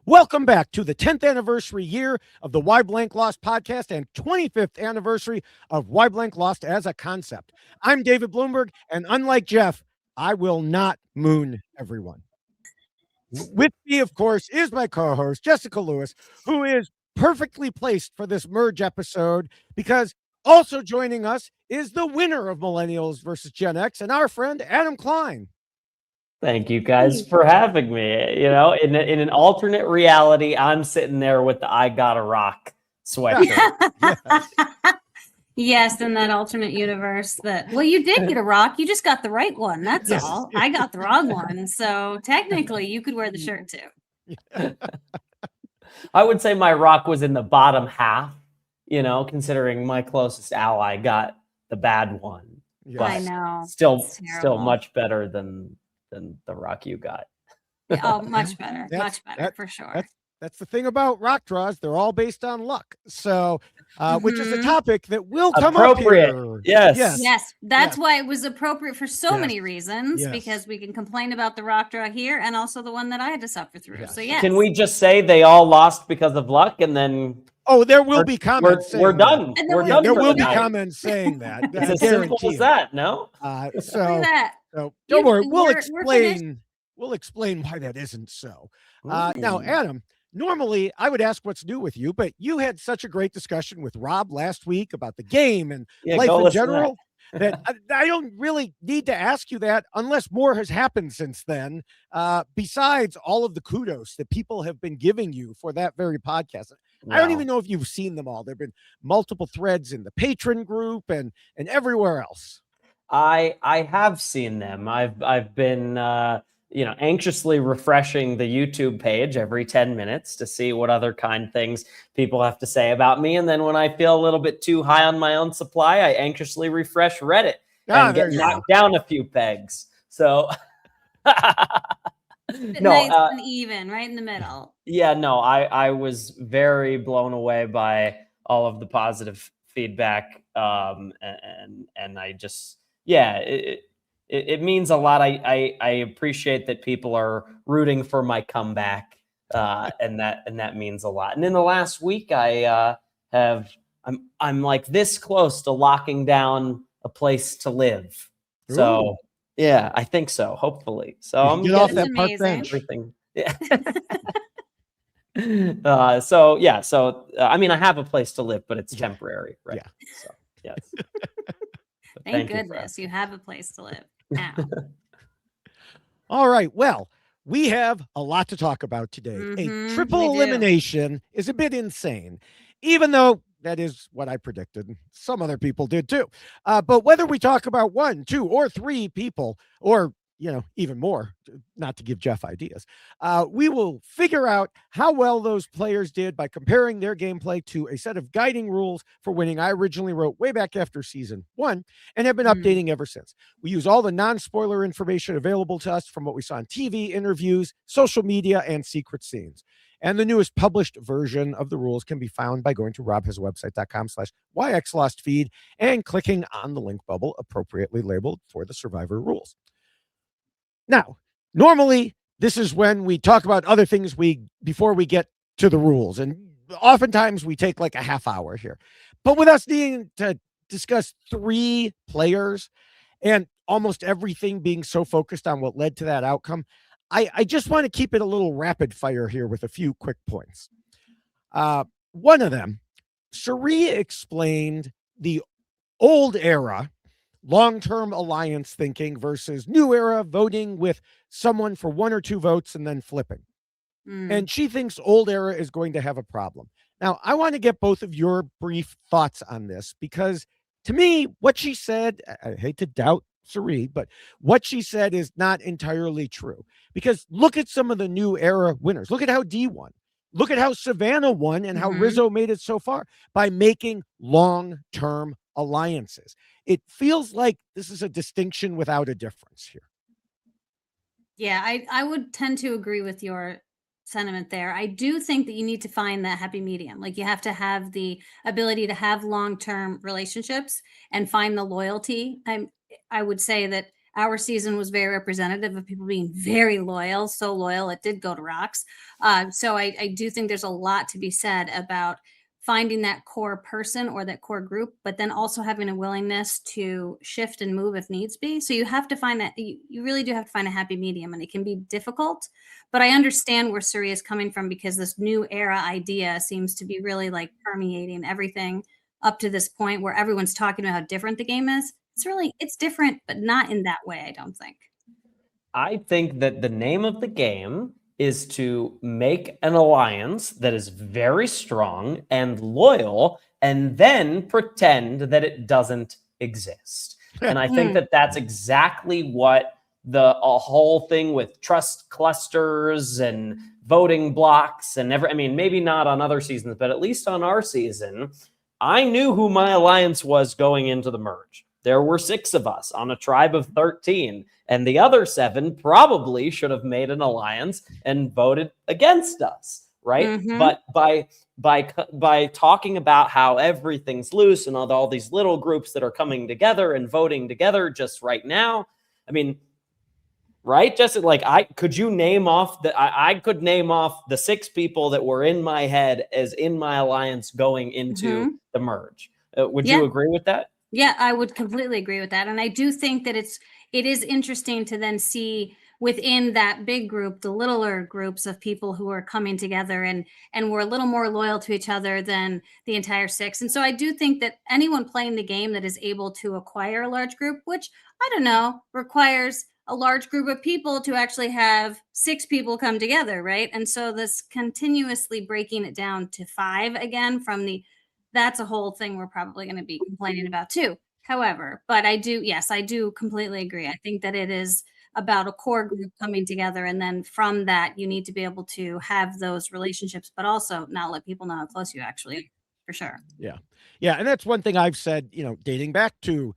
Welcome back to the 10th anniversary year of the Why Blank Lost podcast and 25th anniversary of Why Blank Lost as a concept. I'm David Bloomberg, and unlike Jeff, I will not moon everyone. With me, of course, is my co-host, Jessica Lewis, who is perfectly placed for this merge episode because also joining us is the winner of Millennials versus Gen X and our friend Adam Klein. Thank you guys for having me. You know, in an alternate reality, I'm sitting there with the I Gotta Rock sweatshirt. Yes. Yes, in that alternate universe well, you did get a rock. You just got the right one. That's Yes. all. I got the wrong one. So technically you could wear the shirt too. I would say my rock was in the bottom half, you know, considering my closest ally got the bad one. Yes. But I know. Still terrible. much better than the rock you got. Oh, much better. That's- Much better for sure. That's the thing about rock draws. They're all based on luck. So, which is a topic that will come up here. Yes. Yes, that's Yes. why it was appropriate for so Yes. many reasons, Yes. because we can complain about the rock draw here and also the one that I had to suffer through. Yes. So yes. Can we just say they all lost because of luck and then Oh, there will be comments. we're saying that. done? And then We're we're done There for will the be night. comments saying that. It's I as simple guarantee as it. that, no? Look at So that. don't You- worry. We'll we're finished. explain. We'll explain why that isn't so. Now, Ooh. Adam, normally I would ask what's new with you, but you had such a great discussion with Rob last week about the game and Yeah, life go in listen to general that I don't really need to ask you that unless more has happened since then, besides all of the kudos that people have been giving you for that very podcast. I don't No. even know if you've seen them all. There have been multiple threads in the patron group and everywhere else. I have seen them. I've been anxiously refreshing the YouTube page every 10 minutes to see what other kind things people have to say about me. And then when I feel a little bit too high on my own supply, I anxiously refresh Reddit and there get you knocked down a few pegs. So Nice and even, right in the middle. yeah, no, I was very blown away by all of the positive feedback. And I just, it means a lot. I appreciate that people are rooting for my comeback. And that means a lot. And in the last week, I'm like this close to locking down a place to live. So Ooh. yeah, I think so. Hopefully. So You I'm get off That's that park amazing. bench. everything. Yeah. So I mean, I have a place to live, but it's temporary, right? Yeah. So yes. But Thank you for goodness asking. you have a place to live now. All right. Well, we have a lot to talk about today. Mhm, A triple we do. elimination is a bit insane, even though that is what I predicted. Some other people did too. But whether we talk about 1, 2, or 3 people, or even more, not to give Jeff ideas, we will figure out how well those players did by comparing their gameplay to a set of guiding rules for winning I originally wrote way back after season 1 and have been updating ever since. We use all the non-spoiler information available to us from what we saw on TV, interviews, social media, and secret scenes. And the newest published version of the rules can be found by going to robhasawebsite.com/yxlostfeed and clicking on the link bubble appropriately labeled for the Survivor rules. Now, normally, this is when we talk about other things before we get to the rules. And oftentimes we take like a half hour here. But with us needing to discuss 3 players and almost everything being so focused on what led to that outcome, I just want to keep it a little rapid fire here with a few quick points. One of them, Cirie explained the old era long-term alliance thinking versus new era voting with someone for 1 or 2 votes and then flipping. And she thinks old era is going to have a problem. Now, I want to get both of your brief thoughts on this because to me, what she said, I hate to doubt Cirie, but what she said is not entirely true because look at some of the new era winners. Look at how D won. Look at how Savannah won and how Rizzo made it so far by making long-term alliances. It feels like this is a distinction without a difference here. Yeah, I would tend to agree with your sentiment there. I do think that you need to find that happy medium. Like you have to have the ability to have long-term relationships and find the loyalty. I would say that our season was very representative of people being very loyal, so loyal it did go to rocks. So I do think there's a lot to be said about finding that core person or that core group, but then also having a willingness to shift and move if needs be. So you have to find that you really do have to find a happy medium, and it can be difficult. But I understand where Cirie is coming from, because this new era idea seems to be really like permeating everything up to this point where everyone's talking about how different the game is. It's different, but not in that way, I don't think. I think that the name of the game is to make an alliance that is very strong and loyal, and then pretend that it doesn't exist. And I think that that's exactly what the whole thing with trust clusters and voting blocks and maybe not on other seasons, but at least on our season, I knew who my alliance was going into the merge. There were 6 of us on a tribe of 13, and the other 7 probably should have made an alliance and voted against us, right? But by talking about how everything's loose and all these little groups that are coming together and voting together just right now, right, Jesse? Like, I could name off the 6 people that were in my head as in my alliance going into the merge. Would you agree with that? Yeah, I would completely agree with that. And I do think that it is interesting to then see within that big group, the littler groups of people who are coming together and were a little more loyal to each other than the entire 6. And so I do think that anyone playing the game that is able to acquire a large group, which I don't know, requires a large group of people to actually have 6 people come together, right? And so this continuously breaking it down to 5 again that's a whole thing we're probably going to be complaining about too. However, but I do completely agree. I think that it is about a core group coming together, and then from that, you need to be able to have those relationships, but also not let people know how close you actually are, for sure. Yeah. And that's one thing I've said, dating back to,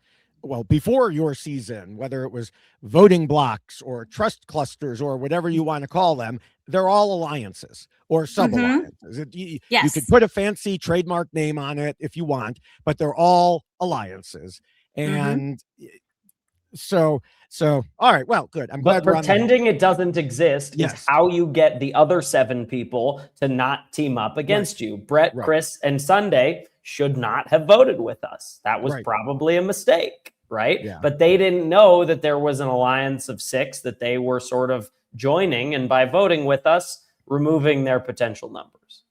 before your season, whether it was voting blocks or trust clusters or whatever you want to call them, they're all alliances or sub-alliances. You could put a fancy trademark name on it if you want, but they're all alliances. And so, all right, well, good. I'm glad pretending it doesn't exist is how you get the other 7 people to not team up against you. Brett, Chris, and Sunday should not have voted with us. That was probably a mistake, right? Yeah. But they didn't know that there was an alliance of 6 that they were sort of joining, and by voting with us, removing their potential numbers.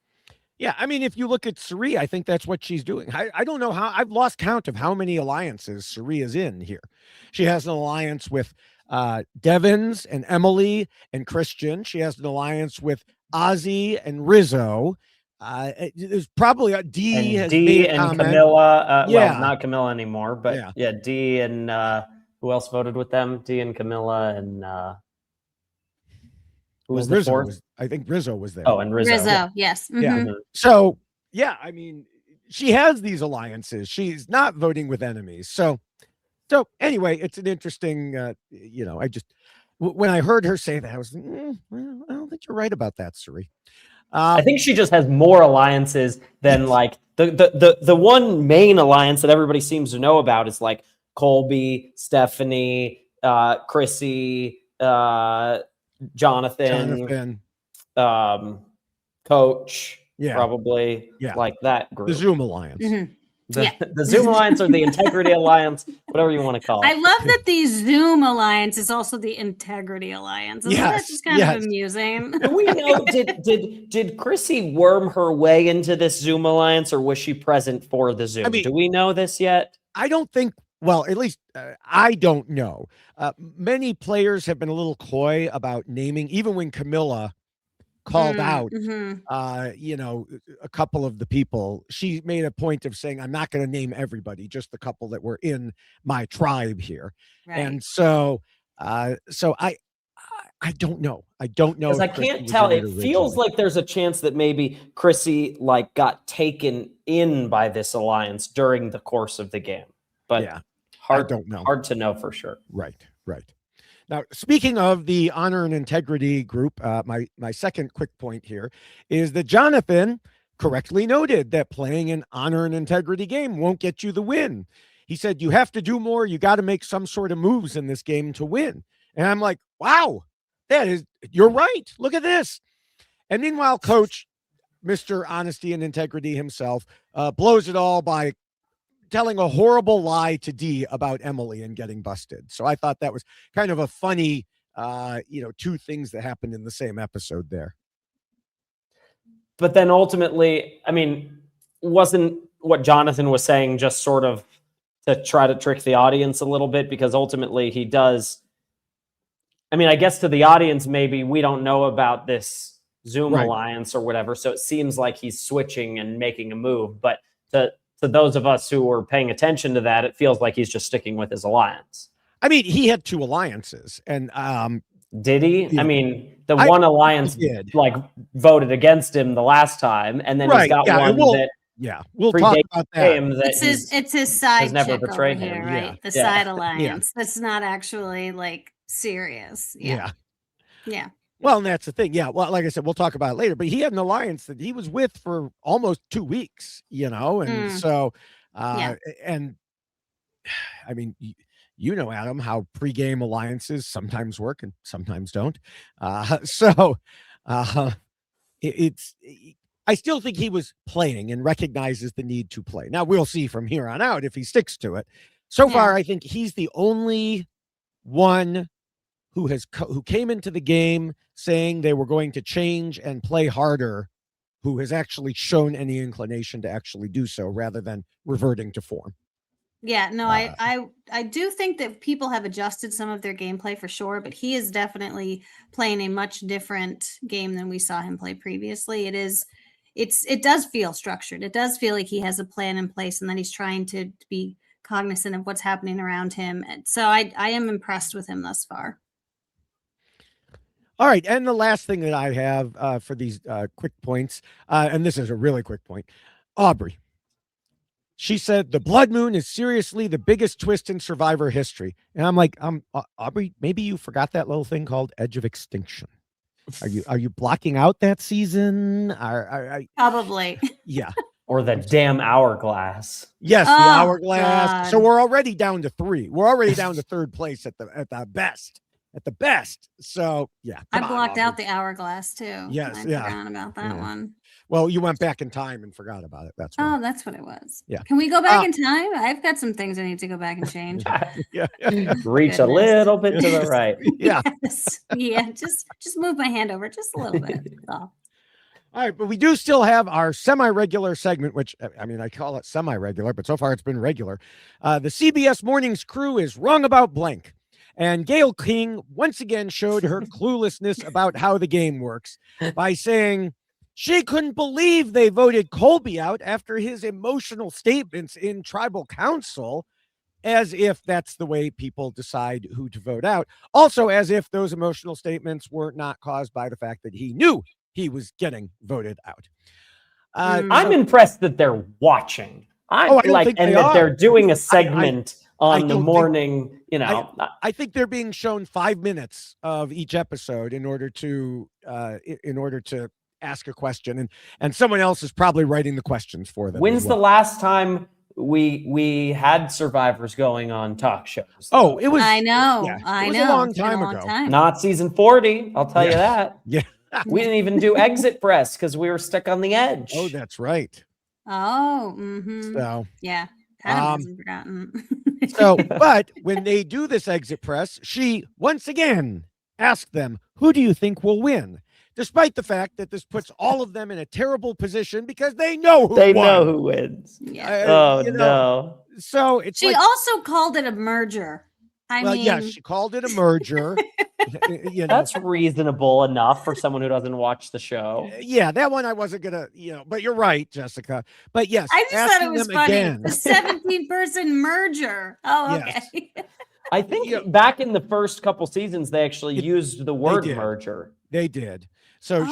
Yeah, if you look at Cirie, I think that's what she's doing. I don't know how, I've lost count of how many alliances Cirie is in here. She has an alliance with Devins and Emily and Christian. She has an alliance with Ozzy and Rizzo. There's probably a D and Kamilla. Well, not Kamilla anymore, but D and who else voted with them? D and Kamilla and who was the 4th? I think Rizzo was there. Oh, and Rizzo. Yes. Yeah. So she has these alliances. She's not voting with enemies. So anyway, it's an interesting. I just when I heard her say that, I was well, I don't think you're right about that, Cirie. I think she just has more alliances than like the one main alliance that everybody seems to know about is like Colby, Stephanie, Chrissy, Jonathan, Coach, probably like that group. The Zoom Alliance. The Zoom Alliance or the Integrity Alliance, whatever you want to call it. I love that the Zoom Alliance is also the Integrity Alliance. Isn't that just kind of amusing? Do we know, did Chrissy worm her way into this Zoom Alliance, or was she present for the Zoom? Do we know this yet? I don't think. Well, at least I don't know. Many players have been a little coy about naming, even when Kamilla called out, a couple of the people. She made a point of saying, I'm not going to name everybody, just the couple that were in my tribe here. Right. And so I don't know. I don't know. Because I can't tell. It feels like there's a chance that maybe Chrissy got taken in by this alliance during the course of the game. But I don't know. Hard to know for sure. Right. Now, speaking of the honor and integrity group, my second quick point here is that Jonathan correctly noted that playing an honor and integrity game won't get you the win. he said, you have to do more. You got to make some sort of moves in this game to win. And I'm like, wow, you're right. Look at this. And meanwhile, Coach, Mr. Honesty and Integrity himself, blows it all by telling a horrible lie to Dee about Emily and getting busted. So I thought that was kind of a funny, two things that happened in the same episode there. But then ultimately, I mean, wasn't what Jonathan was saying just sort of to try to trick the audience a little bit? Because ultimately he does. I mean, I guess to the audience, maybe we don't know about this Zoom alliance or whatever. So it seems like he's switching and making a move. But to those of us who were paying attention to that, it feels like he's just sticking with his alliance. I mean, he had 2 alliances, and did he? Yeah. I mean, one alliance like voted against him the last time, and then he's got one that. Yeah, we'll talk about that. It's his side never chick over betrayed here, him. right? Yeah. The side alliance. That's not actually like serious. Yeah. Well, and that's the thing. Yeah. Well, like I said, we'll talk about it later, but he had an alliance that he was with for almost 2 weeks, and so, and I mean, Adam, how pregame alliances sometimes work and sometimes don't. I still think he was playing and recognizes the need to play. Now we'll see from here on out if he sticks to it. So far, I think he's the only one who came into the game saying they were going to change and play harder, who has actually shown any inclination to actually do so rather than reverting to form. Yeah, no, I do think that people have adjusted some of their gameplay for sure, but he is definitely playing a much different game than we saw him play previously. It does feel structured. It does feel like he has a plan in place and that he's trying to be cognizant of what's happening around him. And so I am impressed with him thus far. All right. And the last thing that I have for these quick points, and this is a really quick point, Aubrey. She said, the blood moon is seriously the biggest twist in Survivor history. And I'm like, Aubrey, maybe you forgot that little thing called Edge of Extinction. Are you blocking out that season? Probably. Yeah. Or the damn hourglass. Yes, the hourglass. God. So we're already down to 3. We're already down to 3rd place at the best. At the best. So yeah. I blocked out the hourglass too. Yes. I forgot about that one. Well, you went back in time and forgot about it. That's why. Oh, that's what it was. Yeah. Can we go back in time? I've got some things I need to go back and change. Yeah. Reach a little bit to the right. Yeah. Yes. Yeah. Just move my hand over just a little bit. All right, but we do still have our semi-regular segment, which, I mean, I call it semi-regular, but so far it's been regular. The CBS Mornings crew is wrong about blank. And Gayle King once again showed her cluelessness about how the game works by saying she couldn't believe they voted Colby out after his emotional statements in tribal council, as if that's the way people decide who to vote out. Also, as if those emotional statements were not caused by the fact that he knew he was getting voted out. I'm impressed that they're watching. They're doing a segment on the morning, I think they're being shown 5 minutes of each episode in order to ask a question, and someone else is probably writing the questions for them. When's the last time we had survivors going on talk shows? Oh, it was. I know. Yeah, it was a long time ago. Not season 40. I'll tell you that. Yeah. We didn't even do exit press because we were stuck on the edge. Oh, that's right. Oh, mm-hmm. So yeah. Adam hasn't forgotten. But when they do this exit press, she once again asked them, who do you think will win? Despite the fact that this puts all of them in a terrible position because they know who know who wins. Yeah. No. So she also called it a merger. She called it a merger. That's reasonable enough for someone who doesn't watch the show. Yeah, that one I wasn't gonna, but you're right, Jessica. But yes, I just thought it was funny. Again. The 17-person merger. Oh, okay. Yes. I think back in the first couple seasons, they actually used the word merger. They did. So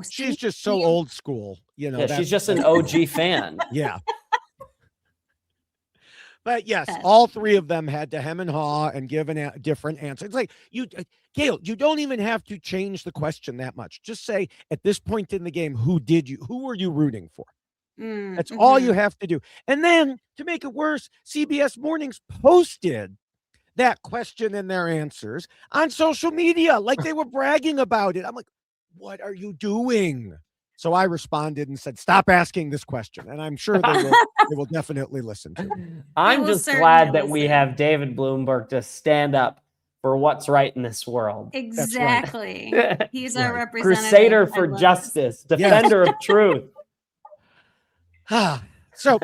she's just so old school, Yeah, she's just an OG fan. Yeah. But yes, all 3 of them had to hem and haw and give a different answer. It's like, Gayle, you don't even have to change the question that much. Just say, at this point in the game, who were you rooting for? That's all you have to do. And then to make it worse, CBS Mornings posted that question and their answers on social media like they were bragging about it. I'm like, what are you doing? So I responded and said, stop asking this question. And I'm sure they will definitely listen to me. I'm just glad that we have David Bloomberg to stand up for what's right in this world. Exactly. Right. He's our representative. Crusader for justice, defender of truth. So,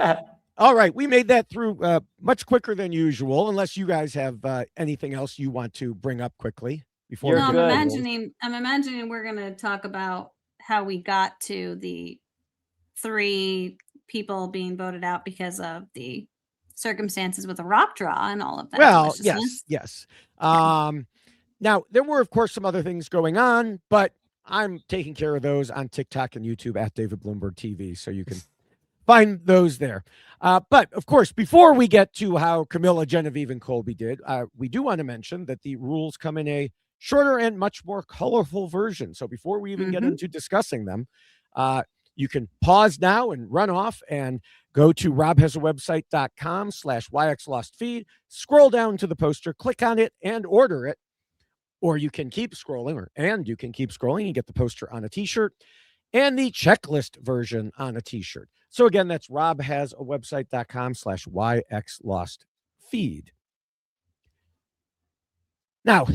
all right, we made that through much quicker than usual, unless you guys have anything else you want to bring up quickly before. No, I'm imagining we're going to talk about how we got to the 3 people being voted out because of the circumstances with the rock draw and all of that. Well, yes. Now, there were, of course, some other things going on, but I'm taking care of those on TikTok and YouTube at David Bloomberg TV, so you can find those there. But, of course, before we get to how Kamilla, Genevieve, and Colby did, we do want to mention that the rules come in a shorter and much more colorful version. So before we even get into discussing them, you can pause now and run off and go to robhasawebsite.com/yxlostfeed, scroll down to the poster, click on it and order it. Or you can keep scrolling and get the poster on a t-shirt and the checklist version on a t-shirt. So again, that's robhasawebsite.com/yxlostfeed. Now,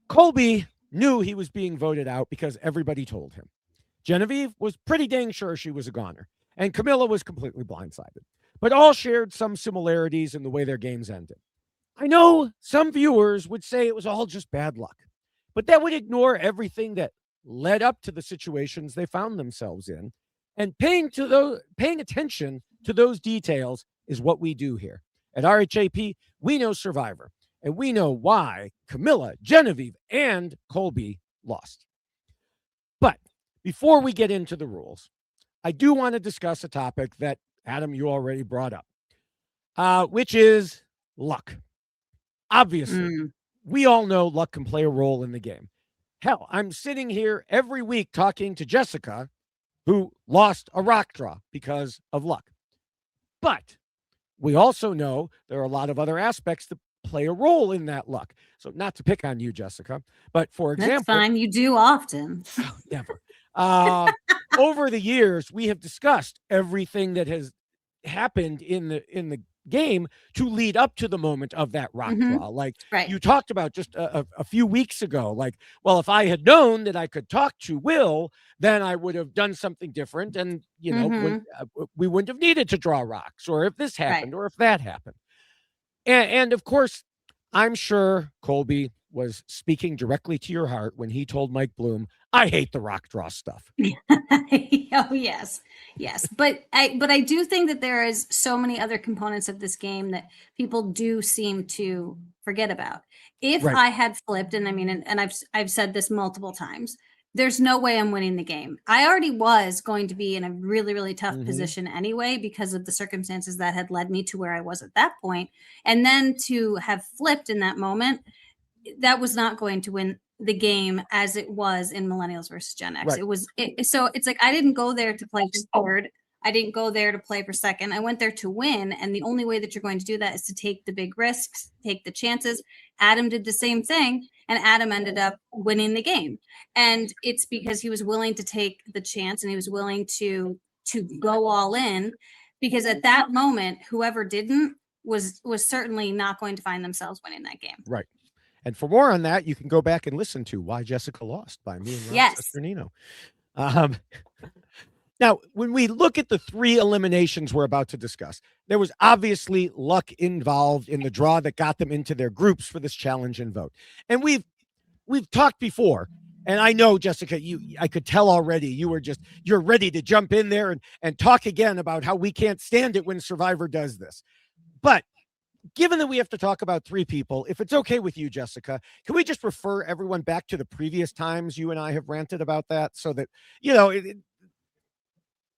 Colby knew he was being voted out because everybody told him. Genevieve was pretty dang sure she was a goner, and Kamilla was completely blindsided, but all shared some similarities in the way their games ended. I know some viewers would say it was all just bad luck, but that would ignore everything that led up to the situations they found themselves in, and paying attention to those details is what we do here. At RHAP, we know Survivor, and we know why Kamilla, Genevieve, and Colby lost. But before we get into the rules, I do want to discuss a topic that, Adam, you already brought up, which is luck. Obviously, we all know luck can play a role in the game. Hell, I'm sitting here every week talking to Jessica, who lost a rock draw because of luck. But we also know there are a lot of other aspects that play a role in that luck. So not to pick on you, Jessica, but for example, that's fine. You do often. Never. Over the years, we have discussed everything that has happened in the game to lead up to the moment of that rock draw. Like you talked about just a few weeks ago, like, well, if I had known that I could talk to Will, then I would have done something different. And, you know, we wouldn't have needed to draw rocks, or if this happened, or if that happened. And of course, I'm sure Colby was speaking directly to your heart when he told Mike Bloom, I hate the rock draw stuff. Oh, yes. But I do think that there is so many other components of this game that people do seem to forget about. If I had flipped, and I mean, and I've said this multiple times, there's no way I'm winning the game. I already was going to be in a really, really tough position anyway, because of the circumstances that had led me to where I was at that point. And then to have flipped in that moment, that was not going to win the game as it was in Millennials versus Gen X. So it's like, I didn't go there to play third. I didn't go there to play for second. I went there to win. And the only way that you're going to do that is to take the big risks, take the chances. Adam did the same thing, and Adam ended up winning the game. And it's because he was willing to take the chance, and he was willing to go all in, because at that moment, whoever didn't was certainly not going to find themselves winning that game. Right. And for more on that, you can go back and listen to Why Jessica Lost by me and Rob Cesternino. Now, when we look at the 3 eliminations we're about to discuss, there was obviously luck involved in the draw that got them into their groups for this challenge and vote. And we've talked before, and I know, Jessica, I could tell already you're ready to jump in there and talk again about how we can't stand it when Survivor does this. But given that we have to talk about 3 people, if it's okay with you, Jessica, can we just refer everyone back to the previous times you and I have ranted about that, so that, you know,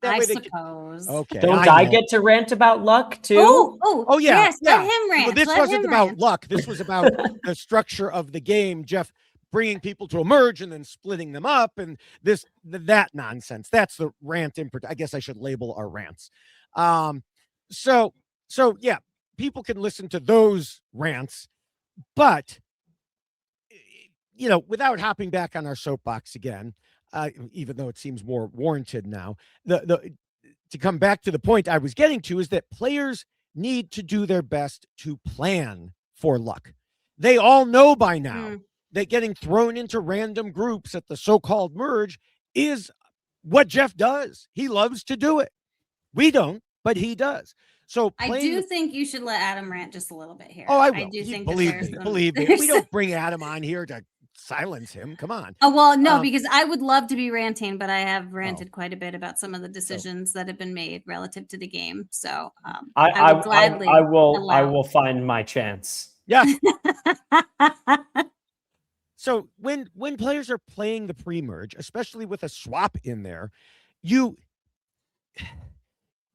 I suppose. Okay. Don't I get to rant about luck too? Oh yeah. Yes, let him rant. Well, this wasn't about luck. This was about the structure of the game. Jeff bringing people to a merge and then splitting them up and that nonsense. That's the rant I guess I should label our rants. So yeah, people can listen to those rants, but without hopping back on our soapbox again, even though it seems more warranted now, to come back to the point I was getting to is that players need to do their best to plan for luck. They all know by now that getting thrown into random groups at the so-called merge is what Jeff does. He loves to do it. We don't, but he does. So I do think you should let Adam rant just a little bit here. Oh, I will. I do think believe me. We don't bring Adam on here to silence him. Come on. Oh, well, no, because I would love to be ranting, but I have ranted quite a bit about some of the decisions that have been made relative to the game. So I would gladly I will find my chance. Yeah. So when players are playing the pre-merge, especially with a swap in there, you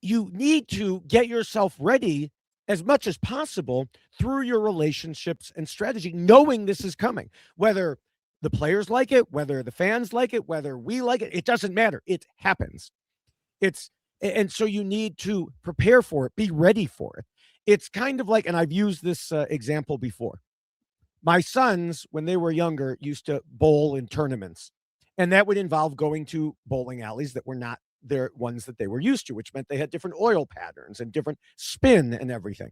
need to get yourself ready as much as possible through your relationships and strategy, knowing this is coming. Whether the players like it, whether the fans like it, whether we like it, it doesn't matter. It happens. And so you need to prepare for it, be ready for it. It's kind of like, and I've used this example before. My sons, when they were younger, used to bowl in tournaments, and that would involve going to bowling alleys that were not their ones that they were used to, which meant they had different oil patterns and different spin and everything.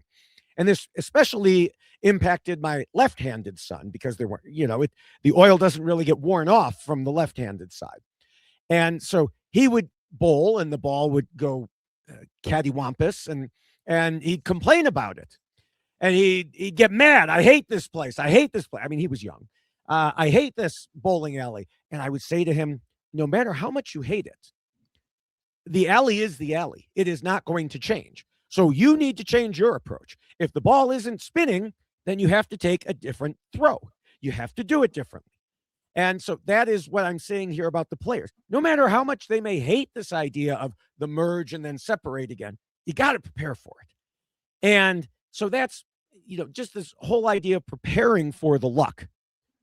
And this especially impacted my left-handed son because there were, the oil doesn't really get worn off from the left-handed side. And so he would bowl and the ball would go cattywampus and he'd complain about it. And he'd get mad. I hate this place. I hate this place. I mean, he was young. I hate this bowling alley. And I would say to him, no matter how much you hate it, the alley is the alley. It is not going to change. So you need to change your approach. If the ball isn't spinning, then you have to take a different throw. You have to do it differently. And so that is what I'm saying here about the players. No matter how much they may hate this idea of the merge and then separate again, you got to prepare for it. And so that's, just this whole idea of preparing for the luck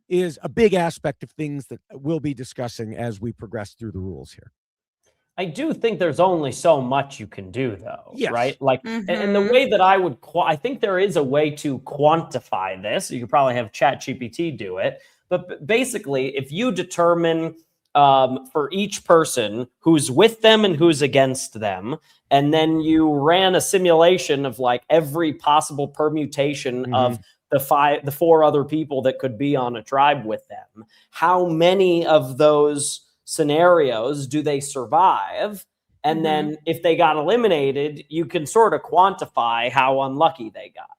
is a big aspect of things that we'll be discussing as we progress through the rules here. I do think there's only so much you can do, though, yes. right? Like, and the way that I think there is a way to quantify this. You could probably have ChatGPT do it. But basically, if you determine for each person who's with them and who's against them, and then you ran a simulation of like every possible permutation of the four other people that could be on a tribe with them, how many of those scenarios do they survive? And then if they got eliminated, you can sort of quantify how unlucky they got.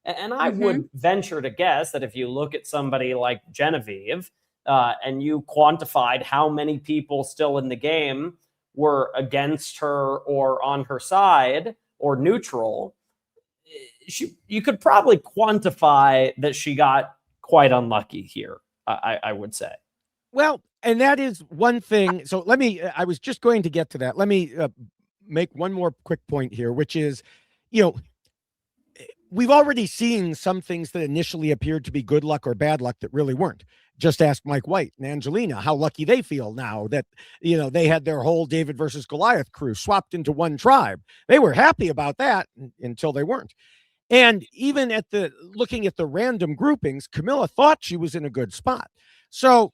And I would venture to guess that if you look at somebody like Genevieve and you quantified how many people still in the game were against her or on her side or neutral, you could probably quantify that she got quite unlucky here, I would say. Well, and that is one thing. So I was just going to get to that. Let me make one more quick point here, which is, we've already seen some things that initially appeared to be good luck or bad luck that really weren't. Just ask Mike White and Angelina how lucky they feel now that, they had their whole David versus Goliath crew swapped into one tribe. They were happy about that until they weren't. And even looking at the random groupings, Kamilla thought she was in a good spot. So,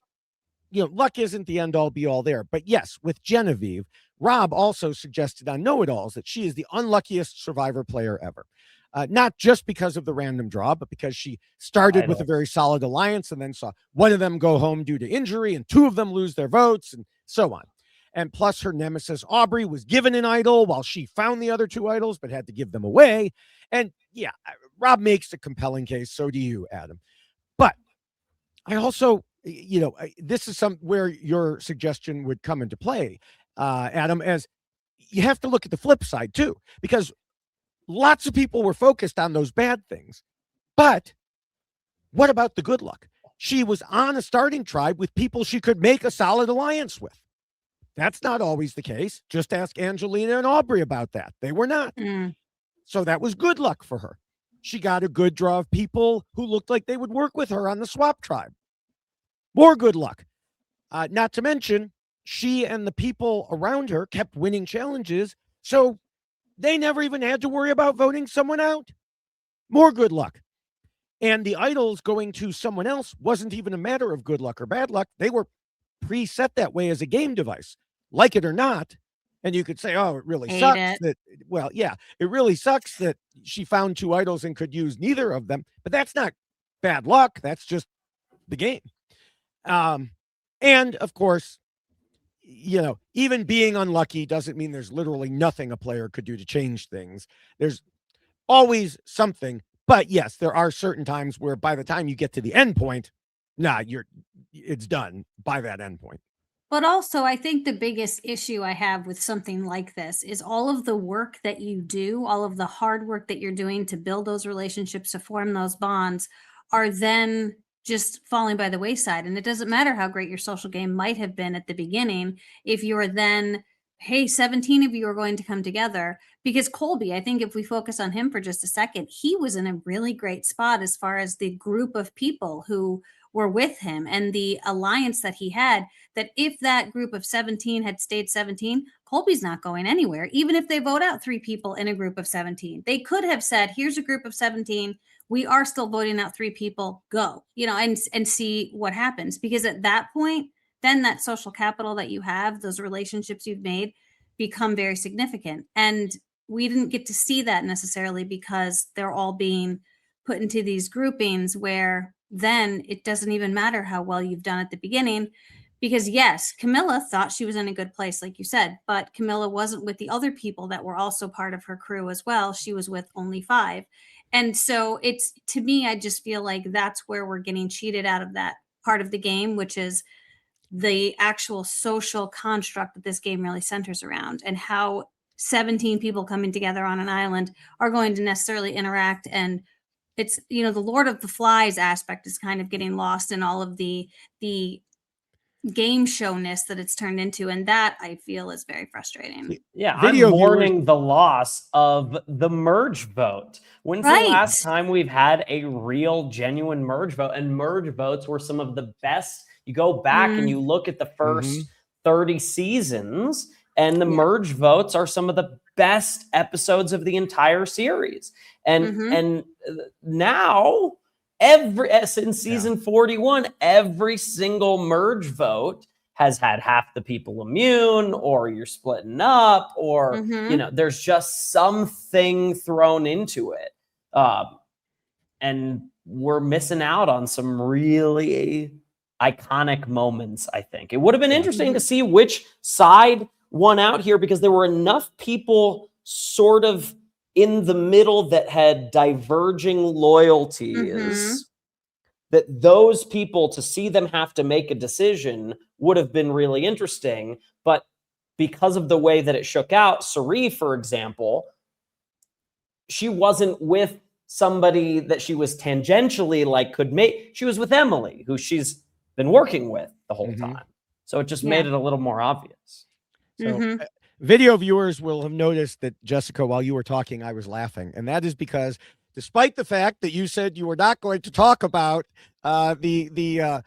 luck isn't the end all be all there. But yes, with Genevieve, Rob also suggested on Know-It-Alls that she is the unluckiest Survivor player ever. Not just because of the random draw, but because she started with a very solid alliance and then saw one of them go home due to injury and two of them lose their votes and so on. And plus her nemesis, Aubrey, was given an idol while she found the other two idols, but had to give them away. And yeah, Rob makes a compelling case. So do you, Adam. But I also, this is where your suggestion would come into play, Adam, as you have to look at the flip side too, because lots of people were focused on those bad things. But what about the good luck? She was on a starting tribe with people she could make a solid alliance with. That's not always the case. Just ask Angelina and Aubrey about that. They were not. So that was good luck for her. She got a good draw of people who looked like they would work with her on the swap tribe. More good luck. Not to mention, she and the people around her kept winning challenges, so they never even had to worry about voting someone out. More good luck. And the idols going to someone else wasn't even a matter of good luck or bad luck. They were preset that way as a game device, like it or not. And you could say, oh, it really sucks that, well, yeah, it really sucks that she found 2 idols and could use neither of them. But that's not bad luck. That's just the game. And of course, even being unlucky doesn't mean there's literally nothing a player could do to change things. There's always something. But yes, there are certain times where by the time you get to the end point, it's done by that end point. But also, I think the biggest issue I have with something like this is all of the work that you do, all of the hard work that you're doing to build those relationships, to form those bonds, are then just falling by the wayside. And it doesn't matter how great your social game might have been at the beginning if you're then, hey, 17 of you are going to come together. Because Colby, I think if we focus on him for just a second, he was in a really great spot as far as the group of people who were with him and the alliance that he had, that if that group of 17 had stayed 17, Colby's not going anywhere. Even if they vote out 3 people in a group of 17, they could have said, here's a group of 17. We are still voting out 3 people, go, and see what happens. Because at that point, then that social capital that you have, those relationships you've made, become very significant. And we didn't get to see that necessarily because they're all being put into these groupings where then it doesn't even matter how well you've done at the beginning. Because yes, Kamilla thought she was in a good place, like you said, but Kamilla wasn't with the other people that were also part of her crew as well. She was with only 5. And so it's, to me, I just feel like that's where we're getting cheated out of that part of the game, which is the actual social construct that this game really centers around, and how 17 people coming together on an island are going to necessarily interact. And it's, the Lord of the Flies aspect is kind of getting lost in all of the game showness that it's turned into. And that I feel is very frustrating. Yeah, Video I'm mourning the loss of the merge vote. When's the last time we've had a real, genuine merge vote? And merge votes were some of the best. You go back and you look at the first 30 seasons, and the merge votes are some of the best episodes of the entire series. And now, since season 41, every single merge vote has had half the people immune, or you're splitting up, or there's just something thrown into it. And we're missing out on some really iconic moments, I think. It would have been interesting to see which side won out here, because there were enough people sort of in the middle that had diverging loyalties that those people, to see them have to make a decision, would have been really interesting. But because of the way that it shook out, Cirie, for example, she wasn't with somebody that she was tangentially could make. She was with Emily, who she's been working with the whole time. So it just made it a little more obvious. So video viewers will have noticed that, Jessica, while you were talking, I was laughing. And that is because despite the fact that you said you were not going to talk about the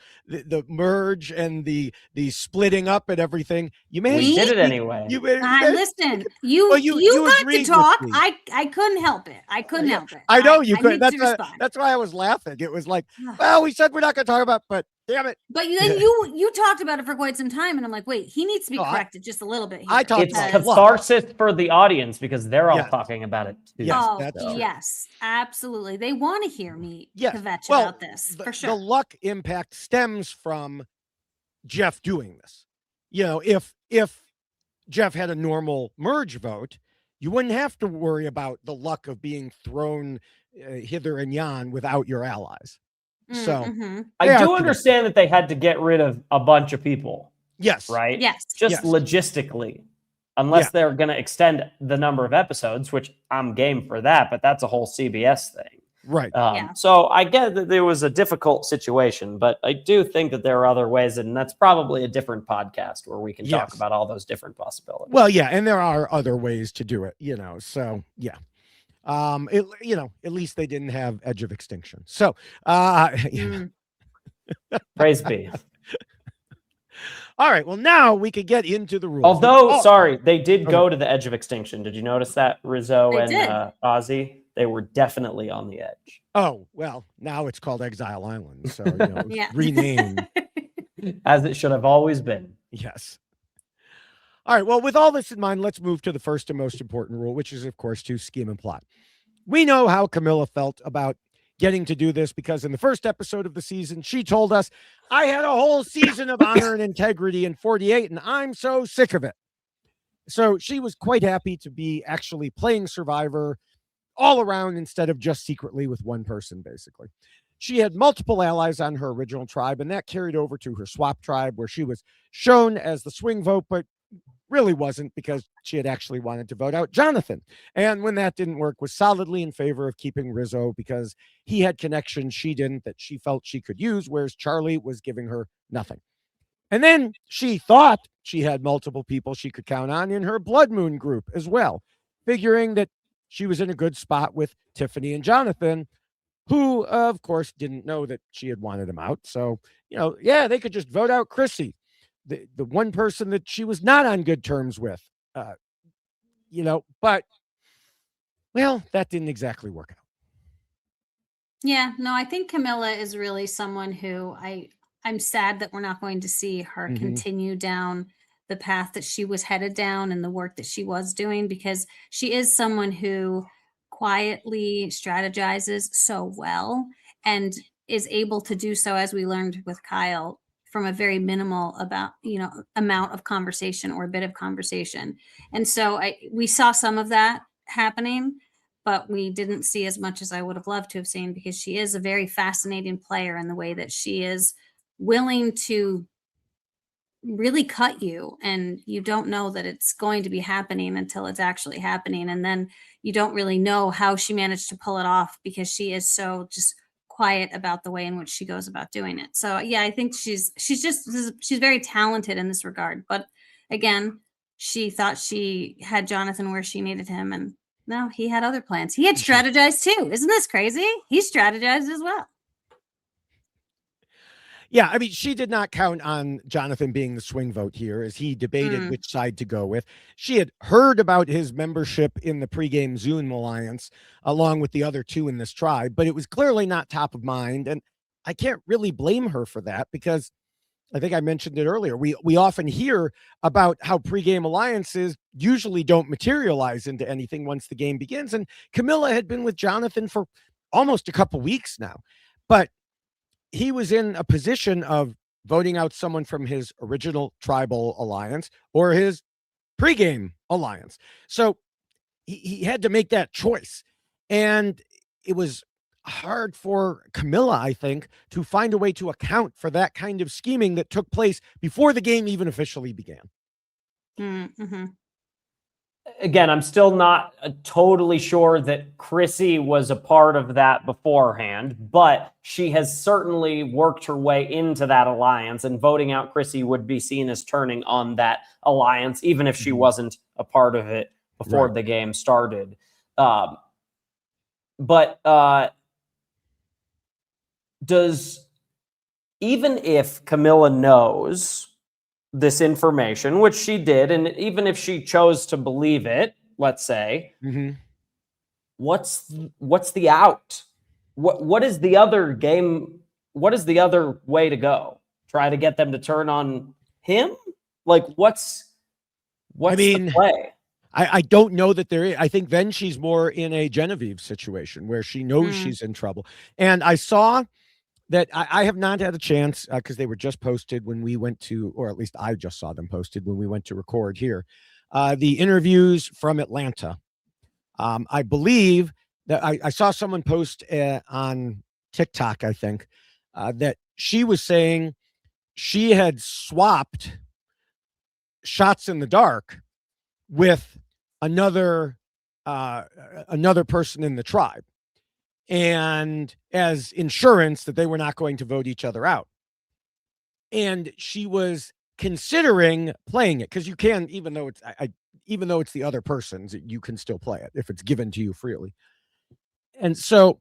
merge and the splitting up and everything, you did it anyway. Listen, you got to talk. I couldn't help it. I know you couldn't. That's why I was laughing. It was like, well, we said we're not going to talk about, but damn it. But then you talked about it for quite some time, and I'm like, wait, he needs to be corrected just a little bit here. It's catharsis for the audience, because they're all talking about it too. Yes, absolutely. They want to hear me kvetch about this, for sure. The luck impact stems from Jeff doing this. If Jeff had a normal merge vote, you wouldn't have to worry about the luck of being thrown hither and yon without your allies. So I do understand that they had to get rid of a bunch of people. Yes. Right? Yes. Just logistically. Unless they're going to extend the number of episodes, which I'm game for that, but that's a whole CBS thing. Right. So I get that there was a difficult situation, but I do think that there are other ways, and that's probably a different podcast where we can talk about all those different possibilities. Well, yeah, and there are other ways to do it, so yeah. At least they didn't have Edge of Extinction. So, praise be. All right. Well, now we could get into the rules. Although, sorry, they did Okay. go to the edge of extinction. Did you notice that? Rizzo They and did. Ozzy, they were definitely on the edge. Oh, well, now it's called Exile Island. So, it was Yeah. renamed. As it should have always been. Yes. All right. Well, with all this in mind, let's move to the first and most important rule, which is, of course, to scheme and plot. We know how Kamilla felt about getting to do this because in the first episode of the season, she told us, I had a whole season of honor and integrity in 48, and I'm so sick of it. So she was quite happy to be actually playing Survivor all around instead of just secretly with one person, basically. She had multiple allies on her original tribe, and that carried over to her swap tribe, where she was shown as the swing vote, but really wasn't, because she had actually wanted to vote out Jonathan. And when that didn't work, was solidly in favor of keeping Rizzo because he had connections she didn't, that she felt she could use, whereas Charlie was giving her nothing. And then she thought she had multiple people she could count on in her Blood Moon group as well, figuring that she was in a good spot with Tiffany and Jonathan, who, of course, didn't know that she had wanted him out. So, they could just vote out Chrissy, the one person that she was not on good terms with, but, well, that didn't exactly work out. Yeah, no, I think Kamilla is really someone who I'm sad that we're not going to see her continue down the path that she was headed down and the work that she was doing, because she is someone who quietly strategizes so well and is able to do so, as we learned with Kyle, from a very minimal amount of conversation or a bit of conversation. And so we saw some of that happening, but we didn't see as much as I would have loved to have seen, because she is a very fascinating player in the way that she is willing to really cut you, and you don't know that it's going to be happening until it's actually happening. And then you don't really know how she managed to pull it off, because she is so just quiet about the way in which she goes about doing it. So yeah, I think she's very talented in this regard. But again, she thought she had Jonathan where she needed him, and no, he had other plans. He had strategized too. Isn't this crazy? He strategized as well. Yeah, I mean, she did not count on Jonathan being the swing vote here as he debated which side to go with. She had heard about his membership in the pregame Zoom alliance along with the other two in this tribe, but it was clearly not top of mind. And I can't really blame her for that, because I think I mentioned it earlier. We often hear about how pregame alliances usually don't materialize into anything once the game begins. And Kamilla had been with Jonathan for almost a couple weeks now, but he was in a position of voting out someone from his original tribal alliance or his pregame alliance. So he had to make that choice. And it was hard for Kamilla, I think, to find a way to account for that kind of scheming that took place before the game even officially began. Mm-hmm. Again, I'm still not totally sure that Chrissy was a part of that beforehand, but she has certainly worked her way into that alliance, and voting out Chrissy would be seen as turning on that alliance, even if she wasn't a part of it before the game started. But even if Kamilla knows this information, which she did, and even if she chose to believe it, let's say, what's the out? What is the other game? What is the other way to go? Try to get them to turn on him? Like, what's the play? I don't know that there is. I think then she's more in a Genevieve situation where she knows she's in trouble. And I saw that I have not had a chance, because they were just posted when we went to, or at least I just saw them posted when we went to record here, the interviews from Atlanta. I believe that I saw someone post on TikTok, I think, that she was saying she had swapped shots in the dark with another person in the tribe, and as insurance that they were not going to vote each other out. And she was considering playing it, because you can, even though it's the other person's, you can still play it if it's given to you freely. And so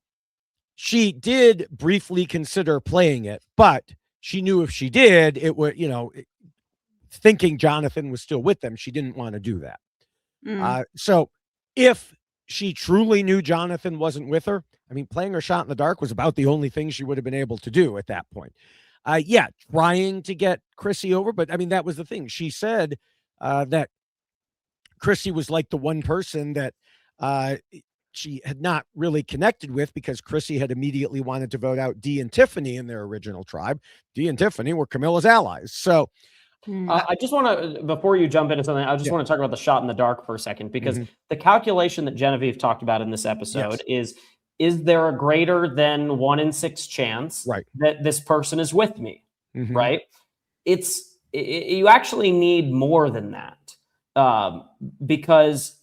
she did briefly consider playing it, but she knew if she did, it would, thinking Jonathan was still with them. She didn't want to do that. Mm. So if she truly knew Jonathan wasn't with her, I mean, playing her shot in the dark was about the only thing she would have been able to do at that point. Yeah, trying to get Chrissy over, but I mean, that was the thing. She said that Chrissy was like the one person that she had not really connected with, because Chrissy had immediately wanted to vote out Dee and Tiffany in their original tribe. Dee and Tiffany were Camilla's allies. So I just want to, before you jump into something, I just want to talk about the shot in the dark for a second, because the calculation that Genevieve talked about in this episode is there a greater than 1 in 6 chance that this person is with me? Right? You actually need more than that, because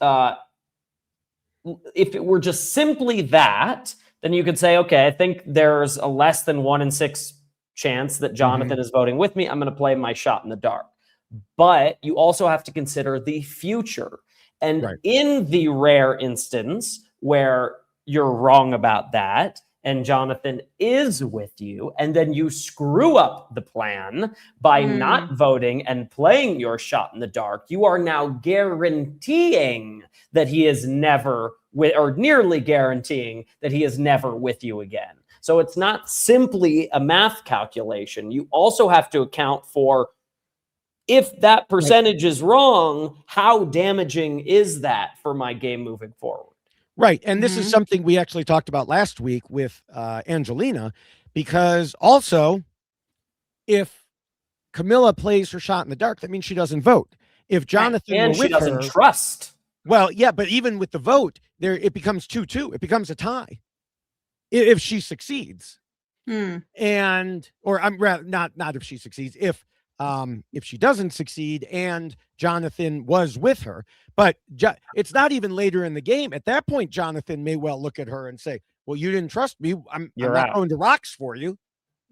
if it were just simply that, then you could say, okay, I think there's a less than 1 in 6 chance that Jonathan is voting with me. I'm going to play my shot in the dark. But you also have to consider the future. And in the rare instance where you're wrong about that, and Jonathan is with you, and then you screw up the plan by not voting and playing your shot in the dark, you are now guaranteeing that he is never with, or nearly guaranteeing that he is never with you again. So it's not simply a math calculation. You also have to account for, if that percentage is wrong, how damaging is that for my game moving forward? Right. And this is something we actually talked about last week with Angelina, because also, if Kamilla plays her shot in the dark, that means she doesn't vote. If Jonathan and she doesn't trust. Well, yeah, but even with the vote, it becomes 2-2. It becomes a tie if she succeeds. And, or I'm rather not if she succeeds, if she doesn't succeed and Jonathan was with her. But it's not even later in the game. At that point, Jonathan may well look at her and say, well, you didn't trust me. I'm not going to rocks for you.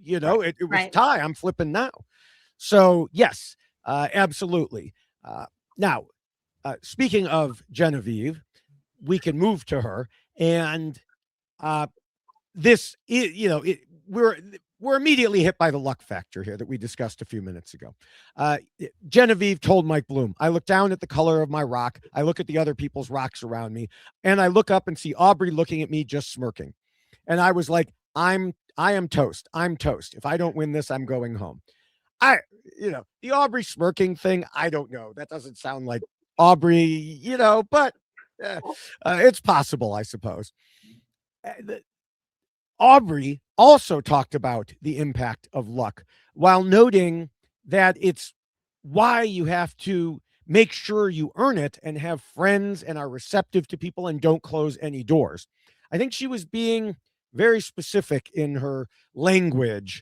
You know, it was a tie. I'm flipping now. So yes, absolutely. Now, speaking of Genevieve, we can move to her. And this, we're immediately hit by the luck factor here that we discussed a few minutes ago. Genevieve told Mike Bloom, I look down at the color of my rock. I look at the other people's rocks around me, and I look up and see Aubrey looking at me, just smirking. And I was like, I am toast. I'm toast. If I don't win this, I'm going home. The Aubrey smirking thing, I don't know. That doesn't sound like Aubrey, but it's possible, I suppose. Aubrey also talked about the impact of luck, while noting that it's why you have to make sure you earn it and have friends and are receptive to people and don't close any doors. I think she was being very specific in her language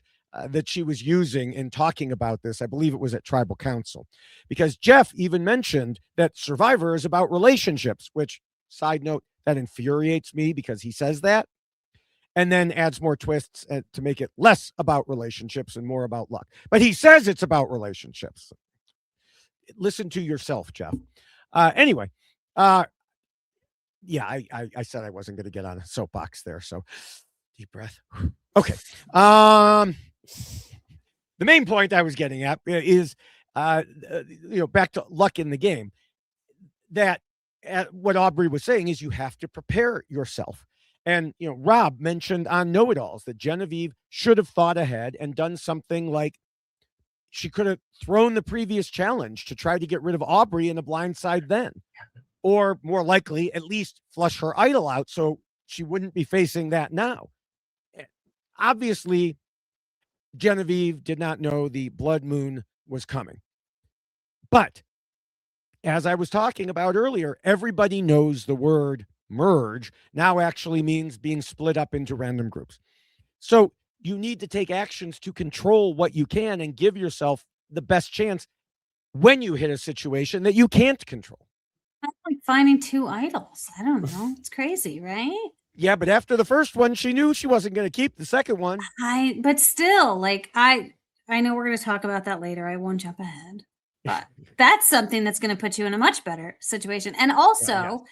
that she was using in talking about this. I believe it was at Tribal Council, because Jeff even mentioned that Survivor is about relationships, which, side note, that infuriates me, because he says that and then adds more twists to make it less about relationships and more about luck. But he says it's about relationships. Listen to yourself, Jeff. Anyway, I said I wasn't going to get on a soapbox there, so deep breath. Okay. The main point I was getting at is, back to luck in the game, that what Aubrey was saying is you have to prepare yourself. And, Rob mentioned on Know-It-Alls that Genevieve should have thought ahead and done something like she could have thrown the previous challenge to try to get rid of Aubrey in a blindside then. Or more likely, at least flush her idol out so she wouldn't be facing that now. Obviously, Genevieve did not know the blood moon was coming. But as I was talking about earlier, everybody knows the word merge now actually means being split up into random groups. So you need to take actions to control what you can and give yourself the best chance when you hit a situation that you can't control. That's like finding 2 idols. I don't know. It's crazy, right? Yeah, but after the first one, she knew she wasn't going to keep the second one. But still, I know we're going to talk about that later. I won't jump ahead. But that's something that's going to put you in a much better situation. And also,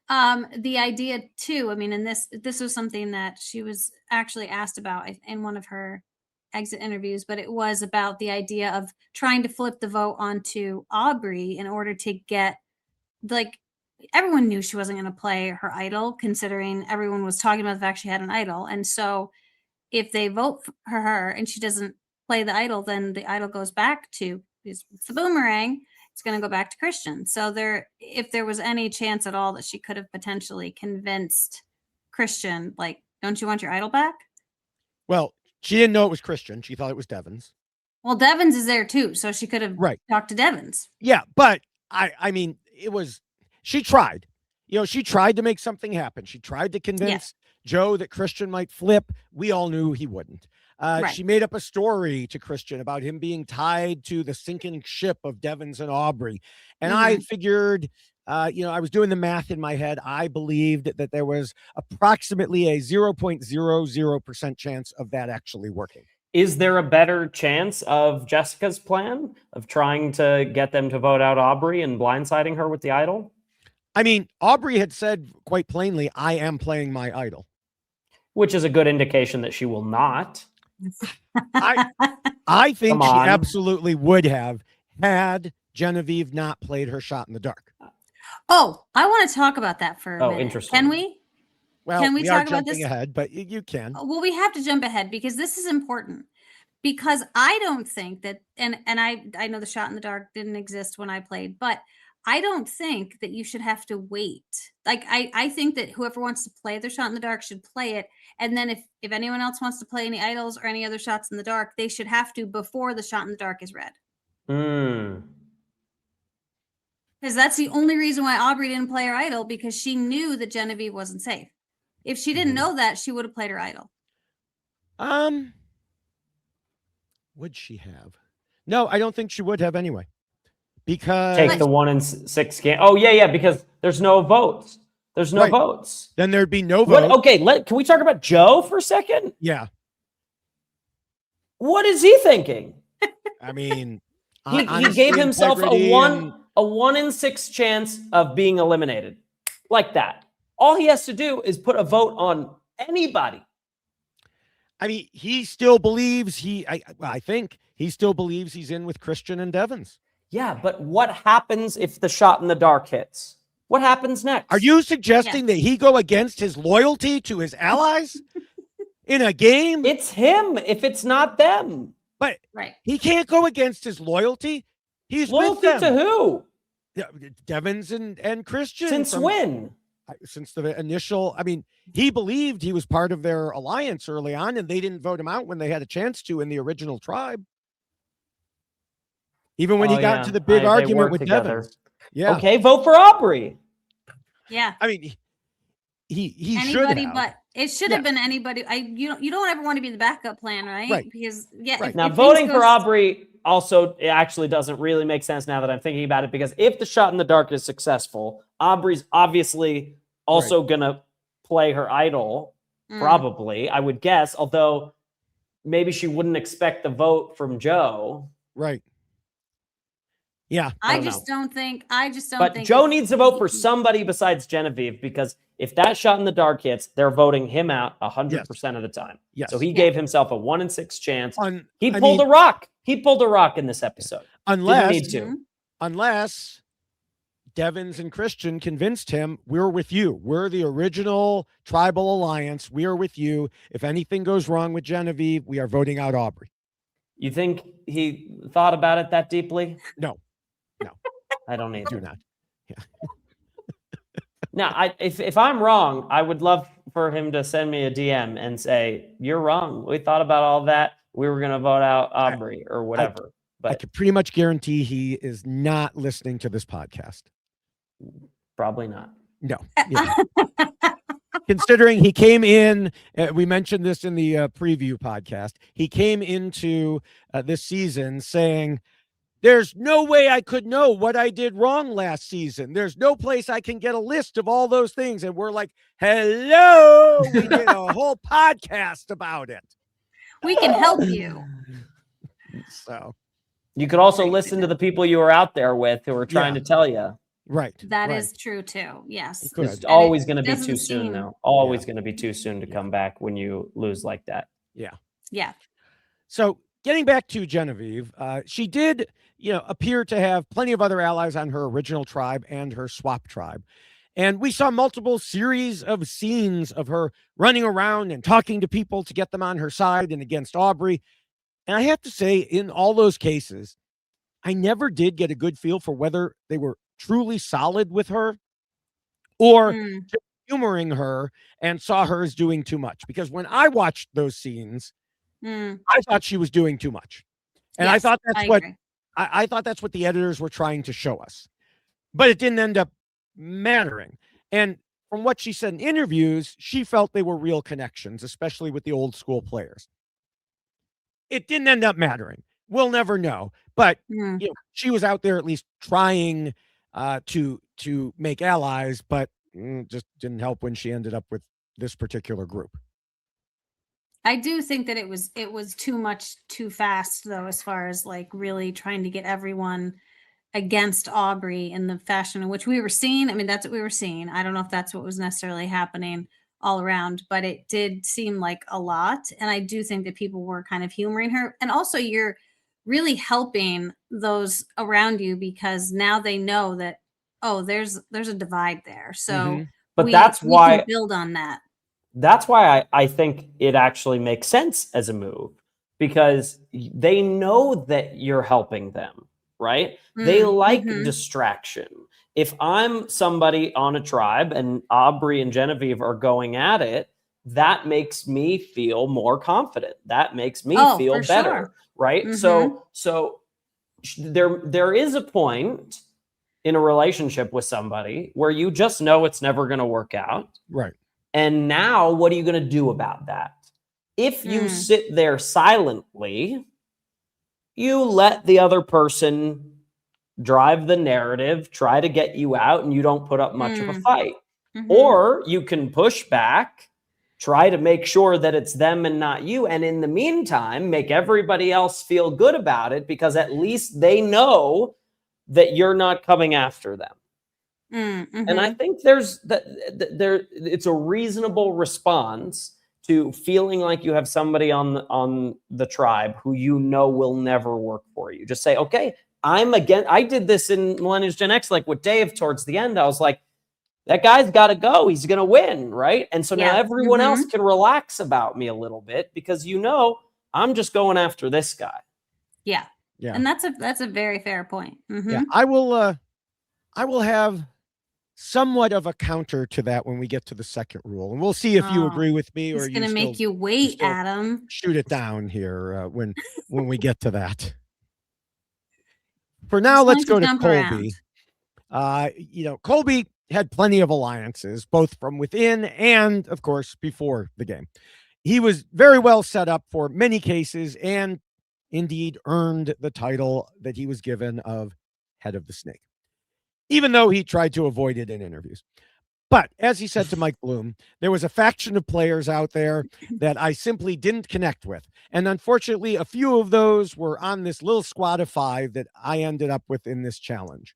the idea too, I mean, and this was something that she was actually asked about in one of her exit interviews, but it was about the idea of trying to flip the vote onto Aubrey in order to get, like, everyone knew she wasn't going to play her idol, considering everyone was talking about the fact she had an idol. And so if they vote for her and she doesn't play the idol, then the idol goes back to, it's the boomerang, it's going to go back to Christian. So if there was any chance at all that she could have potentially convinced Christian, like, don't you want your idol back? Well, she didn't know it was Christian. She thought it was Devins. Well, Devins is there too, so she could have talked to Devins. Yeah, but I mean, she tried. She tried to make something happen. She tried to convince Joe that Christian might flip. We all knew he wouldn't. She made up a story to Christian about him being tied to the sinking ship of Devins and Aubrey. And I figured, I was doing the math in my head. I believed that there was approximately a 0.00% chance of that actually working. Is there a better chance of Jessica's plan of trying to get them to vote out Aubrey and blindsiding her with the idol? I mean, Aubrey had said quite plainly, I am playing my idol. Which is a good indication that she will not. I think she absolutely would have had Genevieve not played her shot in the dark. Oh, I want to talk about that for a minute. Interesting. Can we? Well, can we talk about this ahead, but you can. Well, we have to jump ahead because this is important. Because I don't think that, and I know the shot in the dark didn't exist when I played, but I don't think that you should have to wait. Like, I think that whoever wants to play their shot in the dark should play it. And then if anyone else wants to play any idols or any other shots in the dark, they should have to before the shot in the dark is read. Because that's the only reason why Aubrey didn't play her idol, because she knew that Genevieve wasn't safe. If she didn't know that, she would have played her idol. Would she have? No, I don't think she would have anyway. Because take the 1 in 6 game. Oh yeah, because there's no votes. There's no votes. Then there'd be no vote. Okay, can we talk about Joe for a second? Yeah. What is he thinking? I mean, he gave himself a 1 in 6 chance of being eliminated, like that. All he has to do is put a vote on anybody. I mean, he still believes I think he still believes he's in with Christian and Devins. Yeah, but what happens if the shot in the dark hits? What happens next? Are you suggesting that he go against his loyalty to his allies in a game? It's him if it's not them. But he can't go against his loyalty. He's loyalty with them. To who? Devins and Christian. Since when? Since the initial, I mean, he believed he was part of their alliance early on, and they didn't vote him out when they had a chance to in the original tribe. Even when he got into the big argument with Devins. Yeah. Okay, vote for Aubrey. Yeah. I mean, he anybody should have. But it should have been anybody. You don't ever want to be the backup plan, right? Right. Because now voting for Aubrey also, it actually doesn't really make sense now that I'm thinking about it, because if the shot in the dark is successful, Aubrey's obviously also gonna play her idol, probably, I would guess, although maybe she wouldn't expect the vote from Joe. Right. Yeah. I just don't think. But Joe needs to vote for somebody besides Genevieve, because if that shot in the dark hits, they're voting him out 100% of the time. Yes. So he gave himself a 1 in 6 chance. He I pulled mean, a rock. He pulled a rock in this episode. Unless Devins and Christian convinced him, we're with you. We're the original tribal alliance. We are with you. If anything goes wrong with Genevieve, we are voting out Aubrey. You think he thought about it that deeply? No. I don't either. Do not. Yeah. Now, if I'm wrong, I would love for him to send me a DM and say, you're wrong. We thought about all that. We were going to vote out Aubrey or whatever. But I can pretty much guarantee he is not listening to this podcast. Probably not. No. Yeah. Considering he came in, we mentioned this in the preview podcast, he came into this season saying, there's no way I could know what I did wrong last season. There's no place I can get a list of all those things. And we're like, hello, we did a whole podcast about it. We can help you. So you could also listen to the people you were out there with who were trying to tell you. Right. That is true too. Yes. It's always going to be too soon though. Always going to be too soon to come back when you lose like that. Yeah. Yeah. So getting back to Genevieve, she did, appear to have plenty of other allies on her original tribe and her swap tribe. And we saw multiple series of scenes of her running around and talking to people to get them on her side and against Aubrey. And I have to say, in all those cases, I never did get a good feel for whether they were truly solid with her or just humoring her and saw her as doing too much. Because when I watched those scenes, I thought she was doing too much. And I thought that's I thought that's what the editors were trying to show us. But it didn't end up mattering. And from what she said in interviews, she felt they were real connections, especially with the old school players. It didn't end up mattering. We'll never know. But she was out there at least trying to make allies, but just didn't help when she ended up with this particular group. I do think that it was too much too fast, though, as far as like really trying to get everyone against Aubrey in the fashion in which we were seeing. I mean, that's what we were seeing. I don't know if that's what was necessarily happening all around, but it did seem like a lot. And I do think that people were kind of humoring her. And also you're really helping those around you because now they know that, oh, there's a divide there. So but we can build on that. That's why I think it actually makes sense as a move because they know that you're helping them, right? They like distraction. If I'm somebody on a tribe and Aubrey and Genevieve are going at it, that makes me feel more confident. That makes me feel better, right? So there is a point in a relationship with somebody where you just know it's never going to work out. Right. And now what are you going to do about that? If you sit there silently, you let the other person drive the narrative, try to get you out, and you don't put up much of a fight. Or you can push back, try to make sure that it's them and not you. And in the meantime, make everybody else feel good about it because at least they know that you're not coming after them. And I think it's a reasonable response to feeling like you have somebody on the tribe who you know will never work for you. Just say, okay, I did this in Millennials Gen X, like with Dave towards the end. I was like, that guy's got to go. He's going to win, right? And so now everyone else can relax about me a little bit because I'm just going after this guy. Yeah. And that's a very fair point. Yeah, I will have somewhat of a counter to that when we get to the second rule, and we'll see if you agree with me or it's going to make you wait, Adam. Shoot it down here when we get to that. For now, let's go to Colby. Colby had plenty of alliances, both from within and, of course, before the game. He was very well set up for many cases and indeed earned the title that he was given of head of the snake, even though he tried to avoid it in interviews. But as he said to Mike Bloom, there was a faction of players out there that I simply didn't connect with. And unfortunately, a few of those were on this little squad of 5 that I ended up with in this challenge.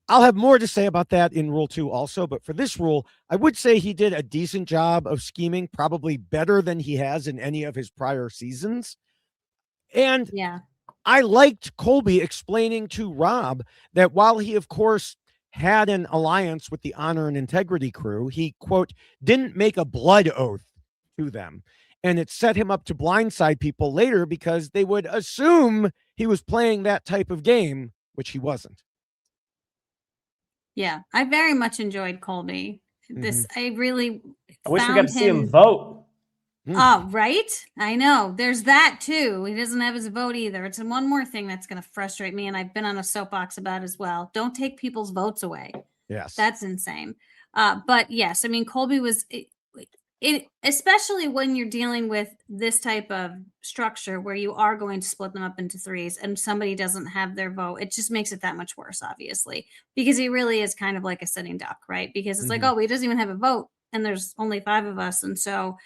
I'll have more to say about that in Rule 2 also, but for this rule, I would say he did a decent job of scheming, probably better than he has in any of his prior seasons. And I liked Colby explaining to Rob that while he, of course, had an alliance with the Honor and Integrity crew, he, quote, didn't make a blood oath to them. And it set him up to blindside people later because they would assume he was playing that type of game, which he wasn't. Yeah, I very much enjoyed Colby. I really wish we got to see him vote. Oh, right. I know. There's that too. He doesn't have his vote either. It's one more thing that's going to frustrate me, and I've been on a soapbox about as well. Don't take people's votes away. Yes, that's insane. But yes, I mean, Colby was it, especially when you're dealing with this type of structure where you are going to split them up into 3s, and somebody doesn't have their vote. It just makes it that much worse, obviously, because he really is kind of like a sitting duck, right? Because it's like, oh, he doesn't even have a vote, and there's only 5 of us, and so.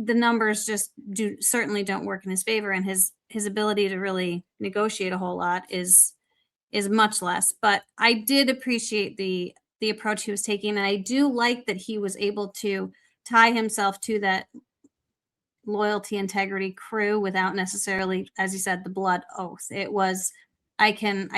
The numbers just certainly don't work in his favor, and his ability to really negotiate a whole lot is much less. But I did appreciate the approach he was taking, and I do like that he was able to tie himself to that loyalty, integrity crew without necessarily, as you said, the blood oath. It was, I can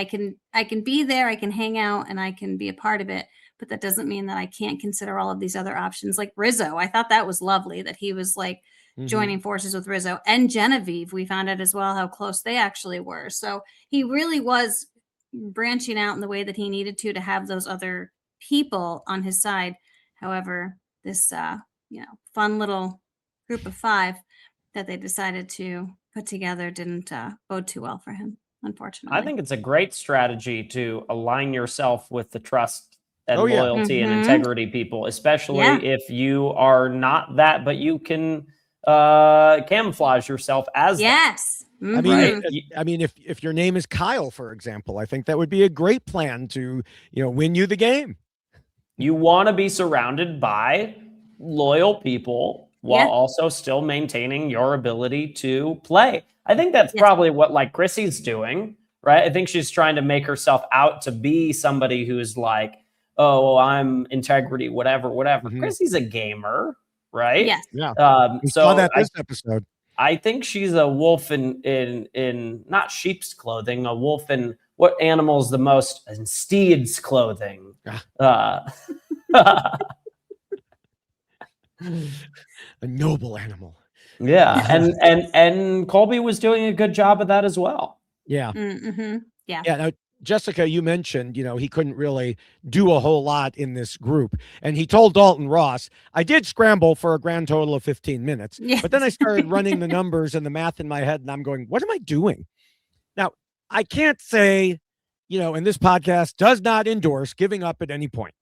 be there, I can hang out, and I can be a part of it, but that doesn't mean that I can't consider all of these other options. Like Rizzo, I thought that was lovely that he was like joining forces with Rizzo and Genevieve. We found out as well how close they actually were. So he really was branching out in the way that he needed to have those other people on his side. However, this fun little group of 5 that they decided to put together didn't bode too well for him, unfortunately. I think it's a great strategy to align yourself with the trust and loyalty and integrity people, especially if you are not that, but you can camouflage yourself as that. I mean, if your name is Kyle, for example, I think that would be a great plan to, win you the game. You want to be surrounded by loyal people while also still maintaining your ability to play. I think that's probably what like Chrissy's doing, right? I think she's trying to make herself out to be somebody who's like, oh, I'm integrity, whatever. Chrissy's a gamer, right? Yes. Yeah. We saw that this episode. I think she's a wolf in not sheep's clothing, a wolf in what animal is the most in steed's clothing. A noble animal. Yeah. and Colby was doing a good job of that as well. Yeah. Yeah. Now, Jessica, you mentioned, he couldn't really do a whole lot in this group. And he told Dalton Ross, I did scramble for a grand total of 15 minutes. Yes. But then I started running the numbers and the math in my head, and I'm going, what am I doing? Now, I can't say, and this podcast does not endorse giving up at any point.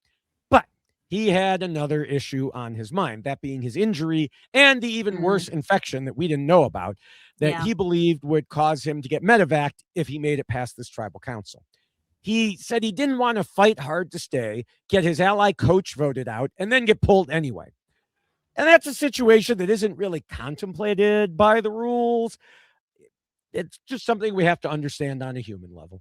But he had another issue on his mind, that being his injury and the even worse infection that we didn't know about that he believed would cause him to get medevaced if he made it past this tribal council. He said he didn't want to fight hard to stay, get his ally coach voted out, and then get pulled anyway. And that's a situation that isn't really contemplated by the rules. It's just something we have to understand on a human level.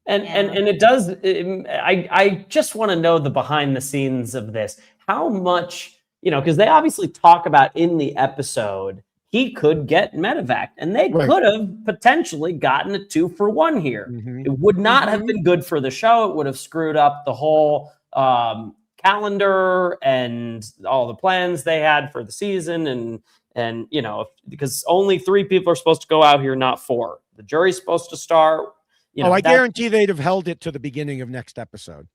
And it does. I just want to know the behind the scenes of this. How much, because they obviously talk about in the episode, he could get medevaced, and they could have potentially gotten a 2-for-1 here. It would not have been good for the show. It would have screwed up the whole calendar and all the plans they had for the season. And because only 3 people are supposed to go out here, not 4. The jury's supposed to start. I guarantee they'd have held it to the beginning of next episode.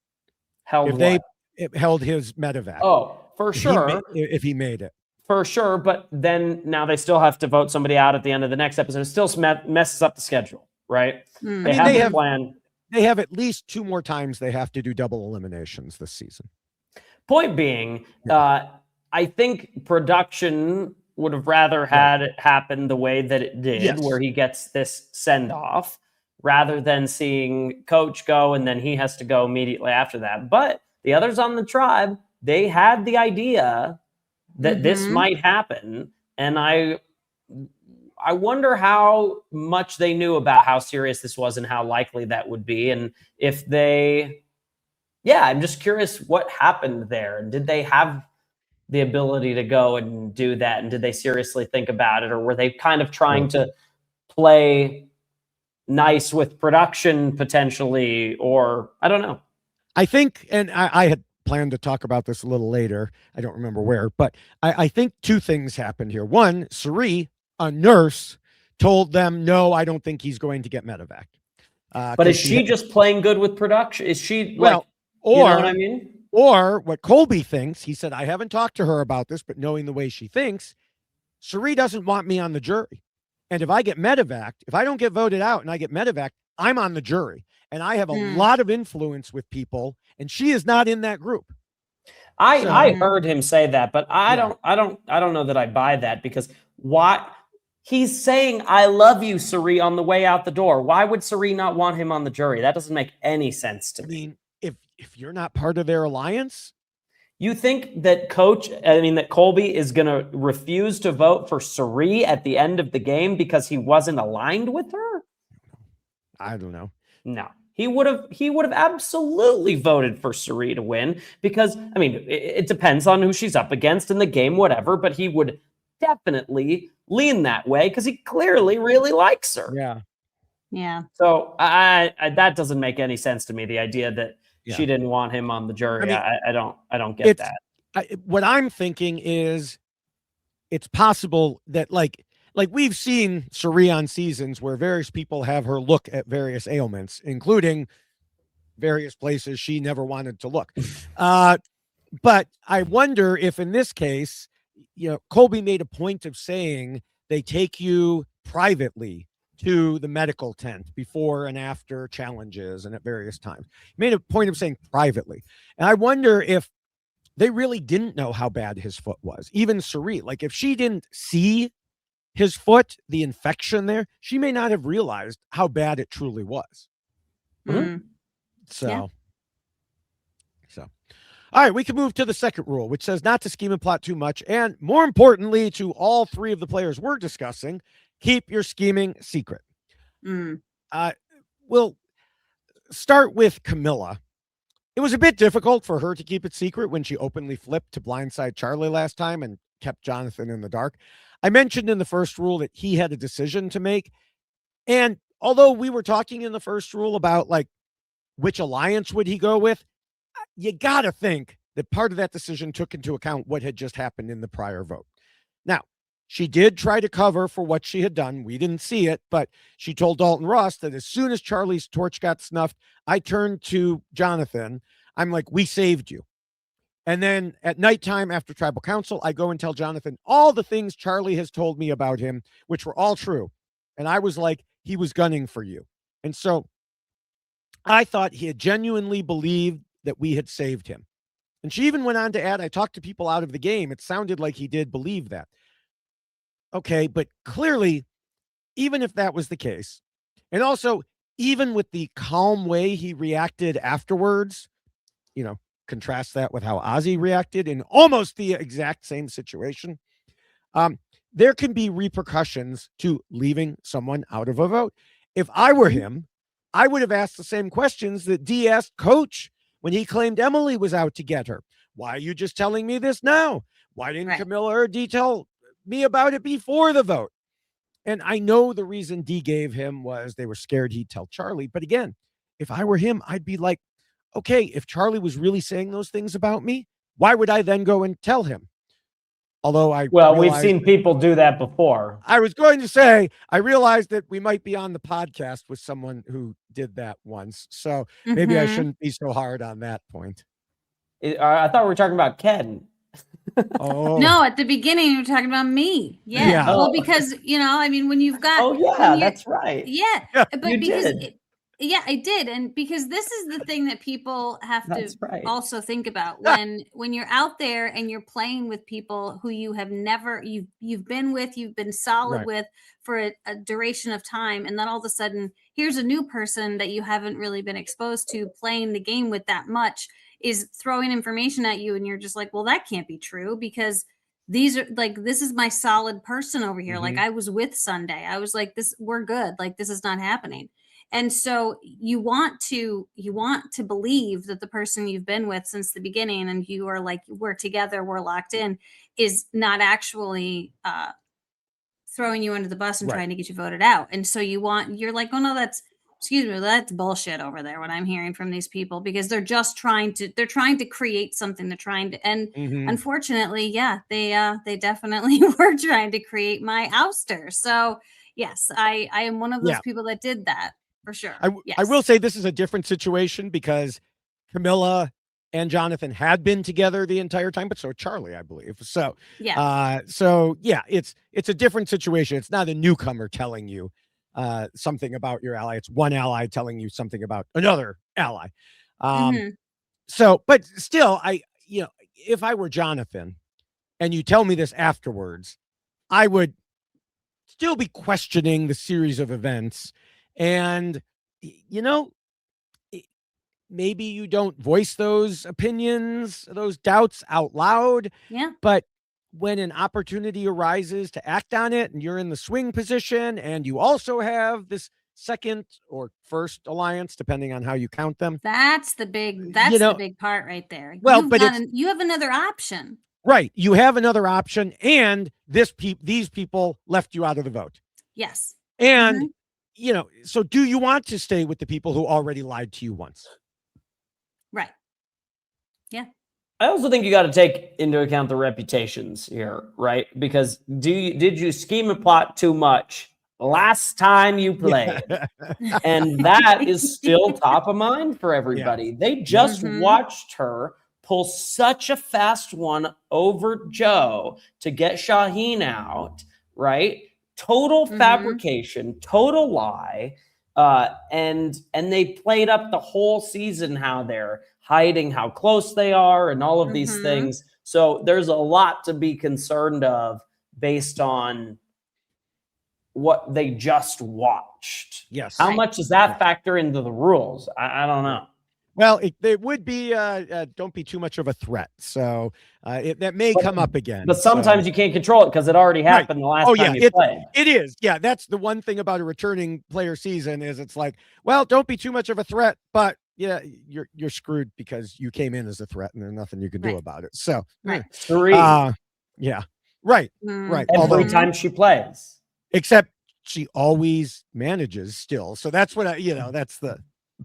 Held It held his medevac. Oh, for sure. If he made it. For sure, but then now they still have to vote somebody out at the end of the next episode. It still messes up the schedule, right? They have a plan. They have at least 2 more times they have to do double eliminations this season. Point being, I think production would have rather had it happen the way that it did, where he gets this send-off, rather than seeing coach go and then he has to go immediately after that. But the others on the tribe, they had the idea that this might happen. And I wonder how much they knew about how serious this was and how likely that would be. And if I'm just curious what happened there. And did they have the ability to go and do that? And did they seriously think about it? Or were they kind of trying to play nice with production potentially? Or I don't know. I think, and I had planned to talk about this a little later. I don't remember where, but I think 2 things happened here. One, Cirie, a nurse, told them, no, I don't think he's going to get medevaced. But is she just playing good with production? Is she or you know what I mean? Or what Colby thinks, he said, I haven't talked to her about this, but knowing the way she thinks, Cirie doesn't want me on the jury. And if I get medevaced, if I don't get voted out and I get medevaced, I'm on the jury. And I have a lot of influence with people, and she is not in that group. I heard him say that, but I don't know that I buy that, because why? He's saying, I love you, Cirie, on the way out the door. Why would Cirie not want him on the jury? That doesn't make any sense to me. I mean, if you're not part of their alliance, you think that that Colby is going to refuse to vote for Cirie at the end of the game because he wasn't aligned with her? I don't know. No, he would have absolutely voted for Cirie to win, because it depends on who she's up against in the game, whatever, but he would definitely lean that way because he clearly really likes her. Yeah. Yeah. So I that doesn't make any sense to me. The idea that Yeah. she didn't want him on the jury, I mean, I don't get that. What I'm thinking is it's possible that like we've seen Cirie on seasons where various people have her look at various ailments, including various places she never wanted to look. But I wonder if in this case, Colby made a point of saying they take you privately to the medical tent before and after challenges and at various times. He made a point of saying privately. And I wonder if they really didn't know how bad his foot was. Even Cirie, like if she didn't see his foot, the infection there, she may not have realized how bad it truly was. Mm. So, all right, we can move to the second rule, which says not to scheme and plot too much. And more importantly, to all three of the players we're discussing, keep your scheming secret. We'll start with Kamilla. It was a bit difficult for her to keep it secret when she openly flipped to blindside Charlie last time and kept Jonathan in the dark. I mentioned in the first rule that he had a decision to make. And although we were talking in the first rule about like which alliance would he go with, you got to think that part of that decision took into account what had just happened in the prior vote. Now, she did try to cover for what she had done. We didn't see it, but she told Dalton Ross that as soon as Charlie's torch got snuffed, I turned to Jonathan. I'm like, we saved you. And then at nighttime after tribal council, I go and tell Jonathan all the things Charlie has told me about him, which were all true. And I was like, he was gunning for you. And so I thought he had genuinely believed that we had saved him. And she even went on to add, I talked to people out of the game. It sounded like he did believe that. Okay, but clearly, even if that was the case, and also even with the calm way he reacted afterwards, contrast that with how Ozzy reacted in almost the exact same situation. There can be repercussions to leaving someone out of a vote. If I were him, I would have asked the same questions that Dee asked Coach when he claimed Emily was out to get her. Why are you just telling me this now? Why didn't Kamilla or Dee tell me about it before the vote? And I know the reason Dee gave him was they were scared he'd tell Charlie. But again, if I were him, I'd be like, okay, if Charlie was really saying those things about me, why would I then go and tell him? Although we've seen people do that before. I was going to say, I realized that we might be on the podcast with someone who did that once. So maybe I shouldn't be so hard on that point. I thought we were talking about Ken. Oh no, at the beginning you were talking about me. Yeah. Well, because when you've got that's right. Yeah. But you because did. Yeah, I did. And because this is the thing that people have That's to right. also think about when you're out there and you're playing with people who you have never you've been with, you've been solid with for a duration of time, and then all of a sudden here's a new person that you haven't really been exposed to playing the game with that much is throwing information at you, and you're just like, well, that can't be true because these are like, this is my solid person over here. Like I was with Sunday. I was like, we're good. Like this is not happening. And so you want to believe that the person you've been with since the beginning and you are like, we're together, we're locked in, is not actually throwing you under the bus and trying to get you voted out. And so you're like, oh no, that's bullshit over there, what I'm hearing from these people, because they're just trying to create something. They're trying to, and unfortunately, they definitely were trying to create my ouster. So yes, I am one of those people that did that. For sure. I will say this is a different situation because Kamilla and Jonathan had been together the entire time, but so Charlie, I believe. So it's a different situation. It's not a newcomer telling you something about your ally. It's one ally telling you something about another ally. So, but still, if I were Jonathan and you tell me this afterwards, I would still be questioning the series of events. And, maybe you don't voice those opinions, those doubts out loud. Yeah. But when an opportunity arises to act on it and you're in the swing position and you also have this second or first alliance, depending on how you count them. That's the big part right there. Well, you have another option. Right. You have another option, and these people left you out of the vote. Yes. And, so do you want to stay with the people who already lied to you once? Right. Yeah. I also think you got to take into account the reputations here, right? Because did you scheme and plot too much last time you played? And that is still top of mind for everybody. They just watched her pull such a fast one over Joe to get Shaheen out, right? Total fabrication, total lie. And they played up the whole season how they're hiding how close they are and all of these things. So there's a lot to be concerned of based on what they just watched. Yes. How much does that factor into the rules? I don't know. Well, it would be don't be too much of a threat. So that may come up again. But sometimes you can't control it because it already happened the last time you played. It is. Yeah, that's the one thing about a returning player season is it's like, well, don't be too much of a threat, but yeah, you're screwed because you came in as a threat and there's nothing you can do about it. So yeah. Right. Right. Every time she plays. Except she always manages still. So that's what that's the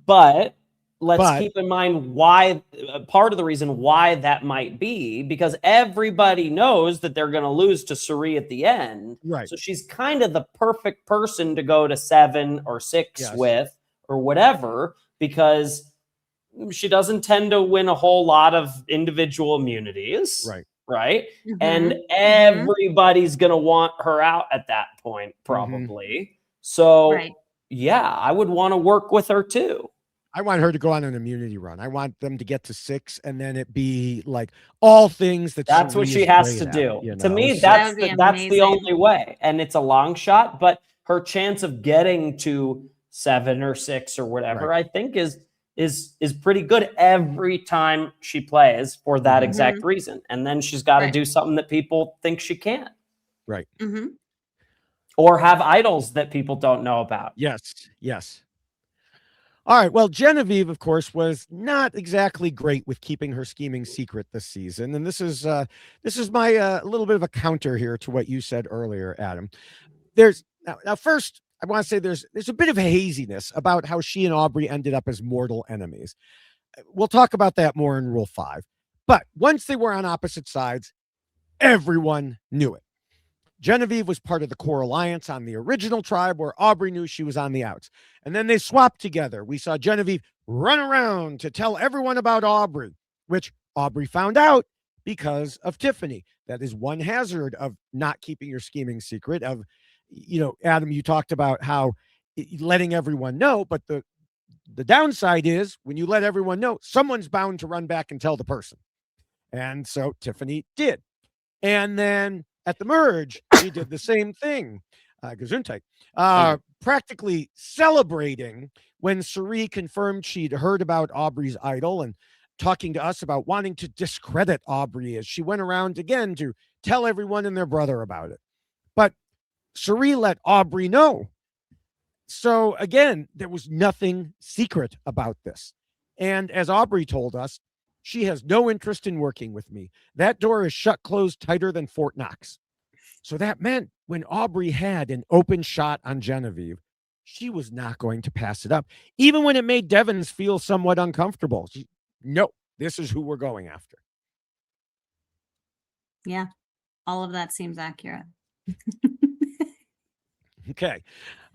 But let's keep in mind why part of the reason why that might be, because everybody knows that they're going to lose to Cirie at the end. Right. So she's kind of the perfect person to go to 7 or 6 with or whatever, because she doesn't tend to win a whole lot of individual immunities. Right. Right. And everybody's going to want her out at that point, probably. So, yeah, I would want to work with her too. I want her to go on an immunity run. I want them to get to 6 and then it be like all things that's what she has to do. To me, that's the only way. And it's a long shot, but her chance of getting to 7 or 6 or whatever, I think is pretty good every time she plays for that exact reason. And then she's got to do something that people think she can't. Right. Or have idols that people don't know about. Yes. All right. Well, Genevieve, of course, was not exactly great with keeping her scheming secret this season. And this is my little bit of a counter here to what you said earlier, Adam. Now first, I want to say there's a bit of haziness about how she and Aubrey ended up as mortal enemies. We'll talk about that more in Rule 5. But once they were on opposite sides, everyone knew it. Genevieve was part of the core alliance on the original tribe where Aubrey knew she was on the outs. And then they swapped together. We saw Genevieve run around to tell everyone about Aubrey, which Aubrey found out because of Tiffany. That is one hazard of not keeping your scheming secret. Of, Adam, you talked about how letting everyone know, but the downside is when you let everyone know, someone's bound to run back and tell the person. And so Tiffany did. And then at the merge, she did the same thing. Gesundheit. Practically celebrating when Cirie confirmed she'd heard about Aubrey's idol and talking to us about wanting to discredit Aubrey as she went around again to tell everyone and their brother about it. But Cirie let Aubrey know. So again, there was nothing secret about this. And as Aubrey told us, she has no interest in working with me. That door is shut closed tighter than Fort Knox. So that meant when Aubrey had an open shot on Genevieve, she was not going to pass it up. Even when it made Devins feel somewhat uncomfortable. No, this is who we're going after. Yeah, all of that seems accurate. Okay.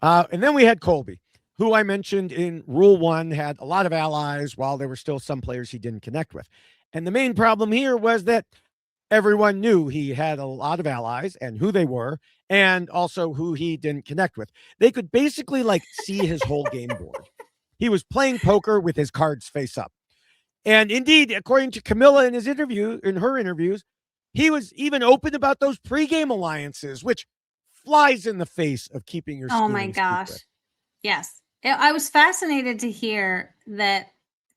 And then we had Colby, who I mentioned in Rule 1 had a lot of allies while there were still some players he didn't connect with. And the main problem here was that everyone knew he had a lot of allies and who they were, and also who he didn't connect with. They could basically see his whole game board. He was playing poker with his cards face up. And indeed, according to Kamilla in her interviews, he was even open about those pregame alliances, which flies in the face of keeping your Oh my gosh. secret. Yes. I was fascinated to hear that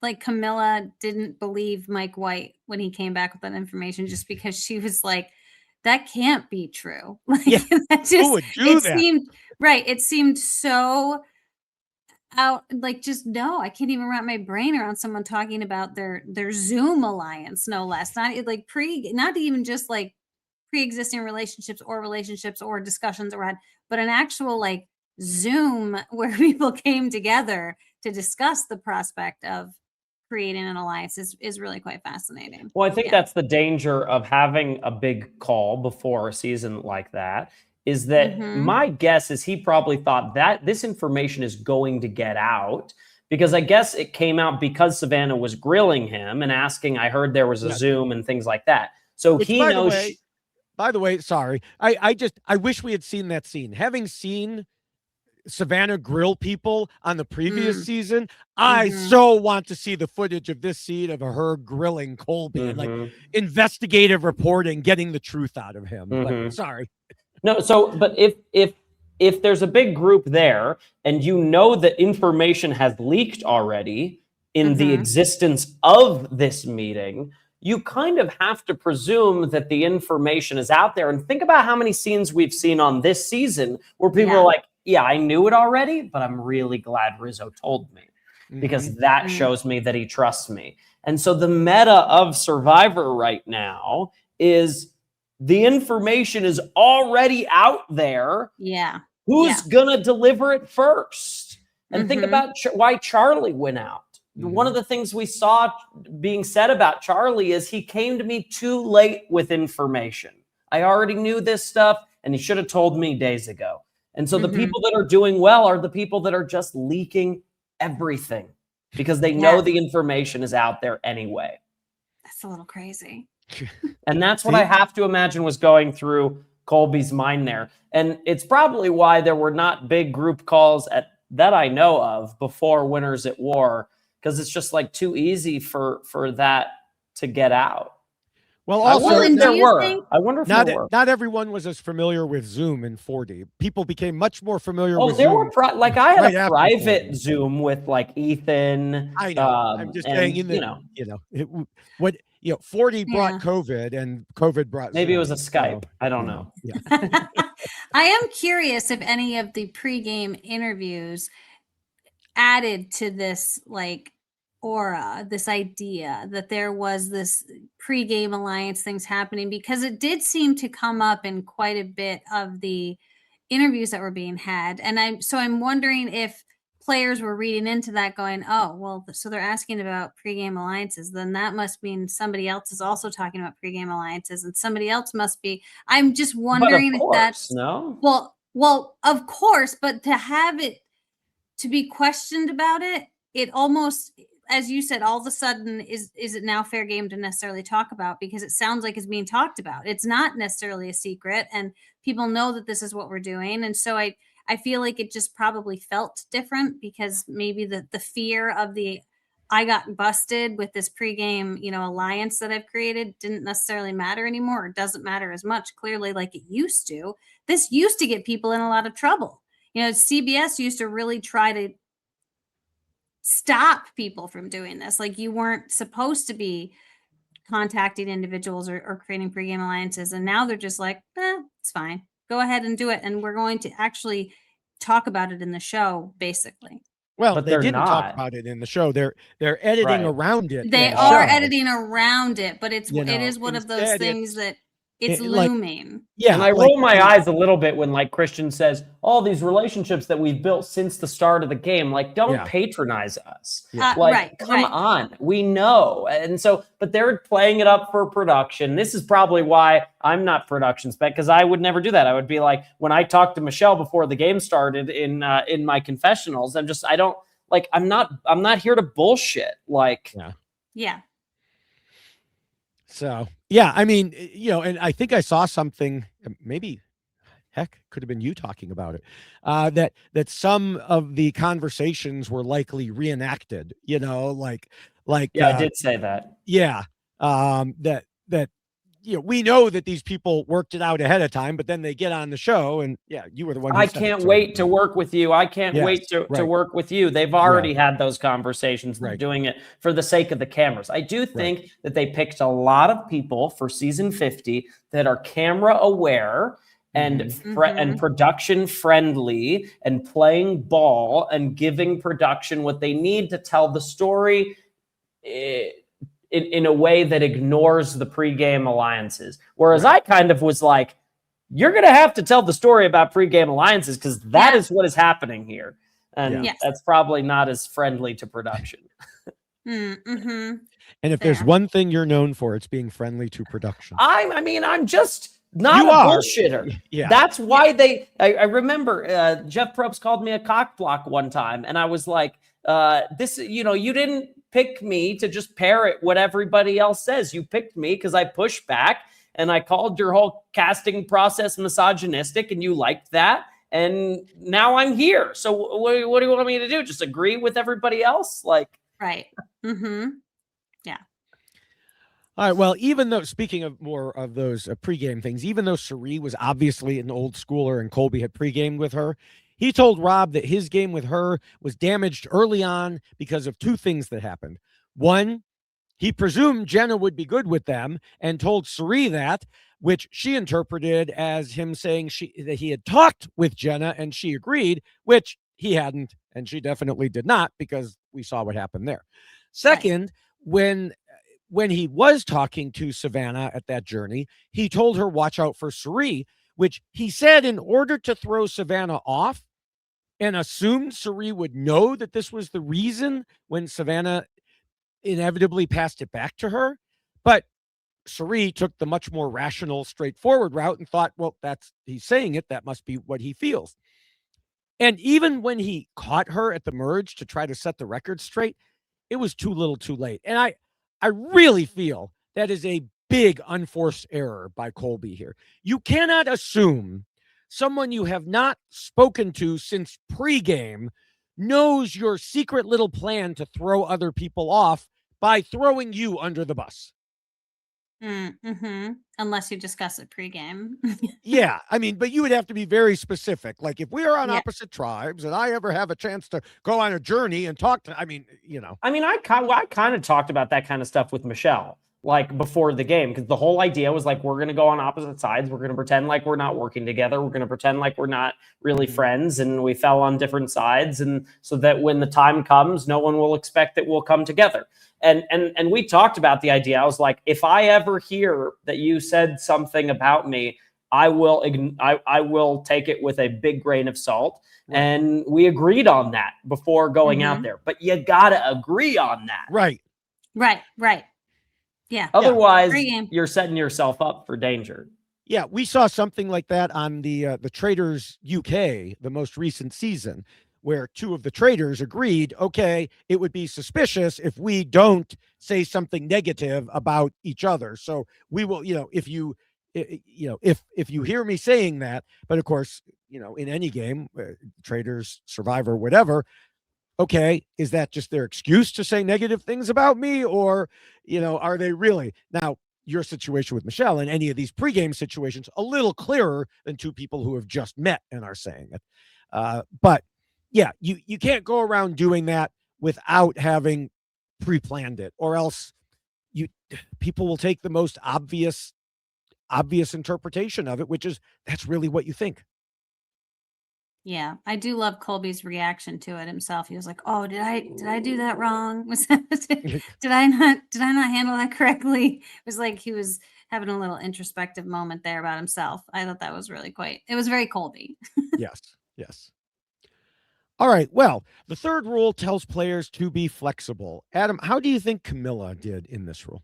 Kamilla didn't believe Mike White when he came back with that information, just because she was like, that can't be true. Who would do that? It seemed so out, like, just no, I can't even wrap my brain around someone talking about their Zoom alliance, no less. Not even just like pre-existing relationships or discussions or but an actual like Zoom where people came together to discuss the prospect of creating an alliance is really quite fascinating. Well, I think Yeah. that's the danger of having a big call before a season like that, is that my guess is he probably thought that this information is going to get out, because I guess it came out because Savannah was grilling him and asking, I heard there was a Zoom and things like that. So Which, he knows. By the way, sorry. I wish we had seen that scene. Having seen Savannah grill people on the previous season, I so want to see the footage of this scene of her grilling Colby and like investigative reporting, getting the truth out of him. But sorry. No, so but if there's a big group there and you know that information has leaked already in the existence of this meeting, you kind of have to presume that the information is out there. And think about how many scenes we've seen on this season where people are like, yeah, I knew it already, but I'm really glad Rizzo told me, because that shows me that he trusts me. And so the meta of Survivor right now is the information is already out there. Yeah. Who's going to deliver it first? And think about why Charlie went out. One of the things we saw being said about Charlie is he came to me too late with information. I already knew this stuff, and he should have told me days ago. And so the people that are doing well are the people that are just leaking everything because they know the information is out there anyway. That's a little crazy. And that's what I have to imagine was going through Colby's mind there. And it's probably why there were not big group calls that I know of before Winners at War, because it's just like too easy for that to get out. Well, also, I wonder if there were. Not everyone was as familiar with Zoom in 4D. People became much more familiar with there Zoom. were I had a private Zoom with like Ethan. I know. I'm just saying, 4D brought COVID, and COVID brought maybe Zoom, it was a Skype. So, I don't know. Yeah. I am curious if any of the pregame interviews added to this like aura, this idea that there was this pregame alliance things happening, because it did seem to come up in quite a bit of the interviews that were being had. And I'm wondering if players were reading into that going, oh, well, so they're asking about pregame alliances, then that must mean somebody else is also talking about pregame alliances, and somebody else must be. I'm just wondering if that's well, of course, but to have it to be questioned about it, it almost, as you said, all of a sudden is it now fair game to necessarily talk about, because it sounds like it's being talked about. It's not necessarily a secret, and people know that this is what we're doing. And so I feel like it just probably felt different, because maybe the fear of I got busted with this pregame, alliance that I've created didn't necessarily matter anymore. It doesn't matter as much, clearly, like it used to. This used to get people in a lot of trouble. CBS used to really try to stop people from doing this. Like, you weren't supposed to be contacting individuals or creating pregame alliances. And now they're just like, it's fine. Go ahead and do it. And we're going to actually talk about it in the show, basically. Well, but they didn't talk about it in the show. They're editing around it. They are editing around it, but it is one of those things that it's looming. And I roll my eyes a little bit when Christian says all these relationships that we've built since the start of the game, don't patronize us. Come on, we know. And so, but they're playing it up for production. This is probably why I'm not production spec, because I would never do that. I would be like, when I talked to Michelle before the game started in my confessionals, I'm not here to bullshit. Yeah. So, yeah, I mean, and I think I saw something, maybe, heck, could have been you talking about it, that some of the conversations were likely reenacted, I did say that. Yeah. That we know that these people worked it out ahead of time, but then they get on the show and you were the one. I can't wait to work with you. I can't wait to work with you. They've already had those conversations. They're doing it for the sake of the cameras. I do think that they picked a lot of people for season 50 that are camera aware and Mm-hmm. and production friendly and playing ball and giving production what they need to tell the story in a way that ignores the pregame alliances. Whereas I kind of was like, you're going to have to tell the story about pregame alliances because that is what is happening here. And that's probably not as friendly to production. Mm-hmm. And if there's one thing you're known for, it's being friendly to production. I'm just not a bullshitter. Yeah. That's why I remember Jeff Probst called me a cock block one time. And I was like, you didn't pick me to just parrot what everybody else says. You picked me because I pushed back and I called your whole casting process misogynistic and you liked that. And now I'm here. So what do you want me to do? Just agree with everybody else? Right. Mm-hmm. Yeah. All right. Well, even though, speaking of more of those pregame things, even though Cirie was obviously an old schooler and Colby had pregamed with her, he told Rob that his game with her was damaged early on because of two things that happened. One, he presumed Jenna would be good with them and told Cirie that, which she interpreted as him saying that he had talked with Jenna and she agreed, which he hadn't, and she definitely did not, because we saw what happened there. Second, when he was talking to Savannah at that journey, he told her, watch out for Cirie, which he said in order to throw Savannah off and assumed Cirie would know that this was the reason when Savannah inevitably passed it back to her. But Cirie took the much more rational, straightforward route and thought, well, he's saying it. That must be what he feels. And even when he caught her at the merge to try to set the record straight, it was too little too late. And I really feel that is a big unforced error by Colby here. You cannot assume someone you have not spoken to since pregame knows your secret little plan to throw other people off by throwing you under the bus. Mm-hmm. Unless you discuss it pregame. Yeah, I mean, but you would have to be very specific. Like if we are on opposite tribes and I ever have a chance to go on a journey and talk to, I kind of talked about that kind of stuff with Michelle, like before the game, because the whole idea was like, we're going to go on opposite sides. We're going to pretend like we're not working together. We're going to pretend like we're not really friends. And we fell on different sides. And so that when the time comes, no one will expect that we'll come together. And we talked about the idea. I was like, if I ever hear that you said something about me, I will take it with a big grain of salt. Right. And we agreed on that before going out there. But you got to agree on that. Right. Yeah. Otherwise, you're setting yourself up for danger. Yeah, we saw something like that on the Traders UK, the most recent season, where two of the traders agreed, okay, it would be suspicious if we don't say something negative about each other. So we will, if you hear me saying that, but of course, in any game, traders, survivor, whatever, okay, is that just their excuse to say negative things about me? Or, are they really? Now, your situation with Michelle and any of these pregame situations, a little clearer than two people who have just met and are saying it. But yeah, you can't go around doing that without having pre-planned it, or else people will take the most obvious interpretation of it, which is that's really what you think. Yeah, I do love Colby's reaction to it himself. He was like, "Oh, did I do that wrong? Was that, did I not handle that correctly?" It was like he was having a little introspective moment there about himself. I thought that was really it was very Colby. Yes. All right. Well, the third rule tells players to be flexible. Adam, how do you think Kamilla did in this rule?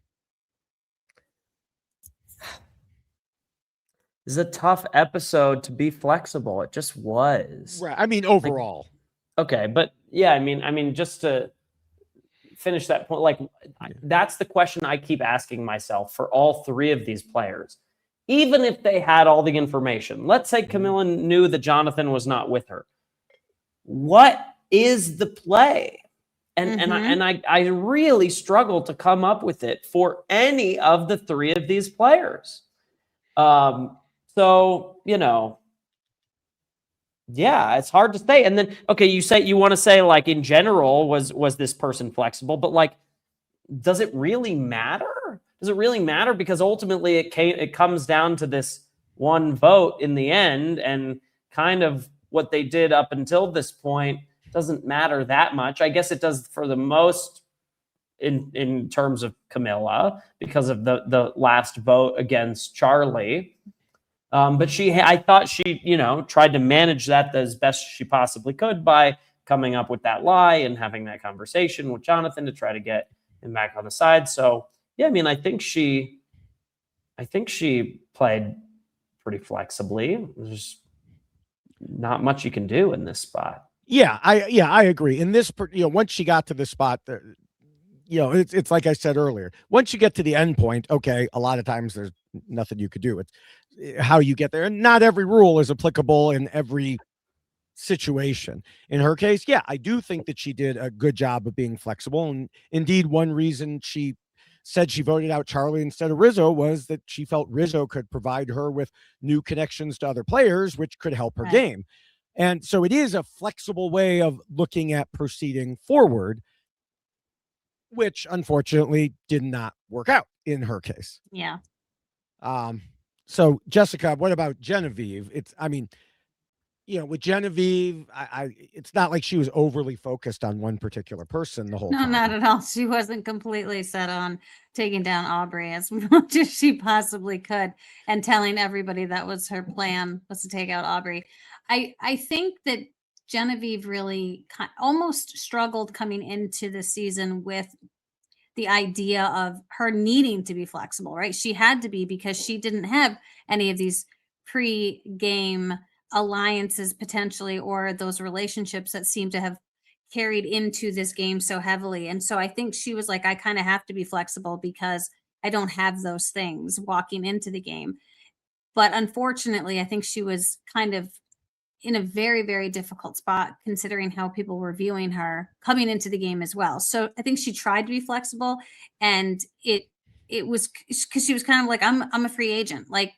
This is a tough episode to be flexible. It just was. Right. I mean, overall. Okay, but yeah, I mean, just to finish that point, that's the question I keep asking myself for all three of these players. Even if they had all the information, let's say Kamilla knew that Jonathan was not with her. What is the play? And I really struggle to come up with it for any of the three of these players. So, yeah, it's hard to say. And then, okay, you want to say like in general, was this person flexible? But like, does it really matter? Does it really matter? Because ultimately it comes down to this one vote in the end, and kind of what they did up until this point doesn't matter that much. I guess it does for the most in terms of Kamilla because of the last vote against Charlie. But I thought she, tried to manage that as best she possibly could by coming up with that lie and having that conversation with Jonathan to try to get him back on the side. So yeah, I mean, I think she played pretty flexibly. There's not much you can do in this spot. Yeah, I agree. In this, once she got to the spot, it's like I said earlier. Once you get to the end point, okay, a lot of times there's nothing you could do. It's how you get there, and not every rule is applicable in every situation. In her case, yeah, I do think that she did a good job of being flexible, and indeed, one reason she said she voted out Charlie instead of Rizzo was that she felt Rizzo could provide her with new connections to other players, which could help her game. And so it is a flexible way of looking at proceeding forward, which unfortunately did not work out in her case. Yeah. So Jessica, what about Genevieve? With Genevieve, it's not like she was overly focused on one particular person the whole time. No, not at all. She wasn't completely set on taking down Aubrey as much as she possibly could and telling everybody that was her plan, was to take out Aubrey. I think that Genevieve really almost struggled coming into the season with the idea of her needing to be flexible, right? She had to be, because she didn't have any of these pre-game alliances potentially, or those relationships that seem to have carried into this game so heavily. And so I think she was like, I kind of have to be flexible because I don't have those things walking into the game. But unfortunately, I think she was kind of in a very, very difficult spot considering how people were viewing her coming into the game as well. So I think she tried to be flexible, and it was because she was kind of like, I'm a free agent. Like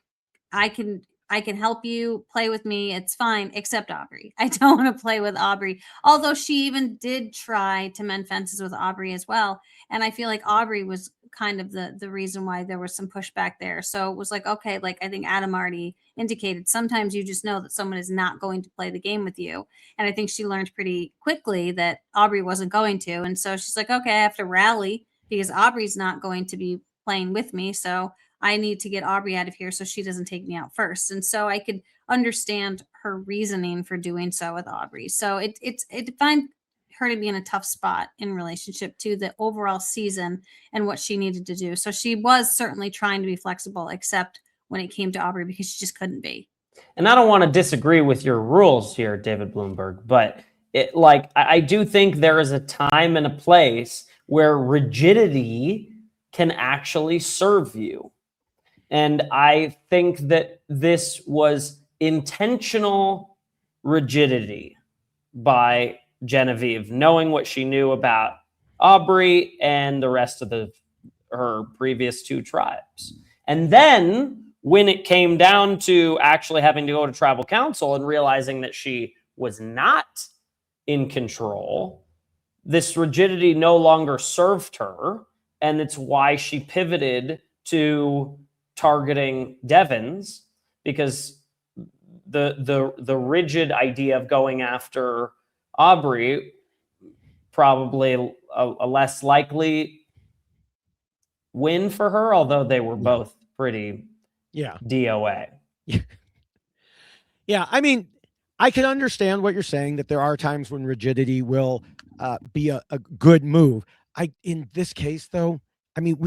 I can help you play with me. It's fine, except Aubrey. I don't want to play with Aubrey. Although she even did try to mend fences with Aubrey as well. And I feel like Aubrey was kind of the reason why there was some pushback there. So it was like, okay, like I think Adam already indicated, sometimes you just know that someone is not going to play the game with you. And I think she learned pretty quickly that Aubrey wasn't going to. And so she's like, okay, I have to rally because Aubrey's not going to be playing with me. So I need to get Aubrey out of here so she doesn't take me out first. And so I could understand her reasoning for doing so with Aubrey. So it find her to be in a tough spot in relationship to the overall season and what she needed to do. So she was certainly trying to be flexible, except when it came to Aubrey, because she just couldn't be. And I don't want to disagree with your rules here, David Bloomberg, but I do think there is a time and a place where rigidity can actually serve you. And I think that this was intentional rigidity by Genevieve, knowing what she knew about Aubrey and the rest of her previous two tribes. And then when it came down to actually having to go to tribal council and realizing that she was not in control, this rigidity no longer served her. And it's why she pivoted to targeting Devins, because the rigid idea of going after Aubrey, probably a less likely win for her, although they were both pretty DOA. Yeah, I mean, I can understand what you're saying, that there are times when rigidity will be a good move. In this case, though, I mean,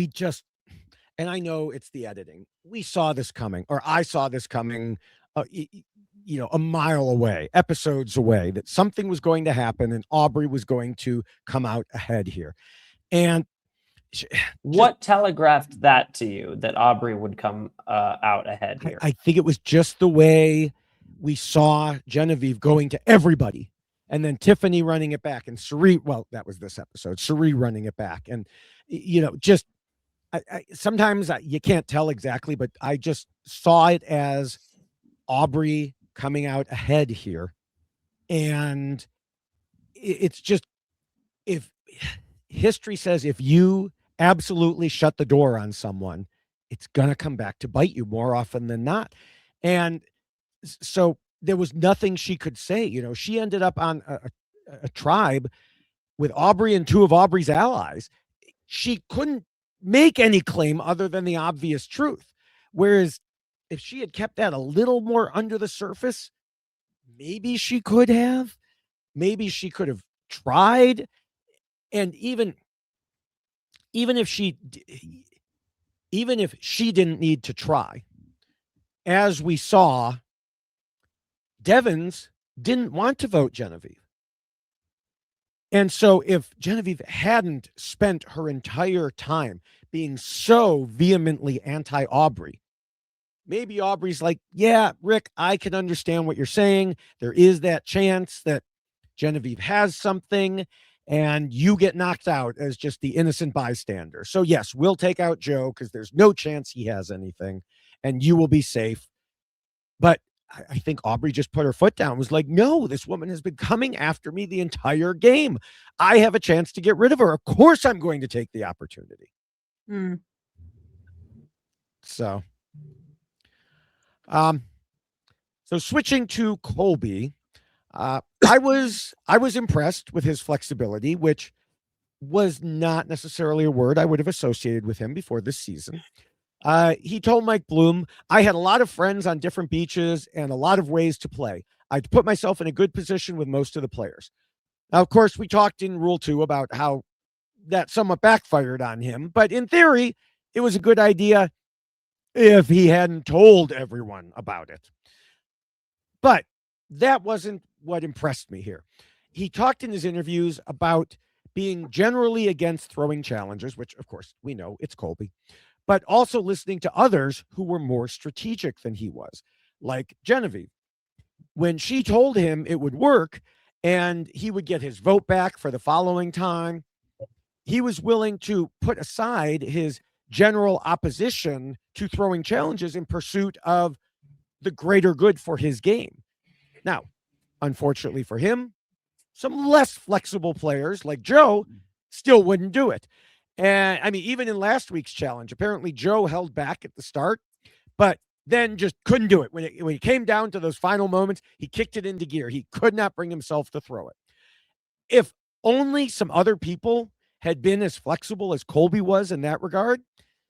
and I know it's the editing. We saw this coming, or I saw this coming, a mile away, episodes away, that something was going to happen and Aubrey was going to come out ahead here. And what telegraphed that to you, that Aubrey would come out ahead here? I think it was just the way we saw Genevieve going to everybody, and then Tiffany running it back, and Cirie, well, that was this episode, Cirie running it back. And, just sometimes you can't tell exactly, but I just saw it as Aubrey coming out ahead here. And it's just, if history says, if you absolutely shut the door on someone, it's going to come back to bite you more often than not. And so there was nothing she could say. You know, she ended up on a tribe with Aubrey and two of Aubrey's allies. She couldn't make any claim other than the obvious truth. Whereas if she had kept that a little more under the surface, maybe she could have. Maybe she could have tried. And even if she didn't need to try, as we saw, Devins didn't want to vote Genevieve. And so if Genevieve hadn't spent her entire time being so vehemently anti-Aubrey, maybe Aubrey's like, yeah, Rick, I can understand what you're saying. There is that chance that Genevieve has something and you get knocked out as just the innocent bystander. So yes, we'll take out Joe because there's no chance he has anything and you will be safe. But I think Aubrey just put her foot down, was like, no, this woman has been coming after me the entire game. I have a chance to get rid of her. Of course I'm going to take the opportunity. So switching to Colby, I was impressed with his flexibility, which was not necessarily a word I would have associated with him before this season. He told Mike Bloom, I had a lot of friends on different beaches and a lot of ways to play. I'd put myself in a good position with most of the players. Now, of course, we talked in Rule 2 about how that somewhat backfired on him, but in theory, it was a good idea if he hadn't told everyone about it. But that wasn't what impressed me here. He talked in his interviews about being generally against throwing challenges, which, of course, we know it's Colby, but also listening to others who were more strategic than he was, like Genevieve. When she told him it would work and he would get his vote back for the following time, he was willing to put aside his general opposition to throwing challenges in pursuit of the greater good for his game. Now, unfortunately for him, some less flexible players like Joe still wouldn't do it. And I mean, even in last week's challenge, apparently Joe held back at the start, but then just couldn't do it. When it came down to those final moments, he kicked it into gear. He could not bring himself to throw it. If only some other people had been as flexible as Colby was in that regard,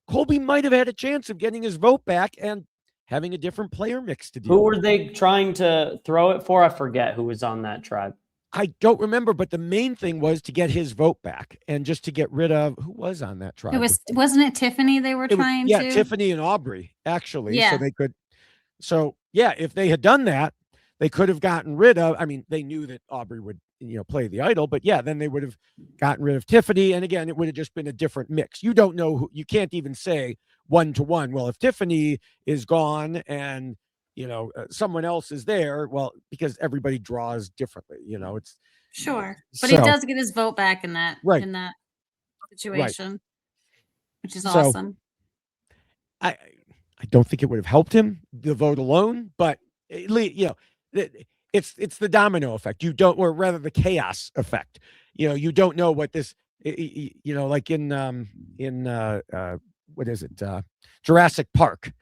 Colby might have had a chance of getting his vote back and having a different player mix to deal with. Who were they trying to throw it for? I forget who was on that tribe. I don't remember, but the main thing was to get his vote back and just to get rid of who was on that tribe. Wasn't it Tiffany they were trying to? Yeah, Tiffany and Aubrey, actually. Yeah. So they could. So yeah, if they had done that, they could have gotten rid of. I mean, they knew that Aubrey would, play the idol, but yeah, then they would have gotten rid of Tiffany. And again, it would have just been a different mix. You don't know who. You can't even say 1-to-1. Well, if Tiffany is gone and someone else is there, well, because everybody draws differently, it's sure, but he does get his vote back in that in that situation, which is awesome. I don't think it would have helped him, the vote alone, but it's the domino effect. You don't, or rather the chaos effect. You don't know what this, like in what is it, Jurassic Park,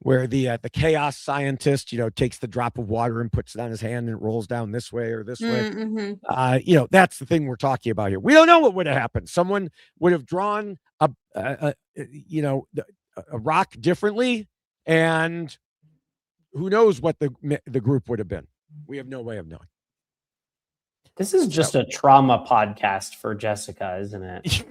where the chaos scientist, takes the drop of water and puts it on his hand and it rolls down this way or this way. Mm-hmm. That's the thing we're talking about here. We don't know what would have happened. Someone would have drawn a rock differently, and who knows what the group would have been. We have no way of knowing. This is just a trauma podcast for Jessica, isn't it?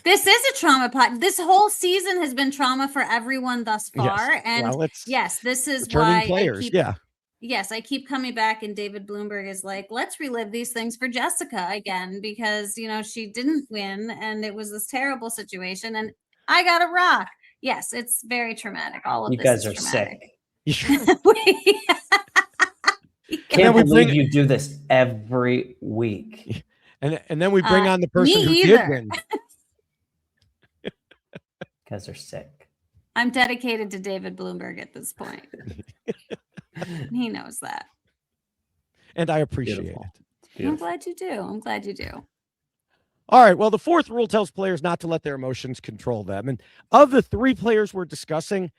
This is a trauma pod. This whole season has been trauma for everyone thus far. Yes. And well, yes, this is why players. I keep coming back, and David Bloomberg is like, let's relive these things for Jessica again, because she didn't win and it was this terrible situation and I got a rock. Yes, it's very traumatic. All of you this guys is are traumatic. Sick. Can't believe you do this every week. And then we bring on the person who did win. You guys are sick. I'm dedicated to David Bloomberg at this point. He knows that. And I appreciate Beautiful. it. I'm glad you do. All right. Well, the fourth rule tells players not to let their emotions control them. And of the three players we're discussing,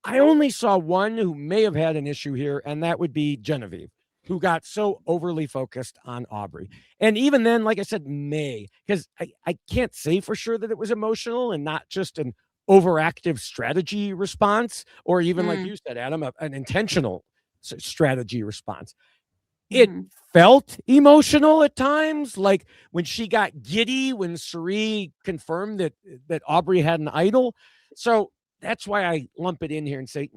I only saw one who may have had an issue here, and that would be Genevieve, who got so overly focused on Aubrey. And even then, like I said, because I can't say for sure that it was emotional and not just an overactive strategy response, or even like you said, Adam, an intentional strategy response. It felt emotional at times, like when she got giddy when Cirie confirmed that Aubrey had an idol. So that's why I lump it in here and say,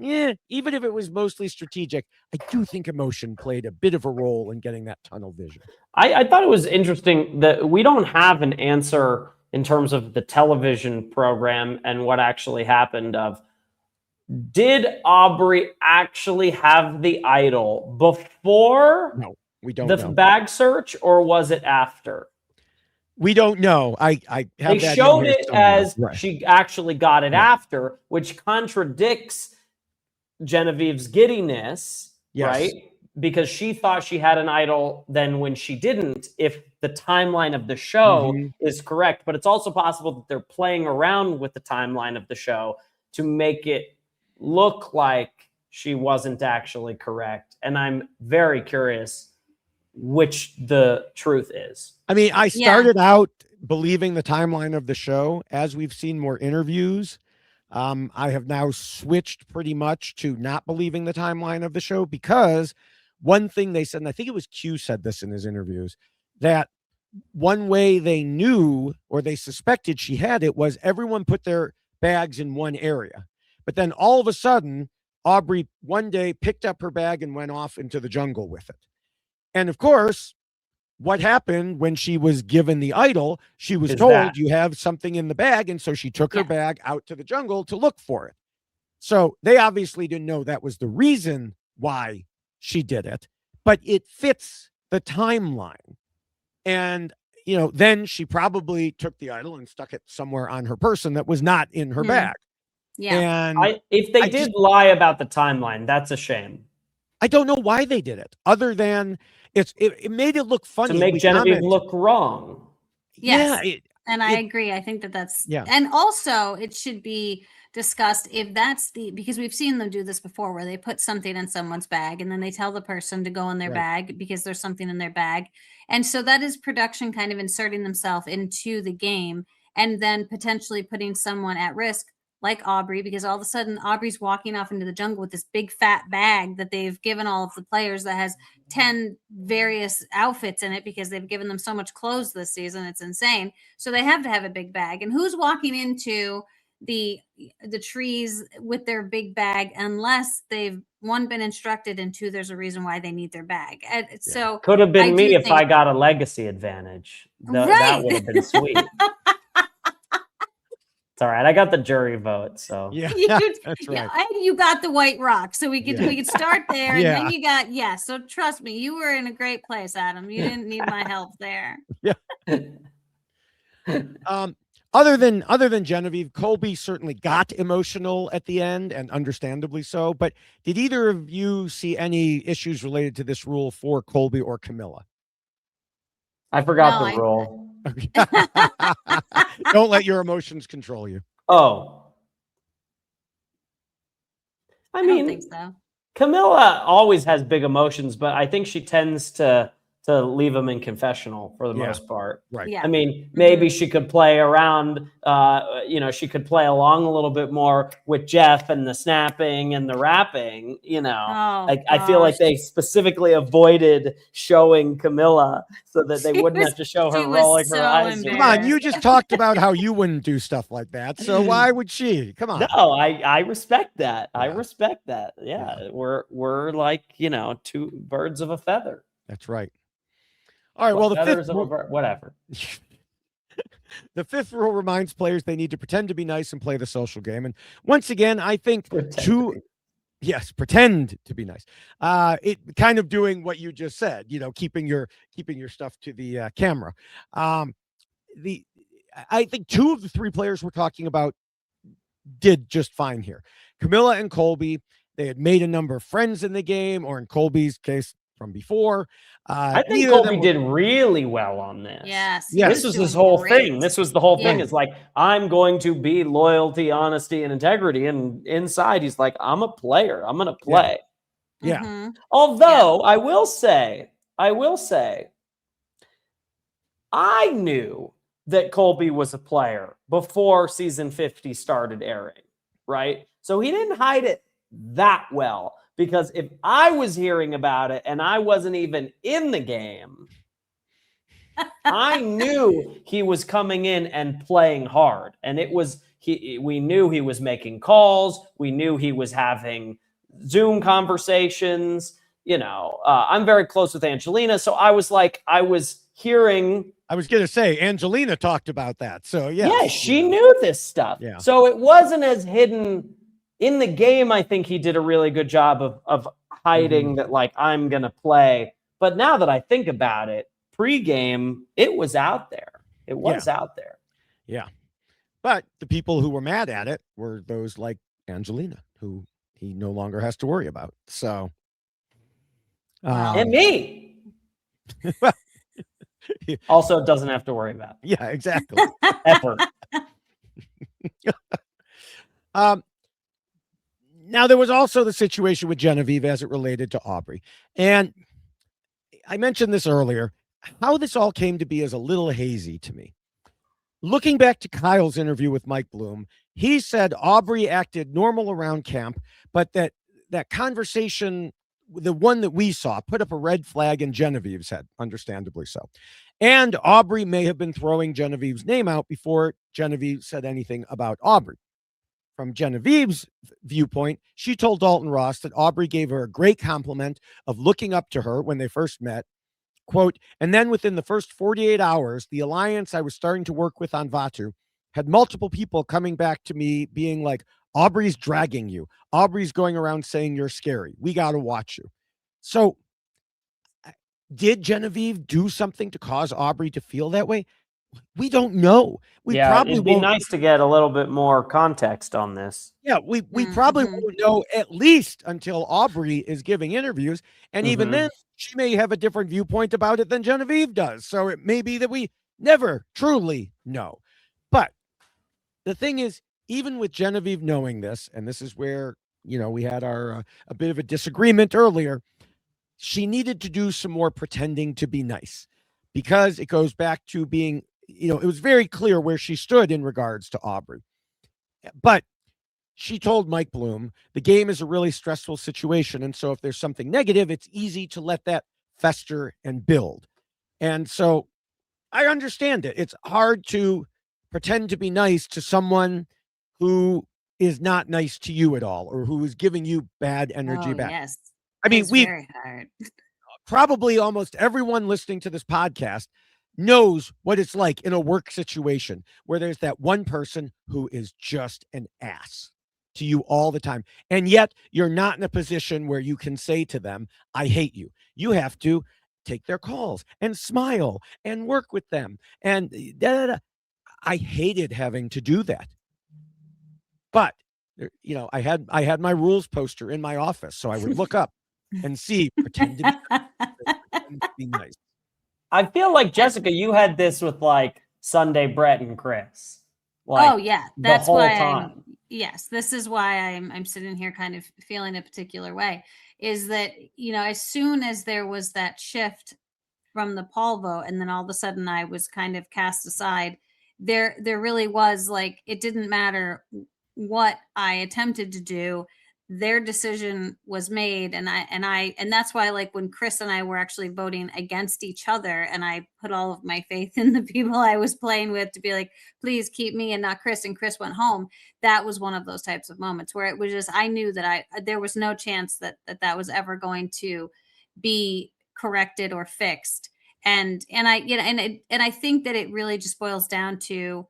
even if it was mostly strategic, I do think emotion played a bit of a role in getting that tunnel vision. I thought it was interesting that we don't have an answer in terms of the television program and what actually happened. Did Aubrey actually have the idol before No, we don't the know. bag search, or was it after? We don't know. I have They that showed in here it somewhere. as Right. she actually got it after, which contradicts Genevieve's giddiness, Yes. right? Because she thought she had an idol then when she didn't, if the timeline of the show is correct. But it's also possible that they're playing around with the timeline of the show to make it look like she wasn't actually correct. And I'm very curious which the truth is. I mean, I started out believing the timeline of the show. As we've seen more interviews, I have now switched pretty much to not believing the timeline of the show, because one thing they said, and I think it was Q said this in his interviews, that one way they knew or they suspected she had it was everyone put their bags in one area. But then all of a sudden, Aubrey one day picked up her bag and went off into the jungle with it. And of course, what happened when she was given the idol, she was told you have something in the bag. And so she took her bag out to the jungle to look for it. So they obviously didn't know that was the reason why she did it, but it fits the timeline. And, then she probably took the idol and stuck it somewhere on her person that was not in her bag. Yeah. And if they did lie about the timeline, that's a shame. I don't know why they did it, other than it made it look funny. To make Genevieve look wrong. Yes. Yeah, and I agree. I think that's, and also it should be discussed if that's because we've seen them do this before, where they put something in someone's bag and then they tell the person to go in their bag because there's something in their bag. And so that is production kind of inserting themselves into the game and then potentially putting someone at risk, like Aubrey, because all of a sudden Aubrey's walking off into the jungle with this big fat bag that they've given all of the players that has 10 various outfits in it because they've given them so much clothes this season. It's insane. So they have to have a big bag. And who's walking into the trees with their big bag unless they've, one, been instructed, and two, there's a reason why they need their bag. So could have been me if I got a legacy advantage. That would have been sweet. It's all right. I got the jury vote, so that's right. You got the white rock, so we could start there, and then you got So trust me, you were in a great place, Adam. You didn't need my help there. Other than Genevieve, Colby certainly got emotional at the end, and understandably so. But did either of you see any issues related to this rule for Colby or Kamilla? I forgot the rule. Don't let your emotions control you. Oh. I mean, don't think so. Kamilla always has big emotions, but I think she tends to leave them in confessional for the most part. Right. Yeah. I mean, maybe she could play around, she could play along a little bit more with Jeff and the snapping and the rapping, I feel like they specifically avoided showing Kamilla so that they wouldn't have to show her rolling her eyes. Come on, you just talked about how you wouldn't do stuff like that. So why would she? Come on. No, I respect that. I respect that. Yeah. We're like, two birds of a feather. That's right. All right. Well, the fifth whatever. The fifth rule reminds players they need to pretend to be nice and play the social game. And once again, I think pretend to be nice. It kind of doing what you just said, keeping your stuff to the camera. I think two of the three players we're talking about did just fine here. Kamilla and Colby, they had made a number of friends in the game, or in Colby's case, from before. I think neither of them Colby did really well on this. Yes. Yeah. This was his whole thing. This was the whole thing. Yeah. It's like, I'm going to be loyalty, honesty, and integrity. And inside, he's like, I'm a player. I'm going to play. Yeah. Mhm. Although I will say, I knew that Colby was a player before season 50 started airing, right? So he didn't hide it that well, because if I was hearing about it and I wasn't even in the game, I knew he was coming in and playing hard. And it was, we knew he was making calls. We knew he was having Zoom conversations. You know, I'm very close with Angelina. So I was like, I was hearing. I was going to say, Angelina talked about that. So, Yeah, she knew this stuff. Yeah. So it wasn't as hidden in the game. I think he did a really good job of hiding that, like, I'm going to play. But now that I think about it, pre-game, it was out there. It was out there. Yeah. But the people who were mad at it were those like Angelina, who he no longer has to worry about. So, And me. Also doesn't have to worry about. Yeah, exactly. Ever. Now, there was also the situation with Genevieve as it related to Aubrey. And I mentioned this earlier. How this all came to be is a little hazy to me. Looking back to Kyle's interview with Mike Bloom, he said Aubrey acted normal around camp, but that conversation, the one that we saw, put up a red flag in Genevieve's head, understandably so. And Aubrey may have been throwing Genevieve's name out before Genevieve said anything about Aubrey. From Genevieve's viewpoint, she told Dalton Ross that Aubrey gave her a great compliment of looking up to her when they first met. Quote, and then within the first 48 hours, the alliance I was starting to work with on Vatu had multiple people coming back to me being like, Aubrey's dragging you. Aubrey's going around saying you're scary. We got to watch you. So did Genevieve do something to cause Aubrey to feel that way? We don't know. We probably it'd be won't. nice to get a little bit more context on this. Yeah, we probably won't know at least until Aubrey is giving interviews. And even then, she may have a different viewpoint about it than Genevieve does. So it may be that we never truly know. But the thing is, even with Genevieve knowing this, and this is where, you know, we had our a bit of a disagreement earlier, she needed to do some more pretending to be nice, because it goes back to being, you know, it was very clear where she stood in regards to Aubrey. But she told Mike Bloom, the game is a really stressful situation. And so if there's something negative, it's easy to let that fester and build. And so I understand it. It's hard to pretend to be nice to someone who is not nice to you at all, or who is giving you bad energy back. Yes. I mean, we very hard. Probably almost everyone listening to this podcast knows what it's like in a work situation where there's that one person who is just an ass to you all the time. And yet you're not in a position where you can say to them, I hate you. You have to take their calls and smile and work with them. And I hated having to do that. But, you know, I had my rules poster in my office, so I would look up and see, pretend to be nice. I feel like, Jessica, you had this with like Sunday Brett and Chris. Like, oh yeah, that's why. Yes, this is why I'm sitting here kind of feeling a particular way. Is that, you know, as soon as there was that shift from the Paul vote, and then all of a sudden I was kind of cast aside, there really was, like, it didn't matter what I attempted to do. Their decision was made, and that's why, like, when Chris and I were actually voting against each other, and I put all of my faith in the people I was playing with to be like, please keep me and not Chris, and Chris went home. That was one of those types of moments where it was just, I knew that there was no chance that was ever going to be corrected or fixed. And I, you know, and I think that it really just boils down to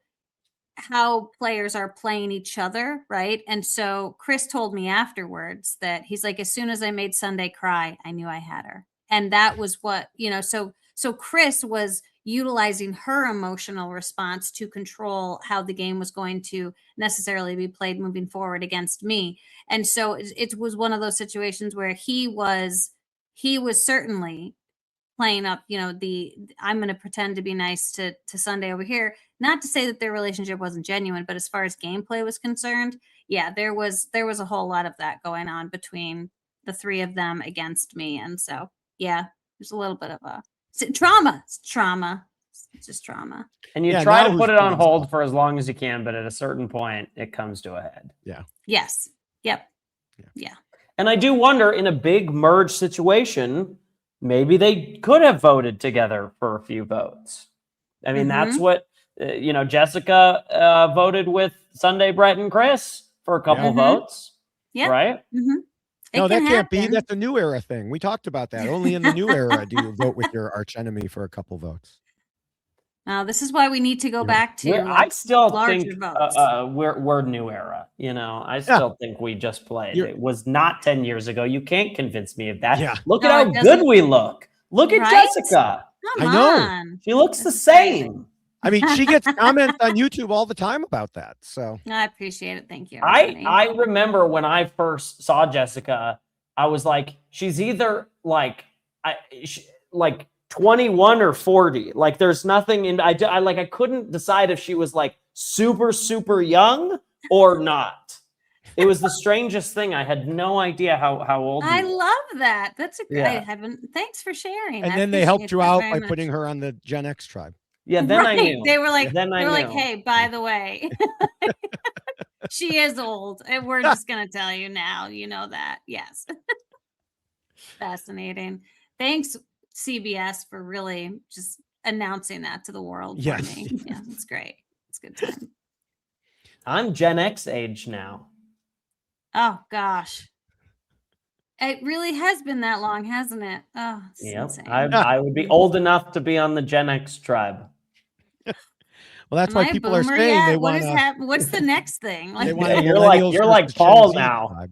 how players are playing each other, right? And so Chris told me afterwards that he's like, as soon as I made Sunday cry, I knew I had her. And that was what, you know, so Chris was utilizing her emotional response to control how the game was going to necessarily be played moving forward against me. And so it was one of those situations where he was he was certainly playing up, I'm going to pretend to be nice to Sunday over here. Not to say that their relationship wasn't genuine, but as far as gameplay was concerned, yeah, there was a whole lot of that going on between the three of them against me. And so, yeah, there's a little bit of trauma. It's trauma. It's just trauma. And you Yeah, try now to put who's it on doing hold stuff? for as long as you can, but at a certain point, it comes to a head. Yeah. Yes. Yep. Yeah. Yeah. And I do wonder, in a big merge situation, maybe they could have voted together for a few votes. I mean, that's what, Jessica voted with Sunday, Brett, and Chris for a couple votes. Yeah. Right? Mm-hmm. No, that can't be. That's a new era thing. We talked about that. Only in the new era do you vote with your arch enemy for a couple votes. This is why we need to go back to. I still think votes. we're new era. I still think we just played. It was not 10 years ago. You can't convince me of that. Yeah. Look at how good we look. Look at Jessica. Come I know. on. She looks the same. I mean, she gets comments on YouTube all the time about that. So I appreciate it. Thank you. I remember when I first saw Jessica, I was like, she's either like 21 or 40. Like, there's nothing in. I couldn't decide if she was like super, super young or not. It was the strangest thing. I had no idea how old. I you were. love that. That's a great. Yeah. I haven't. Thanks for sharing. and I then they helped appreciate you that out very by much. putting her on the Gen X tribe. Yeah, then I Right. knew. They were like, Then I knew. hey, by the way, she is old, and we're just gonna tell you now. You know that. Yes. Fascinating. Thanks, CBS, for really just announcing that to the world for Yes. me. Yeah, it's great. It's a good time. I'm Gen X age now. Oh gosh. It really has been that long, hasn't it? Oh, it's insane. I would be old enough to be on the Gen X tribe. Well, that's Am why I a people are boomer saying yet? they What want is to. what's the next thing? They Like, want a You're millennials like versus Paul Gen Z now. tribe.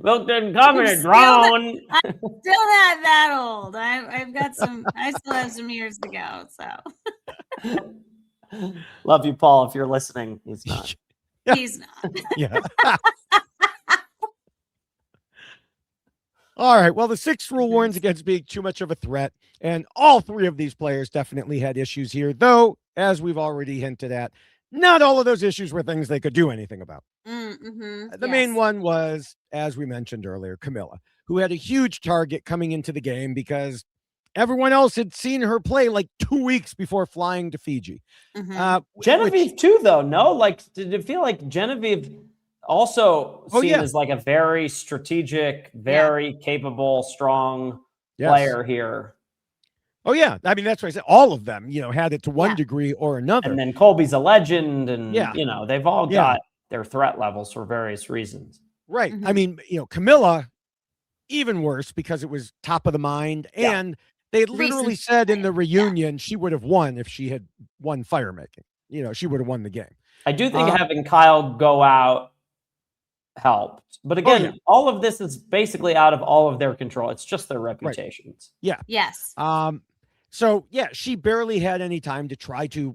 Look, didn't come in a drone. still not that old. I've got some. I still have some years to go. So Love you, Paul. If you're listening, he's not. he's not. Yeah. All right. Well, the sixth rule warns against being too much of a threat, and all three of these players definitely had issues here, though, as we've already hinted at, not all of those issues were things they could do anything about. The main one was, as we mentioned earlier, Kamilla, who had a huge target coming into the game because everyone else had seen her play like 2 weeks before flying to Fiji. Genevieve too, though. No, like, did it feel like Genevieve also seen as like a very strategic, very capable, strong player here? Oh yeah, I mean that's what I said. All of them, had it to one degree or another. And then Colby's a legend, and they've all got their threat levels for various reasons. Right. I mean, Kamilla, even worse because it was top of the mind, and they literally said in the reunion she would have won if she had won fire making. She would have won the game. I do think having Kyle go out helped, but again, all of this is basically out of all of their control. It's just their reputations. Right. Yeah. Yes. So she barely had any time to try to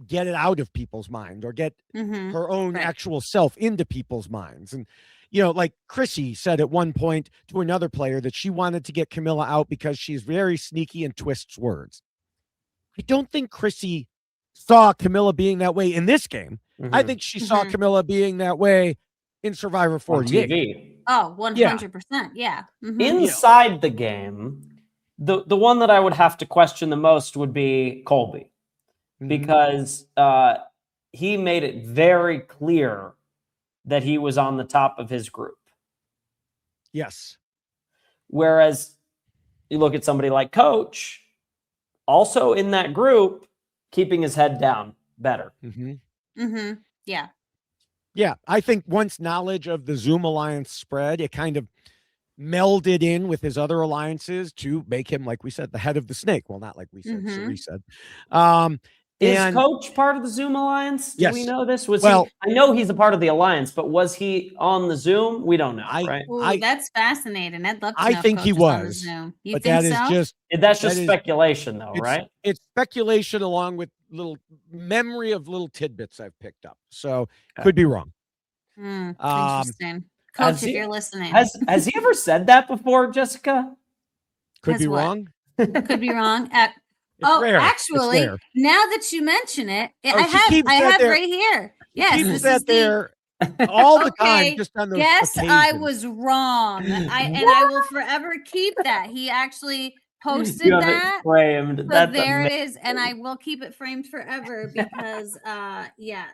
get it out of people's mind or get her own actual self into people's minds. And, like Chrissy said at one point to another player that she wanted to get Kamilla out because she's very sneaky and twists words. I don't think Chrissy saw Kamilla being that way in this game. I think she saw Kamilla being that way in Survivor 48. Oh, 100%. Yeah. Inside the game, the one that I would have to question the most would be Colby, because he made it very clear that he was on the top of his group. Yes. Whereas you look at somebody like Coach, also in that group, keeping his head down better. Yeah. Yeah, I think once knowledge of the Zoom alliance spread, it kind of melded in with his other alliances to make him, like we said, the head of the snake. Well, not like we said, Cirie said. Is Coach part of the Zoom alliance? Do we know this? Well, I know he's a part of the alliance, but was he on the Zoom? We don't know, right? Ooh, that's fascinating. I'd love to know. I think if he Coach is on the was. Zoom. You but think that is so? That's just speculation, though, right? It's speculation along with little memory of little tidbits I've picked up. So could be wrong. Interesting. Coach, if you're listening. Has he ever said that before, Jessica? Could Has be what? wrong. Could be wrong. It's rare. It's Actually, rare. now that you mention it, she I keeps that have there. right here. She Yes, keeps this that is the there all the Okay, time, just on those guess I occasions. was wrong. And I will forever keep that. He actually posted You have that. it framed. So That's there amazing. it is, and I will keep it framed forever because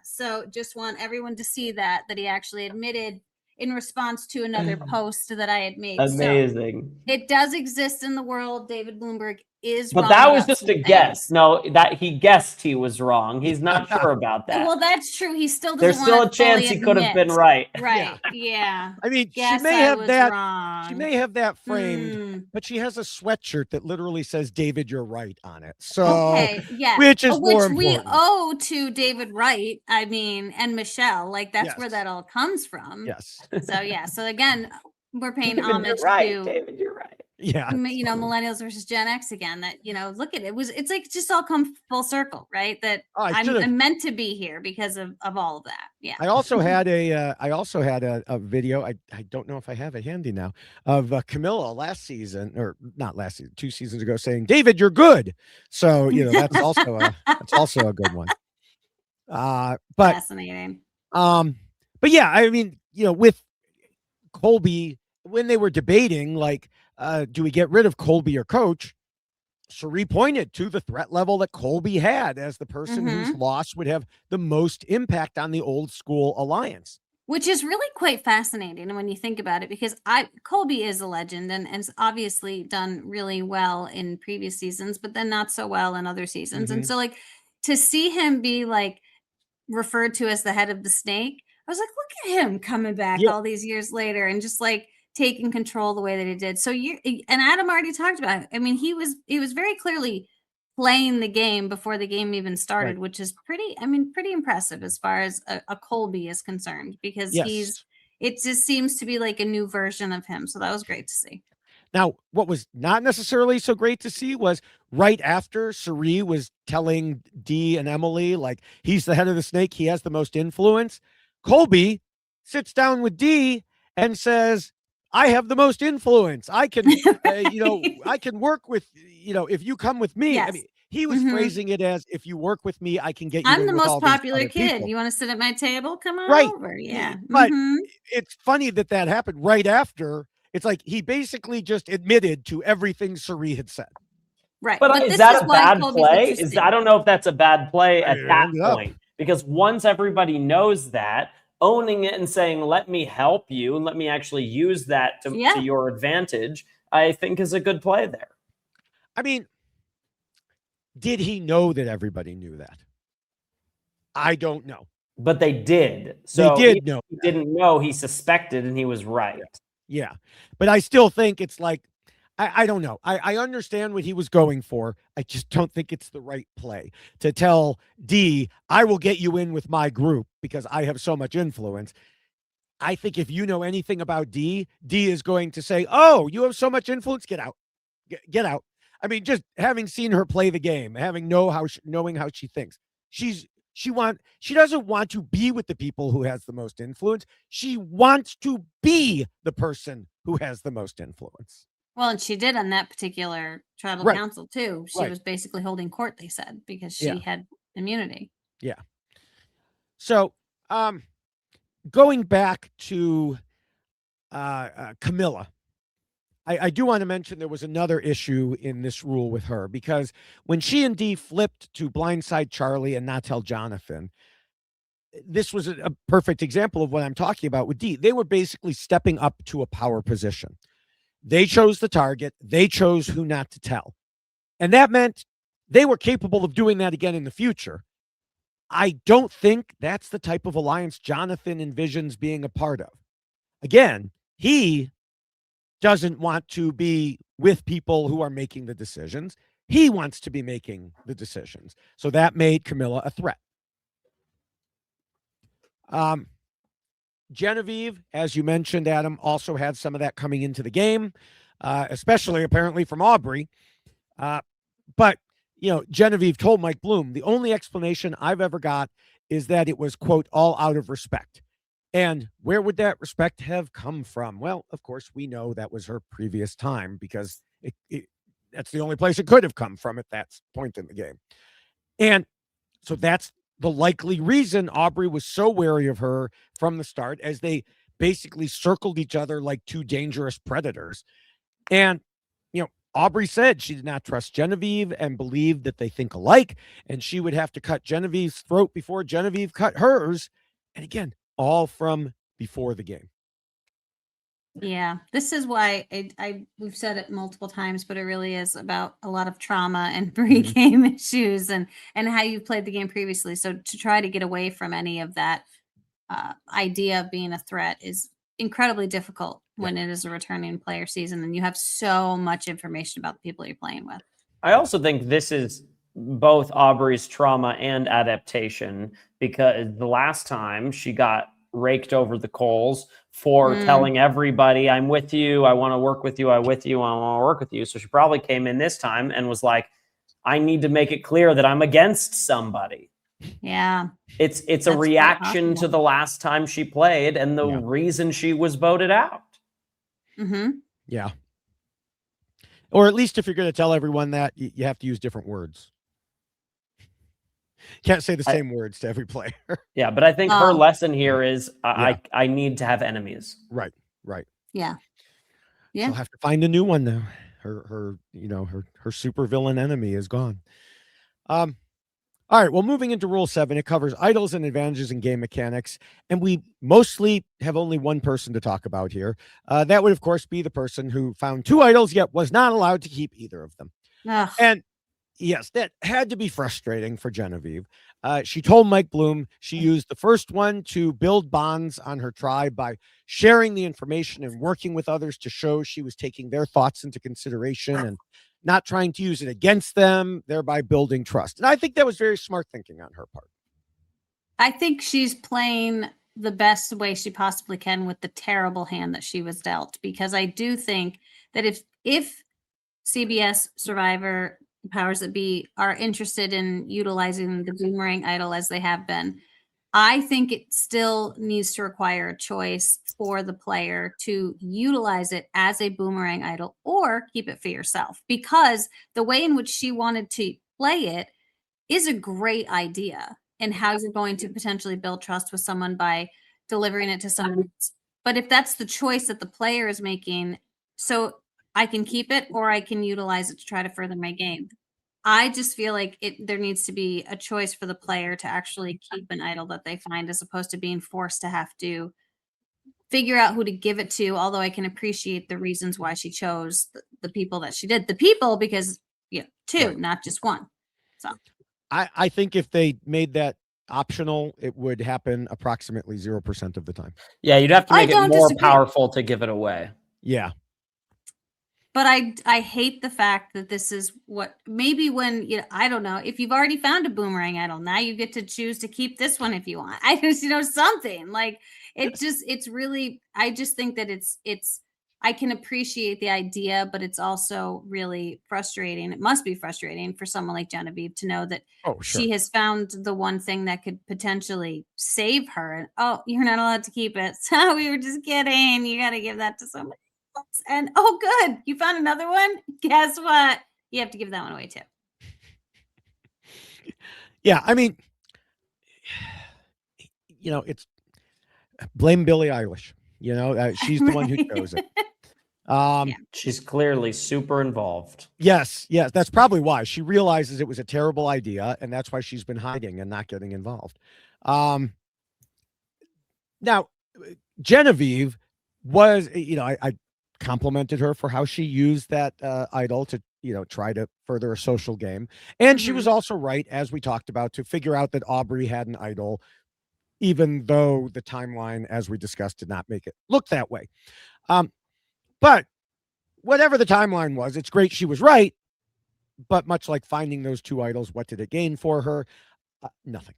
so just want everyone to see that he actually admitted in response to another post that I had made. Amazing. So it does exist in the world. David Bloomberg is But wrong that was about just some a things. guess. No, that he guessed he was wrong. He's not sure about that. Well, that's true. He still doesn't There's still a wanna fully chance he could have been admit. right. Right. Yeah. I mean, Guess she may I have was that. wrong. She may have that framed, Hmm. but she has a sweatshirt that literally says "David, you're right" on it. So, Okay, yeah. which is more we important. owe to David Wright, I mean, and Michelle. Like that's where Yes. that all comes from. Yes. So yeah. So again, we're paying David, homage you're right. to David, you're right. Yeah. millennials versus Gen X again. That look at it. It's like just all come full circle, right? That Oh, I should've- I'm meant to be here because of all of that. Yeah. I also had a video. I don't know if I have it handy now of Kamilla last season, or not last season, 2 seasons ago, saying, "David, you're good." So that's also a good one. But Fascinating. but yeah, I mean, with Colby, when they were debating, like, do we get rid of Colby or Coach? Cirie pointed to the threat level that Colby had as the person whose loss would have the most impact on the old school alliance. Which is really quite fascinating when you think about it, because Colby is a legend and has obviously done really well in previous seasons, but then not so well in other seasons. And so like to see him be like referred to as the head of the snake, I was like, look at him coming back all these years later and just like taking control the way that he did. So and Adam already talked about it. I mean, he was very clearly playing the game before the game even started, which is pretty impressive as far as a Colby is concerned, because it just seems to be like a new version of him. So that was great to see. Now, what was not necessarily so great to see was right after Cirie was telling Dee and Emily, like, he's the head of the snake, he has the most influence. Colby sits down with Dee and says, I have the most influence. I can, I can work with, if you come with me. Yes. I mean, he was phrasing it as, if you work with me, I can get you. I'm in the with most all these popular other kid. people. You want to sit at my table? Come on over. Yeah. But it's funny that happened right after. It's like he basically just admitted to everything Cirie had said. Right. But is that a bad play? I don't know if that's a bad play at that point, because once everybody knows that, owning it and saying, let me help you and let me actually use that to your advantage, I think is a good play there. I mean, did he know that everybody knew that? I don't know. But they did. So they did know. He didn't know, he suspected, and he was right. Yeah. But I still think it's like, I don't know. I understand what he was going for. I just don't think it's the right play to tell Dee, I will get you in with my group because I have so much influence. I think if you know anything about Dee, Dee is going to say, oh, you have so much influence, get out. Get out. I mean, just having seen her play the game, knowing how she thinks. She doesn't want to be with the people who has the most influence. She wants to be the person who has the most influence. Well, and she did on that particular tribal council too. She was basically holding court, they said, because she had immunity. Yeah. So, going back to Kamilla, I do want to mention there was another issue in this rule with her, because when she and Dee flipped to blindside Charlie and not tell Jonathan, this was a perfect example of what I'm talking about with Dee. They were basically stepping up to a power position. They chose the target. They chose who not to tell. And that meant they were capable of doing that again in the future. I don't think that's the type of alliance Jonathan envisions being a part of. Again, he doesn't want to be with people who are making the decisions. He wants to be making the decisions. So that made Kamilla a threat. Genevieve, as you mentioned, Adam, also had some of that coming into the game, especially apparently from Aubrey. But, Genevieve told Mike Bloom, the only explanation I've ever got is that it was, quote, all out of respect. And where would that respect have come from? Well, of course, we know that was her previous time because that's the only place it could have come from at that point in the game. And so that's the likely reason Aubrey was so wary of her from the start, as they basically circled each other like two dangerous predators. And, Aubrey said she did not trust Genevieve and believed that they think alike, and she would have to cut Genevieve's throat before Genevieve cut hers. And again, all from before the game. Yeah, this is why we've said it multiple times, but it really is about a lot of trauma and pre-game issues and how you played the game previously. So to try to get away from any of that idea of being a threat is incredibly difficult when it is a returning player season and you have so much information about the people you're playing with. I also think this is both Aubrey's trauma and adaptation, because the last time she got raked over the coals for telling everybody, I'm with you, I want to work with you, I want to work with you. So she probably came in this time and was like, I need to make it clear that I'm against somebody. Yeah. It's a reaction to the last time she played and the reason she was voted out. Yeah. Or at least if you're going to tell everyone that, you have to use different words. Can't say the same words to every player. Yeah, but I think her lesson here is I need to have enemies. Right. Yeah. She'll have to find a new one now. Her super villain enemy is gone. All right, well, moving into Rule 7, it covers idols and advantages in game mechanics, and we mostly have only one person to talk about here. That would, of course, be the person who found 2 idols, yet was not allowed to keep either of them. Ugh. And yes, that had to be frustrating for Genevieve. She told Mike Bloom she used the first one to build bonds on her tribe by sharing the information and working with others to show she was taking their thoughts into consideration and not trying to use it against them, thereby building trust. And I think that was very smart thinking on her part. I think she's playing the best way she possibly can with the terrible hand that she was dealt, because I do think that if CBS, Survivor, powers that be are interested in utilizing the boomerang idol as they have been, I think it still needs to require a choice for the player to utilize it as a boomerang idol or keep it for yourself, because the way in which she wanted to play it is a great idea and how you're going to potentially build trust with someone by delivering it to someone else. But if that's the choice that the player is making, so I can keep it or I can utilize it to try to further my game, I just feel like there needs to be a choice for the player to actually keep an idol that they find, as opposed to being forced to have to figure out who to give it to. Although I can appreciate the reasons why she chose the people that she did. The people, because 2, not just 1. So I think if they made that optional, it would happen approximately 0% of the time. Yeah, you'd have to make it more disagree. powerful to give it away. Yeah. But I hate the fact that this is what, maybe when, I don't know, if you've already found a boomerang idol, now you get to choose to keep this one if you want. I just, something like it's really, I just think that it's, I can appreciate the idea, but it's also really frustrating. It must be frustrating for someone like Genevieve to know that she has found the one thing that could potentially save her. And, you're not allowed to keep it. So we were just kidding. You got to give that to somebody. And good, you found another one. Guess what? You have to give that one away too. Yeah, I mean, it's blame Billie Eilish. She's the one who chose it. She's clearly super involved. Yes, that's probably why she realizes it was a terrible idea, and that's why she's been hiding and not getting involved. Now, Genevieve was, I complimented her for how she used that idol to try to further a social game, and she was also right, as we talked about, to figure out that Aubrey had an idol, even though the timeline, as we discussed, did not make it look that way. But whatever the timeline was, it's great she was right, but much like finding those 2 idols, what did it gain for her? Nothing.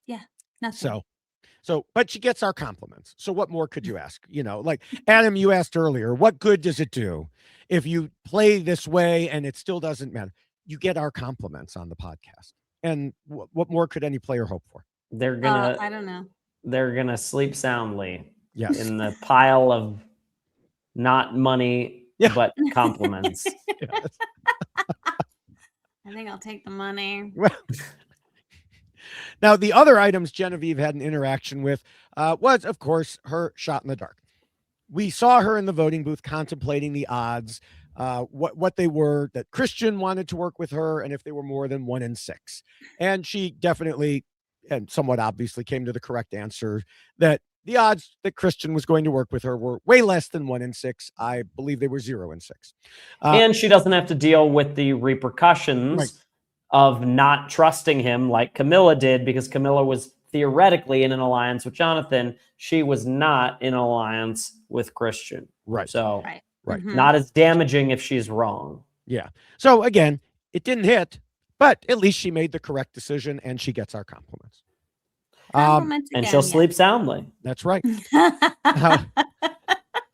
Yeah, nothing. So, but she gets our compliments. So what more could you ask? Like Adam, you asked earlier, what good does it do if you play this way and it still doesn't matter? You get our compliments on the podcast. And what more could any player hope for? They're gonna I don't know. they're going to sleep soundly Yes. in the pile of not money, Yeah. but compliments. Yes. I think I'll take the money. Well, now, the other items Genevieve had an interaction with was, of course, her shot in the dark. We saw her in the voting booth contemplating the odds, what they were, that Christian wanted to work with her, and if they were more than 1 in 6. And she definitely, and somewhat obviously, came to the correct answer that the odds that Christian was going to work with her were way less than 1 in 6. I believe they were 0 in 6. And she doesn't have to deal with the repercussions Right. of not trusting him like Kamilla did, because Kamilla was theoretically in an alliance with Jonathan. She was not in an alliance with Christian. Right. So Right. Mhm. not as damaging if she's wrong. Yeah. So again, it didn't hit, but at least she made the correct decision and she gets our compliments. Compliments And again, she'll yeah. sleep soundly. That's right.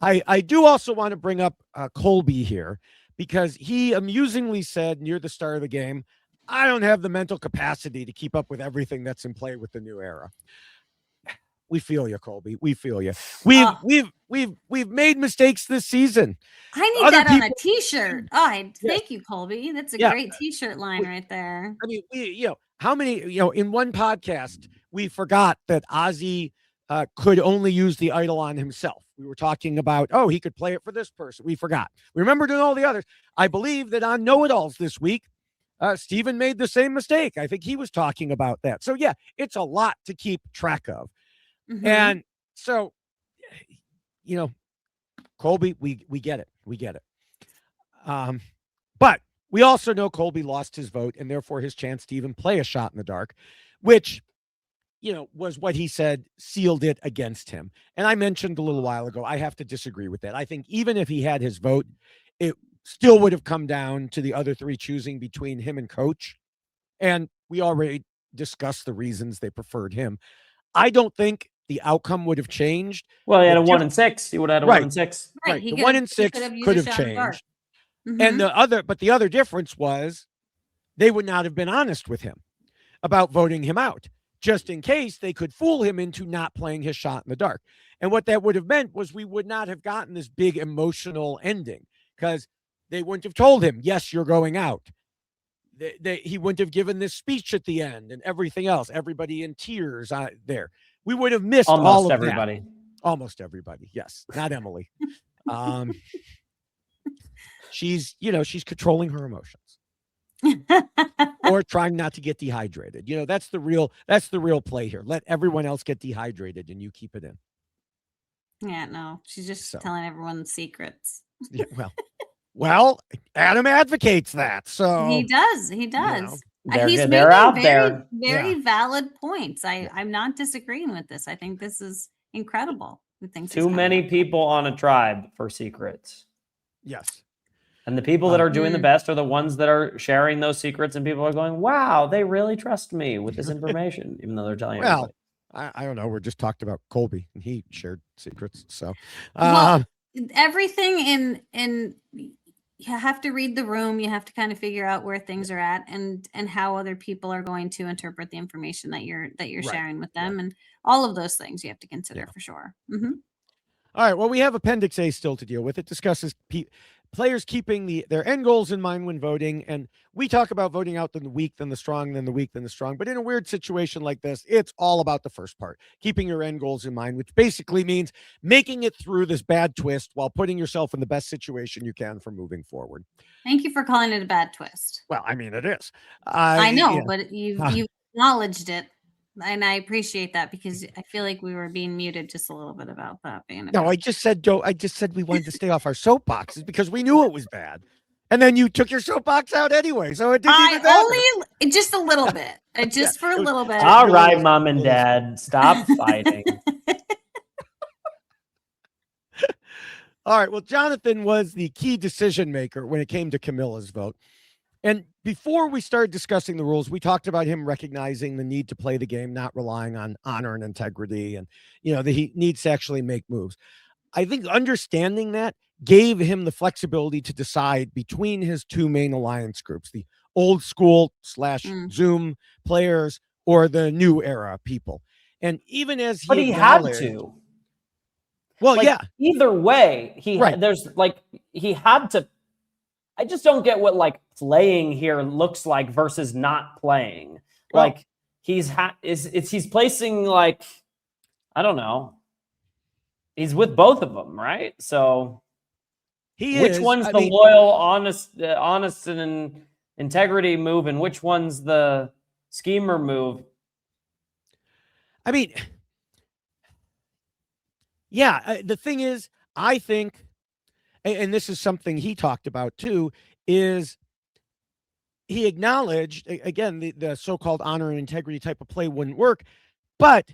I do also want to bring up Colby here, because he amusingly said near the start of the game, I don't have the mental capacity to keep up with everything that's in play with the new era. We feel you, Colby. We feel you. We've made mistakes this season. I need Other that on a people- t-shirt. Thank you, Colby. That's a Yeah. great t-shirt line right there. I mean, how many, in one podcast, we forgot that Ozzy could only use the idol on himself. We were talking about, he could play it for this person. We forgot. We remember doing all the others. I believe that on Know-It-Alls this week, Steven made the same mistake. I think he was talking about that. So yeah, it's a lot to keep track of. Mhm. And so, Colby, we get it. We get it. But we also know Colby lost his vote and therefore his chance to even play a shot in the dark, which, was what he said sealed it against him. And I mentioned a little while ago, I have to disagree with that. I think even if he had his vote, it still would have come down to the other 3 choosing between him and Coach. And we already discussed the reasons they preferred him. I don't think the outcome would have changed. Well, he had The a 1 in 6. He would have had a Right. 1 in 6. Right. The 1 in 6 could have changed. Mm-hmm. And the other difference was they would not have been honest with him about voting him out, just in case they could fool him into not playing his shot in the dark. And what that would have meant was we would not have gotten this big emotional ending, because they wouldn't have told him, yes, you're going out. He wouldn't have given this speech at the end and everything else. Everybody in tears there. We would have missed all Almost of everybody. that. Almost everybody. Yes. Not Emily. She's controlling her emotions or trying not to get dehydrated. That's the real play here. Let everyone else get dehydrated and you keep it in. Yeah, no, she's just telling everyone secrets. Yeah, well, Adam advocates that. So He does. He's They're making out very, there. very valid points. I'm not disagreeing with this. I think this is incredible. Who thinks Too many people on a tribe for secrets. Yes. And the people that are doing the best are the ones that are sharing those secrets, and people are going, wow, they really trust me with this information, even though they're telling everybody. I don't know. We're just talked about Colby and he shared secrets. So everything in you have to read the room. You have to kind of figure out where things are at and how other people are going to interpret the information that you're Right. sharing with them, and all of those things you have to consider for sure. Mm-hmm. All right. Well, we have Appendix A still to deal with. It discusses players keeping their end goals in mind when voting. And we talk about voting out the weak, then the strong, then the weak, then the strong. But in a weird situation like this, it's all about the first part, keeping your end goals in mind, which basically means making it through this bad twist while putting yourself in the best situation you can for moving forward. Thank you for calling it a bad twist. Well, I mean, it is. I know, but you've acknowledged it. And I appreciate that, because I feel like we were being muted just a little bit about that being. No, I just said we wanted to stay off our soapboxes because we knew it was bad, and then you took your soapbox out anyway, so it didn't even matter. Only just a little bit, just for a little bit. All right, Mom and Dad, stop fighting. All right. Well, Jonathan was the key decision maker when it came to Kamilla's vote. And before we started discussing the rules, we talked about him recognizing the need to play the game, not relying on honor and integrity, and that he needs to actually make moves. I think understanding that gave him the flexibility to decide between his 2 main alliance groups, the old school / Zoom players or the new era people. And even as But he had to. Well, Like, yeah. Either way, Right. he had to. I just don't get what like playing here looks like versus not playing. Well, Like he's placing like, I don't know. He's with both of them, right? So which one's the loyal, honest and integrity move, and which one's the schemer move? I mean, yeah, the thing is, I think, and this is something he talked about too, is he acknowledged, again, the so-called honor and integrity type of play wouldn't work, but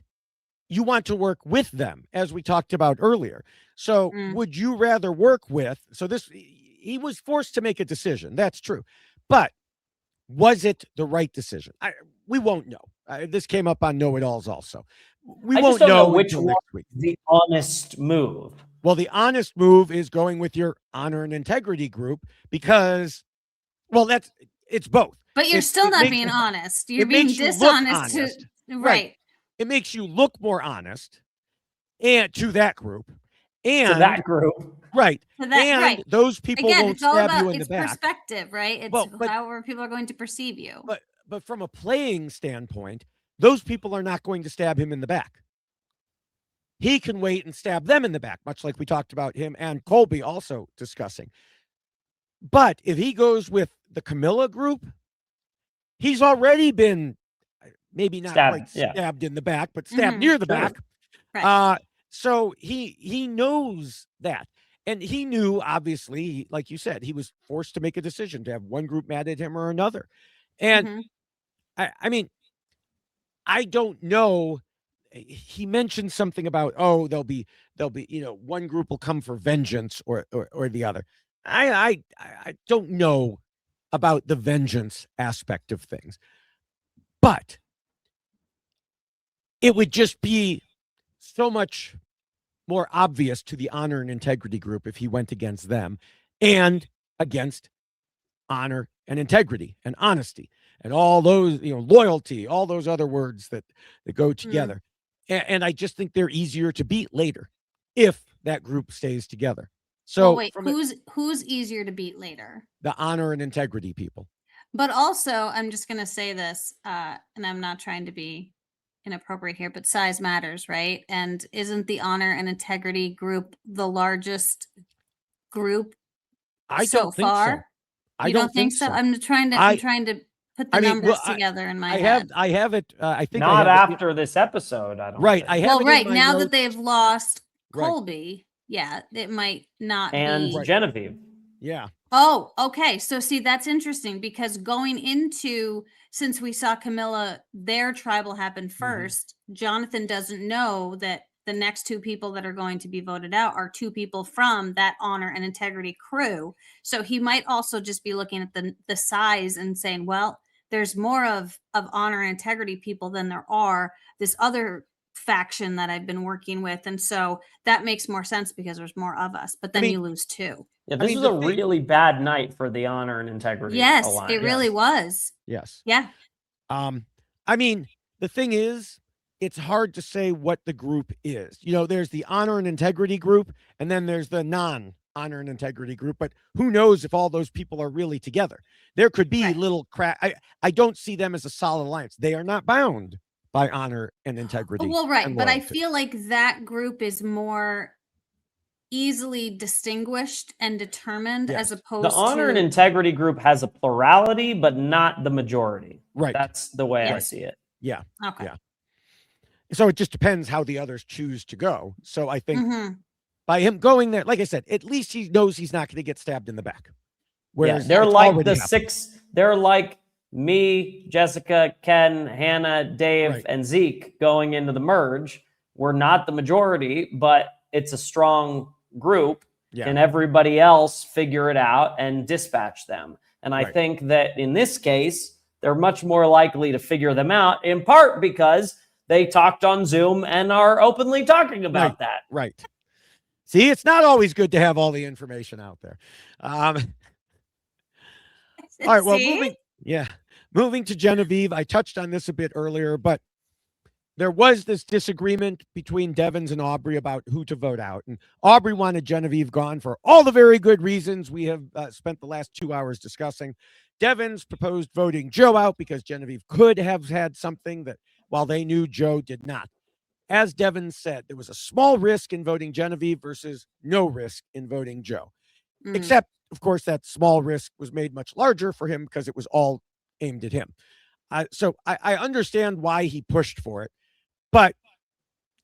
you want to work with them, as we talked about earlier. So would you rather work with, he was forced to make a decision. That's true. But was it the right decision? We won't know. This came up on Know-It-Alls also. We I won't just don't know which until one next week. the honest move. Well, the honest move is going with your honor and integrity group because, well, it's both. But you're still not being honest. You're being dishonest. Right. It makes you look more honest and to that group. And to that group. Right. Right. Those people won't stab you in the back. It's perspective, right? It's however people are going to perceive you. But from a playing standpoint, those people are not going to stab him in the back. He can wait and stab them in the back, much like we talked about him and Colby also discussing. But if he goes with the Kamilla group, he's already been maybe not quite stabbed in the back, but stabbed near the back. Right. So he knows that. And he knew, obviously, like you said, he was forced to make a decision to have one group mad at him or another. And I mean, I don't know. He mentioned something about, there'll be, one group will come for vengeance or the other. I don't know about the vengeance aspect of things, but it would just be so much more obvious to the honor and integrity group if he went against them and against honor and integrity and honesty and all those, loyalty, all those other words that go together. And I just think they're easier to beat later if that group stays together. So wait, who's easier to beat later? The honor and integrity people. But also, I'm just going to say this, and I'm not trying to be inappropriate here, but size matters, right? And isn't the honor and integrity group the largest group so far? I don't think so. I'm trying to put the numbers together in my head. I have it. I think not after this episode. I don't. Right. Think. I have. Well, right now that they've lost Colby, it might not be Genevieve. Yeah. Oh, okay. So see, that's interesting because going into, since we saw Kamilla, their tribal happen first, Jonathan doesn't know that the next two people that are going to be voted out are two people from that honor and integrity crew. So he might also just be looking at the size and saying, well, there's more of honor and integrity people than there are this other faction that I've been working with. And so that makes more sense because there's more of us, but then you lose two. Yeah, this is a really bad night for the honor and integrity. Yes, alliance. it really was. Yes. Yeah. I mean, the thing is, it's hard to say what the group is. There's the honor and integrity group, and then there's the non-honor and integrity group. But who knows if all those people are really together? There could be little crack. I don't see them as a solid alliance. They are not bound by honor and integrity. Well, right. But I feel like that group is more easily distinguished and determined as opposed to the honor and integrity group has a plurality, but not the majority. Right. That's the way I see it. Yeah. Okay. Yeah. So it just depends how the others choose to go. So I think by him going there, like I said, at least he knows he's not going to get stabbed in the back. Whereas they're like the six. They're like me, Jessica, Ken, Hannah, Dave, and Zeke going into the merge. We're not the majority, but it's a strong group, and everybody else figure it out and dispatch them. And I think that in this case, they're much more likely to figure them out, in part because they talked on Zoom and are openly talking about that. Right. See, it's not always good to have all the information out there. All right. Well, moving to Genevieve. I touched on this a bit earlier, but there was this disagreement between Devins and Aubrey about who to vote out. And Aubrey wanted Genevieve gone for all the very good reasons we have spent the last 2 hours discussing. Devins proposed voting Joe out because Genevieve could have had something that, while they knew, Joe did not. As Devins said, there was a small risk in voting Genevieve versus no risk in voting Joe. Except, of course, that small risk was made much larger for him because it was all aimed at him. So I understand why he pushed for it. But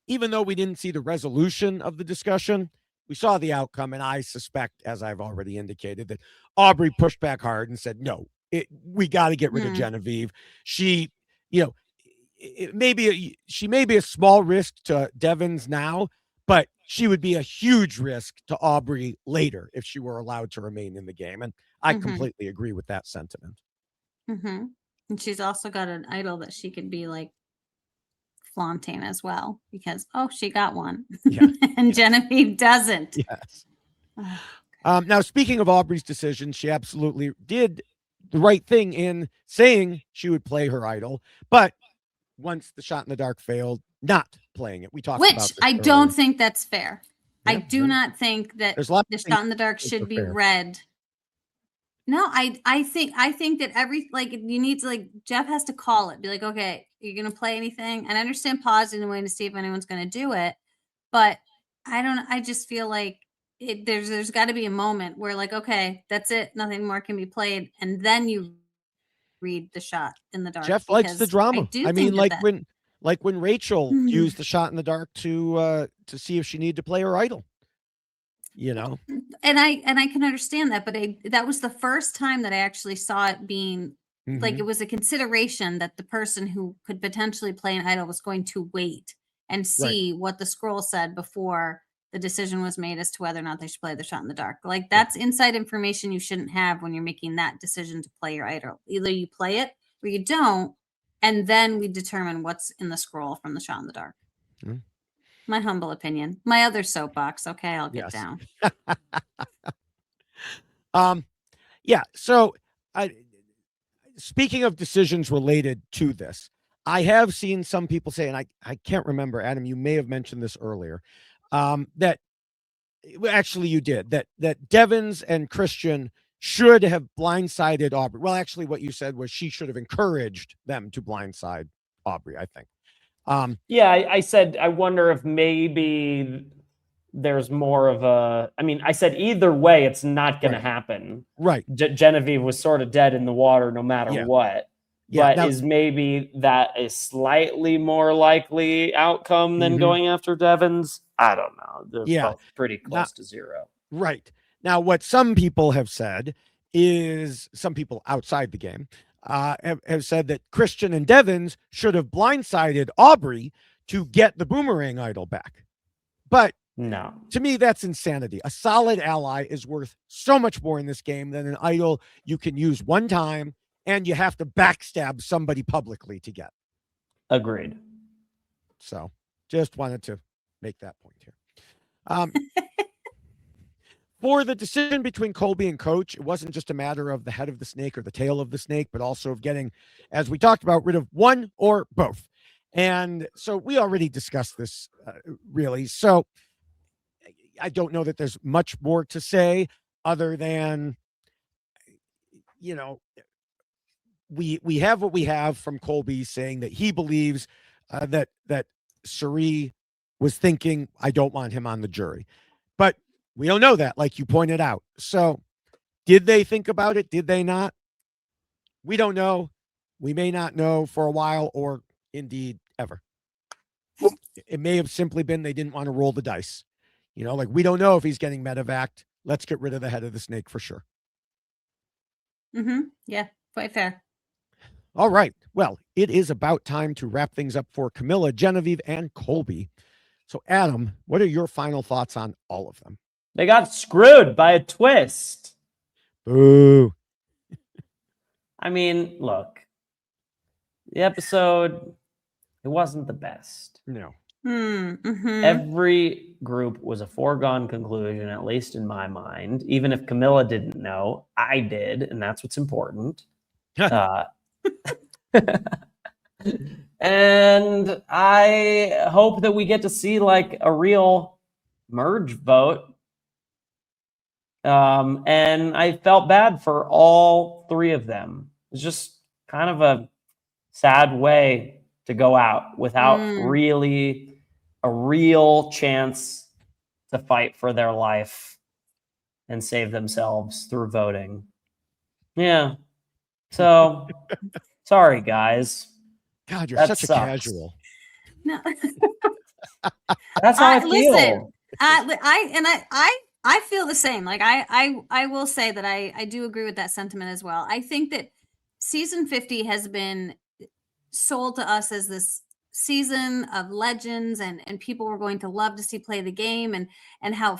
even though we didn't see the resolution of the discussion, we saw the outcome. And I suspect, as I've already indicated, that Aubrey pushed back hard and said, no, we got to get rid of Genevieve. She, she may be a small risk to Devins now, but she would be a huge risk to Aubrey later if she were allowed to remain in the game. And I completely agree with that sentiment. And she's also got an idol that she could be like flaunting as well because, she got one. Yeah. And Genevieve doesn't. Yes. Now, speaking of Aubrey's decision, she absolutely did the right thing in saying she would play her idol. But once the shot in the dark failed, not playing it. We talked about this I earlier. don't think that's fair. Yeah, I do not think that there's lots the of shot in the dark should be read. No, I think that you need to Jeff has to call it. Be like, okay, you're gonna play anything? And I understand pausing and waiting to see if anyone's gonna do it, but I just feel like there's got to be a moment where okay, that's it, nothing more can be played, and then you read the shot in the dark. Jeff likes the drama. I mean, when Rachel used the shot in the dark to see if she needed to play her idol. And I can understand that, but that was the first time that I actually saw it being it was a consideration that the person who could potentially play an idol was going to wait and see what the scroll said before the decision was made as to whether or not they should play the shot in the dark. That's inside information you shouldn't have when you're making that decision to play your idol. Either you play it or you don't, and then we determine what's in the scroll from the shot in the dark. My humble opinion. My other soapbox. Okay, I'll get down. Yeah. So, speaking of decisions related to this, I have seen some people say, and I can't remember, Adam, you may have mentioned this earlier, that actually you did, that Devins and Christian should have blindsided Aubrey. Well, actually, what you said was she should have encouraged them to blindside Aubrey, I think. I said, I wonder if maybe there's more of I said either way, it's not going to happen. Right. Genevieve was sort of dead in the water no matter what. Yeah, but is maybe that a slightly more likely outcome than going after Devins? I don't know. They're both pretty close to zero. Right. Now, what some people have said is, some people outside the game, have said that Christian and Devins should have blindsided Aubrey to get the boomerang idol back. But no, to me, that's insanity. A solid ally is worth so much more in this game than an idol you can use one time and you have to backstab somebody publicly to get. Agreed. So just wanted to make that point here. For the decision between Colby and Coach, it wasn't just a matter of the head of the snake or the tail of the snake, but also of getting, as we talked about, rid of one or both. And so we already discussed this, really. So I don't know that there's much more to say other than, we have what we have from Colby saying that he believes that Cirie was thinking, I don't want him on the jury. But we don't know that, like you pointed out. So did they think about it? Did they not? We don't know. We may not know for a while or indeed ever. It may have simply been they didn't want to roll the dice. We don't know if he's getting medevaced. Let's get rid of the head of the snake for sure. Yeah, quite fair. All right. Well, it is about time to wrap things up for Kamilla, Genevieve, and Colby. So, Adam, what are your final thoughts on all of them? They got screwed by a twist. Boo. I mean, look, the episode, it wasn't the best. No. Every group was a foregone conclusion, at least in my mind. Even if Kamilla didn't know, I did, and that's what's important. And And I hope that we get to see like a real merge vote. And I felt bad for all three of them. It's just kind of a sad way to go out without really a real chance to fight for their life and save themselves through voting. Yeah. So sorry, guys. God, you're That such sucks. a casual. No. That's how I feel. Listen, I feel the same. Like I will say that I do agree with that sentiment as well. I think that season 50 has been sold to us as this season of legends and people were going to love to see play the game and how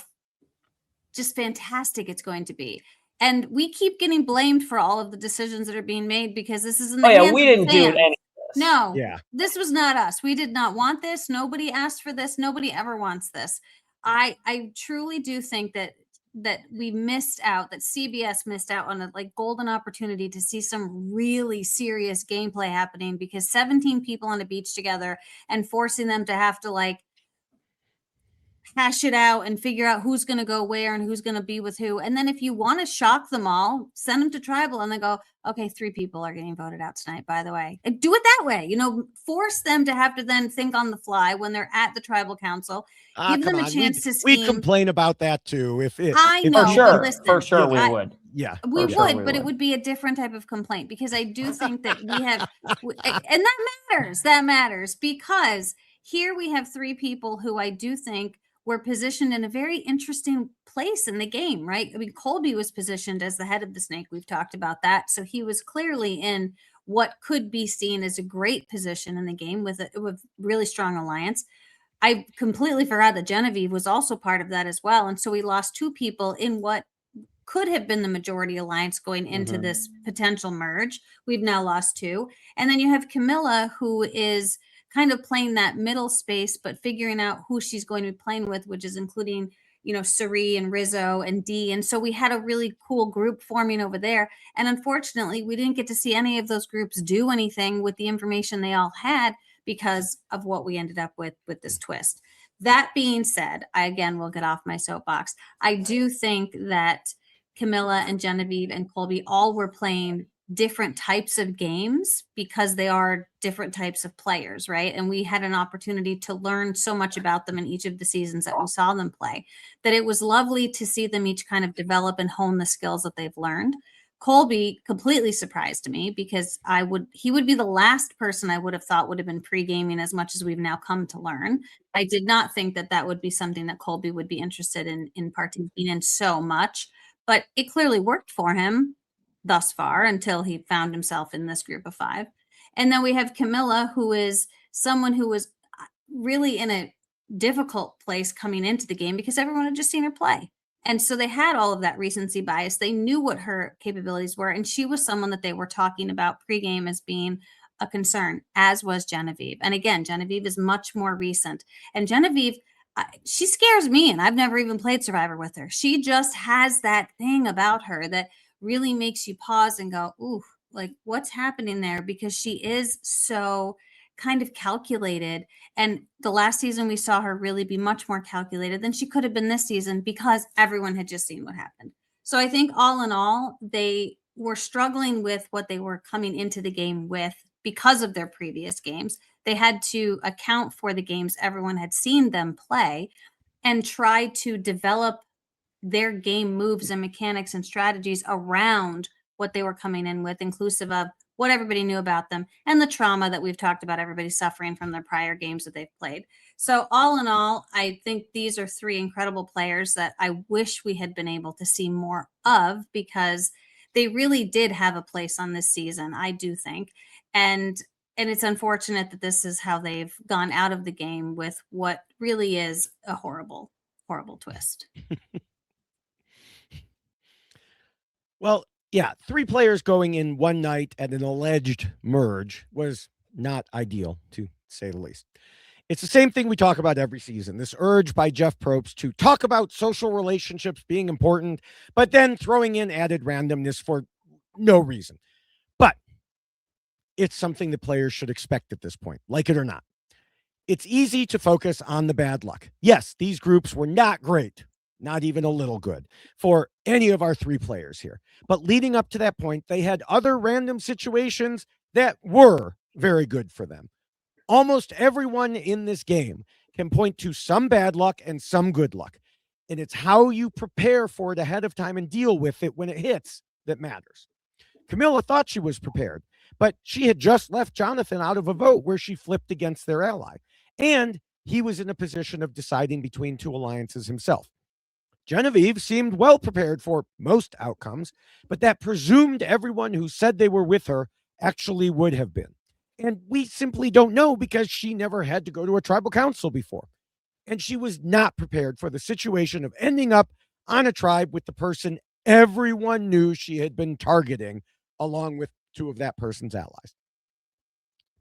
just fantastic it's going to be. And we keep getting blamed for all of the decisions that are being made because this is in the hands we of the didn't do fans. any of this. No, Yeah. this was not us. We did not want this. Nobody asked for this. Nobody ever wants this. I truly do think that we missed out, that CBS missed out on a like golden opportunity to see some really serious gameplay happening because 17 people on a beach together and forcing them to have to like hash it out and figure out who's going to go where and who's going to be with who. And then if you want to shock them all, send them to tribal and then go, okay, 3 people are getting voted out tonight, by the way. And do it that way. Force them to have to then think on the fly when they're at the tribal council. Give them a chance to scheme. We complain about that too. I know, for sure, but listen, we would. Yeah, we For sure would, we but it would. would be a different type of complaint because I do think that we have, and that matters. That matters because here we have 3 people who I do think were positioned in a very interesting place in the game, right? I mean, Colby was positioned as the head of the snake. We've talked about that. So he was clearly in what could be seen as a great position in the game with a really strong alliance. I completely forgot that Genevieve was also part of that as well. And so we lost 2 people in what could have been the majority alliance going into this potential merge. We've now lost 2. And then you have Kamilla, who is kind of playing that middle space, but figuring out who she's going to be playing with, which is including, Cirie and Rizzo and Dee. And so we had a really cool group forming over there. And unfortunately, we didn't get to see any of those groups do anything with the information they all had because of what we ended up with this twist. That being said, I again will get off my soapbox. I do think that Kamilla and Genevieve and Colby all were playing different types of games because they are different types of players, right? And we had an opportunity to learn so much about them in each of the seasons that we saw them play, that it was lovely to see them each kind of develop and hone the skills that they've learned. Colby completely surprised me because he would be the last person I would have thought would have been pre-gaming as much as we've now come to learn. I did not think that would be something that Colby would be interested in partaking in so much, but it clearly worked for him thus far until he found himself in this group of 5. And then we have Kamilla, who is someone who was really in a difficult place coming into the game because everyone had just seen her play. And so they had all of that recency bias. They knew what her capabilities were. And she was someone that they were talking about pregame as being a concern, as was Genevieve. And again, Genevieve is much more recent. And Genevieve, she scares me. And I've never even played Survivor with her. She just has that thing about her that really makes you pause and go, ooh, like what's happening there? Because she is so kind of calculated. And the last season we saw her really be much more calculated than she could have been this season because everyone had just seen what happened. So I think all in all, they were struggling with what they were coming into the game with because of their previous games. They had to account for the games everyone had seen them play and try to develop their game moves and mechanics and strategies around what they were coming in with, inclusive of what everybody knew about them and the trauma that we've talked about everybody suffering from their prior games that they've played. So all in all, I think these are 3 incredible players that I wish we had been able to see more of because they really did have a place on this season, I do think. And it's unfortunate that this is how they've gone out of the game with what really is a horrible, horrible twist. Well, yeah, 3 players going in one night at an alleged merge was not ideal, to say the least. It's the same thing we talk about every season, this urge by Jeff Probst to talk about social relationships being important, but then throwing in added randomness for no reason. But it's something the players should expect at this point, like it or not. It's easy to focus on the bad luck. Yes, these groups were not great, not even a little good for any of our three players here. But leading up to that point, they had other random situations that were very good for them. Almost everyone in this game can point to some bad luck and some good luck. And it's how you prepare for it ahead of time and deal with it when it hits that matters. Kamilla thought she was prepared, but she had just left Jonathan out of a vote where she flipped against their ally. And he was in a position of deciding between two alliances himself. Genevieve seemed well prepared for most outcomes, but that presumed everyone who said they were with her actually would have been. And we simply don't know because she never had to go to a tribal council before. And she was not prepared for the situation of ending up on a tribe with the person everyone knew she had been targeting, along with two of that person's allies.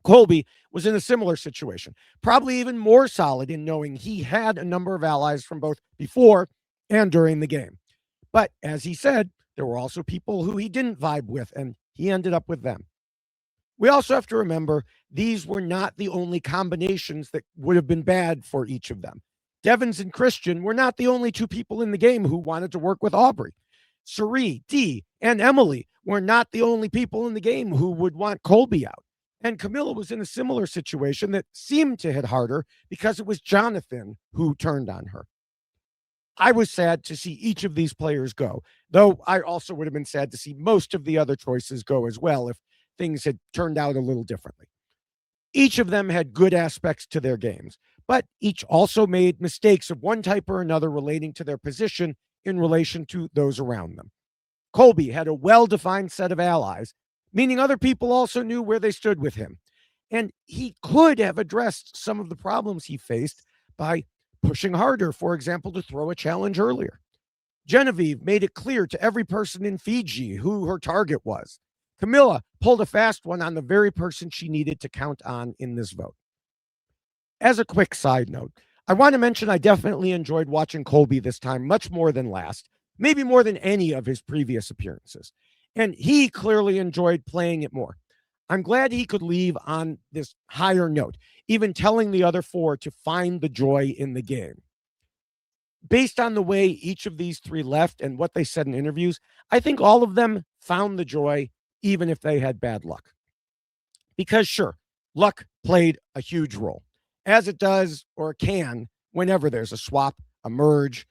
Colby was in a similar situation, probably even more solid in knowing he had a number of allies from both before and during the game. But as he said, there were also people who he didn't vibe with, and he ended up with them. We also have to remember these were not the only combinations that would have been bad for each of them. Devins and Christian were not the only two people in the game who wanted to work with Aubrey. Cirie, Dee, and Emily were not the only people in the game who would want Colby out. And Kamilla was in a similar situation that seemed to hit harder because it was Jonathan who turned on her. I was sad to see each of these players go, though I also would have been sad to see most of the other choices go as well if things had turned out a little differently. Each of them had good aspects to their games, but each also made mistakes of one type or another relating to their position in relation to those around them. Colby had a well-defined set of allies, meaning other people also knew where they stood with him. And he could have addressed some of the problems he faced by pushing harder, for example, to throw a challenge earlier. Genevieve made it clear to every person in Fiji who her target was. Kamilla pulled a fast one on the very person she needed to count on in this vote. As a quick side note, I want to mention I definitely enjoyed watching Colby this time much more than last, maybe more than any of his previous appearances. And he clearly enjoyed playing it more. I'm glad he could leave on this higher note, even telling the other four to find the joy in the game. Based on the way each of these three left and what they said in interviews, I think all of them found the joy, even if they had bad luck. Because sure, luck played a huge role, as it does or can whenever there's a swap, a merge,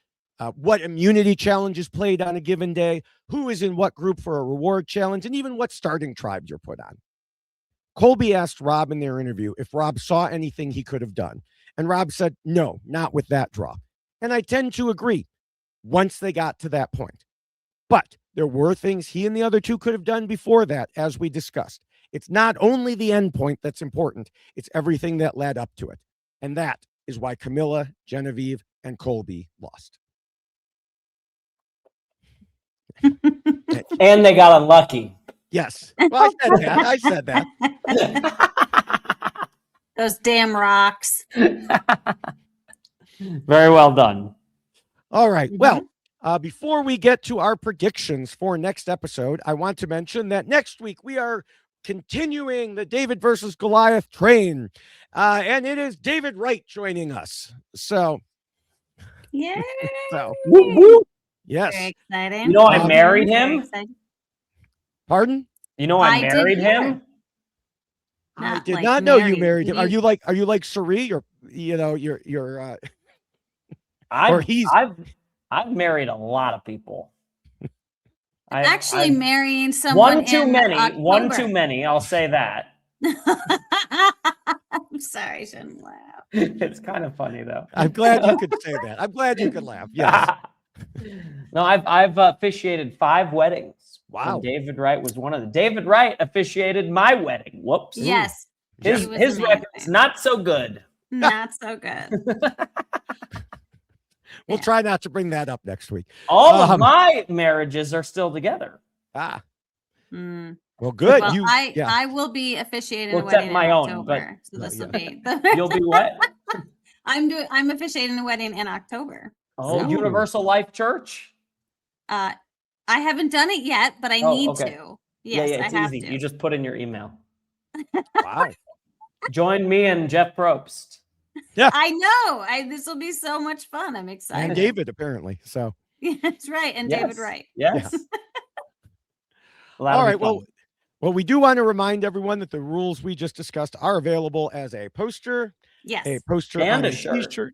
what immunity challenges played on a given day, who is in what group for a reward challenge, and even what starting tribe you're put on. Colby asked Rob in their interview if Rob saw anything he could have done. And Rob said, no, not with that draw. And I tend to agree once they got to that point. But there were things he and the other two could have done before that, as we discussed. It's not only the end point that's important, it's everything that led up to it. And that is why Kamilla, Genevieve, and Colby lost. And they got unlucky. Yes. Well, I said that. Those damn rocks. Very well done. All right. Well, before we get to our predictions for next episode, I want to mention that next week we are continuing the David versus Goliath train. And it is David Wright joining us. So, Yay. Woo, woo. Yes. Very exciting. You know, I married him. Pardon? You know, I married him. I Not did like not know you married. married him. You- Are you like Cirie, or you're I've married a lot of people. Actually, marrying someone one too in many. October. One too many. I'll say that. I'm sorry, I shouldn't laugh. It's kind of funny though. I'm glad you could say that. I'm glad you could laugh. Yes. No, I've officiated 5 weddings. Wow. And David Wright was one of them. David Wright officiated my wedding. Whoops. Yes. His He was record's amazing. not so good. Not so good. We'll try not to bring that up next week. All of my marriages are still together. Mm. Well, good. Well, Yeah. I will be officiating Well, a except wedding my in own, October. but- So this will Yeah. be. You'll be what? I'm officiating a wedding in October. Oh, So, Universal Life Church? I haven't done it yet, but I Oh, need okay. to. Yes, yeah, it's I have easy. to. You just put in your email. Wow. Join me and Jeff Probst. I know. This will be so much fun. I'm excited. And David, apparently. So That's right. And David Wright. Yes. all right. Well, we do want to remind everyone that the rules we just discussed are available as a poster, Yes. a poster And on a a shirt. t-shirt,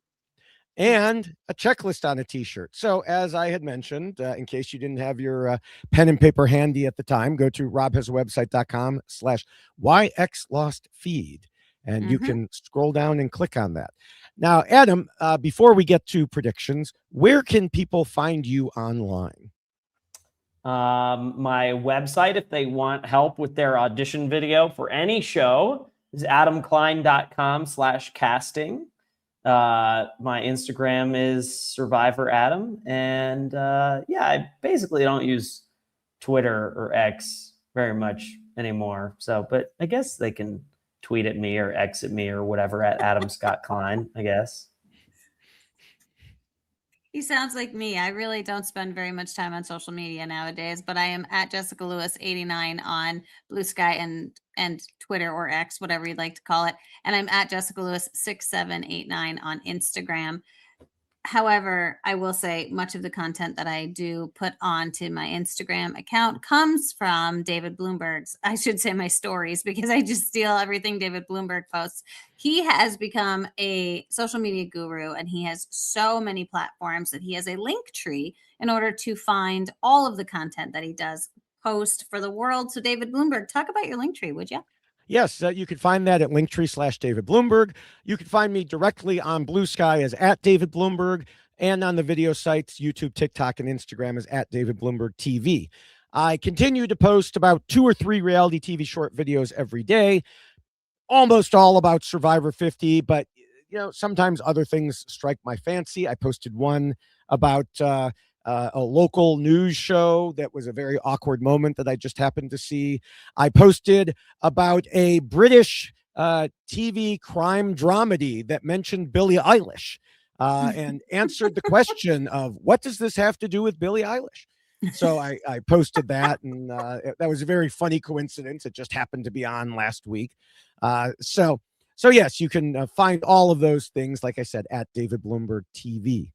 and a checklist on a t-shirt. So as I had mentioned, in case you didn't have your pen and paper handy at the time, go to robhasawebsite.com/yxlostfeed, and you can scroll down and click on that. Now, Adam, before we get to predictions, where can people find you online? My website, if they want help with their audition video for any show, is adamklein.com/casting. My Instagram is Survivor Adam. And I basically don't use Twitter or X very much anymore. So, but I guess they can tweet at me or X at me or whatever at Adam Scott Klein, I guess. He sounds like me. I really don't spend very much time on social media nowadays, but I am at Jessica Lewis 89 on Blue Sky and Twitter or X, whatever you'd like to call it. And I'm at Jessica Lewis 6789 on Instagram. However, I will say much of the content that I do put onto my Instagram account comes from David Bloomberg's, I should say my stories, because I just steal everything David Bloomberg posts. He has become a social media guru, and he has so many platforms that he has a link tree in order to find all of the content that he does post for the world. So David Bloomberg, talk about your link tree, would you? Yes, you can find that at Linktree/David Bloomberg. You can find me directly on Blue Sky as at David Bloomberg, and on the video sites, YouTube, TikTok, and Instagram is at David Bloomberg TV. I continue to post about 2 or 3 reality TV short videos every day, almost all about Survivor 50, but sometimes other things strike my fancy. I posted one about a local news show that was a very awkward moment that I just happened to see. I posted about a British TV crime dramedy that mentioned Billie Eilish and answered the question of what does this have to do with Billie Eilish? So I posted that, and that was a very funny coincidence. It just happened to be on last week. So yes, you can find all of those things, like I said, at David Bloomberg TV.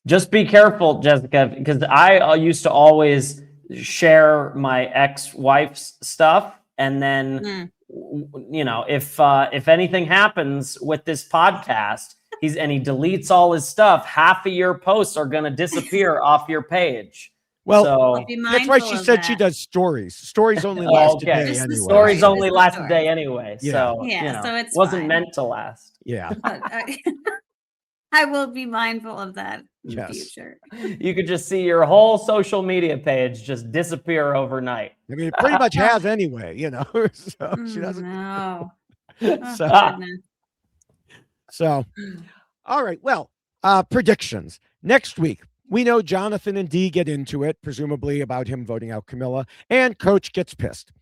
Just be careful, Jessica, because I used to always share my ex-wife's stuff, and then if anything happens with this podcast, he deletes all his stuff, half of your posts are going to disappear off your page. Well, so that's why she said she does stories. Stories only last a day anyway. Stories only last a day anyway. Yeah. So so it wasn't meant to last. Yeah. I will be mindful of that in the future. You could just see your whole social media page just disappear overnight. I mean, it pretty much has anyway, so she doesn't. No. So, all right. Well, predictions. Next week, we know Jonathan and Dee get into it, presumably about him voting out Kamilla, and Coach gets pissed.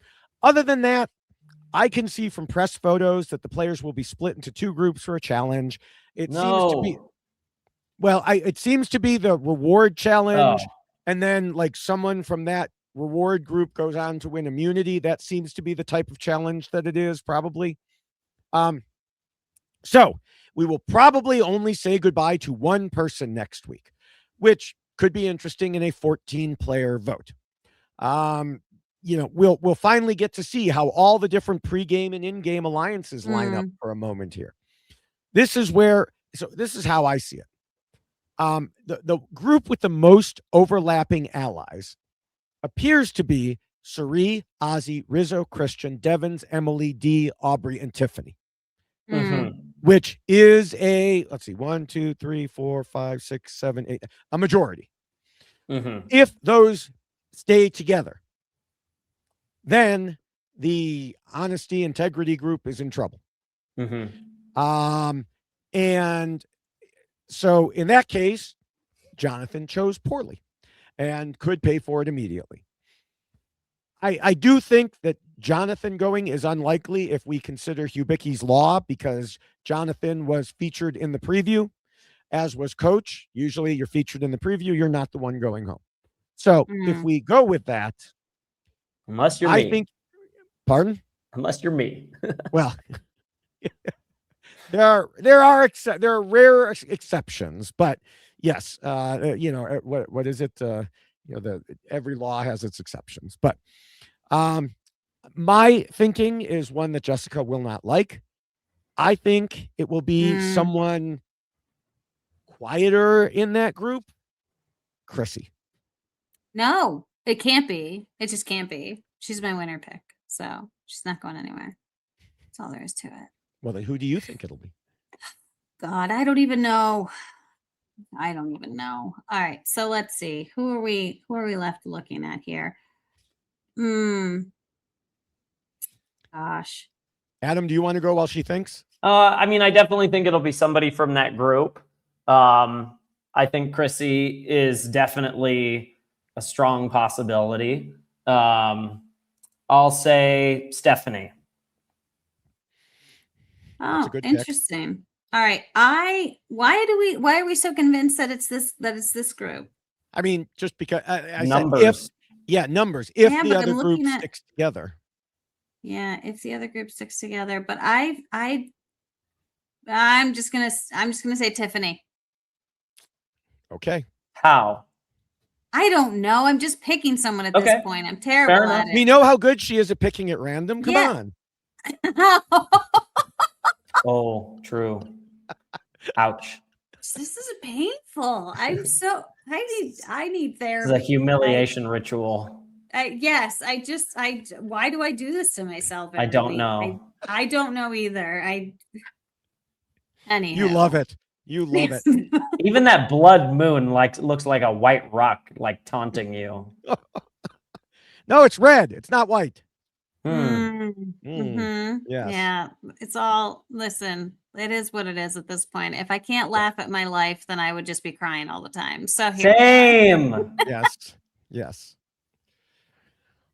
Other than that, I can see from press photos that the players will be split into 2 groups for a challenge. It seems to be the reward challenge, and then like someone from that reward group goes on to win immunity. That seems to be the type of challenge that it is, probably. So we will probably only say goodbye to one person next week, which could be interesting in a 14-player vote. We'll finally get to see how all the different pregame and in-game alliances line up for a moment here. This is how I see it. The group with the most overlapping allies appears to be Cirie, Ozzy, Rizzo, Christian, Devins, Emily, Dee, Aubrey, and Tiffany. Which is a 1, 2, 3, 4, 5, 6, 7, 8, a majority. If those stay together, then the honesty integrity group is in trouble. And so in that case, Jonathan chose poorly and could pay for it immediately. I do think that Jonathan going is unlikely if we consider Hubicki's Law, because Jonathan was featured in the preview, as was Coach. Usually you're featured in the preview, you're not the one going home. So if we go with that, unless you're I think Pardon? Unless you're me. Well, there are rare exceptions, but yes, what is it? Every law has its exceptions, but my thinking is one that Jessica will not like. I think it will be someone quieter in that group. Chrissy. No, it can't be. It just can't be. She's my winner pick, so she's not going anywhere. That's all there is to it. Well, then who do you think it'll be? God, I don't even know. All right, so let's see. Who are we left looking at here? Gosh. Adam, do you want to go while she thinks? I mean, I definitely think it'll be somebody from that group. I think Chrissy is definitely a strong possibility. I'll say Stephanie. Oh, interesting. Pick. All right. Why are we so convinced that it's this group? I mean, just because I numbers. Numbers. If the other group sticks together. Yeah, if the other group sticks together, but I'm just gonna say Tiffany. Okay. How? I don't know. I'm just picking someone at this point. I'm terrible at it. We know how good she is at picking at random. Come on. Oh, true. Ouch. This is painful. I need therapy. It's a humiliation ritual. Yes. Why do I do this to myself? I don't know. I don't know either. Anyhow. You love it. You love it. Even that blood moon looks like a white rock, taunting you. No, it's red. It's not white. Yes. Yeah. It's all, listen, it is what it is at this point. If I can't laugh at my life, then I would just be crying all the time. So same. Yes.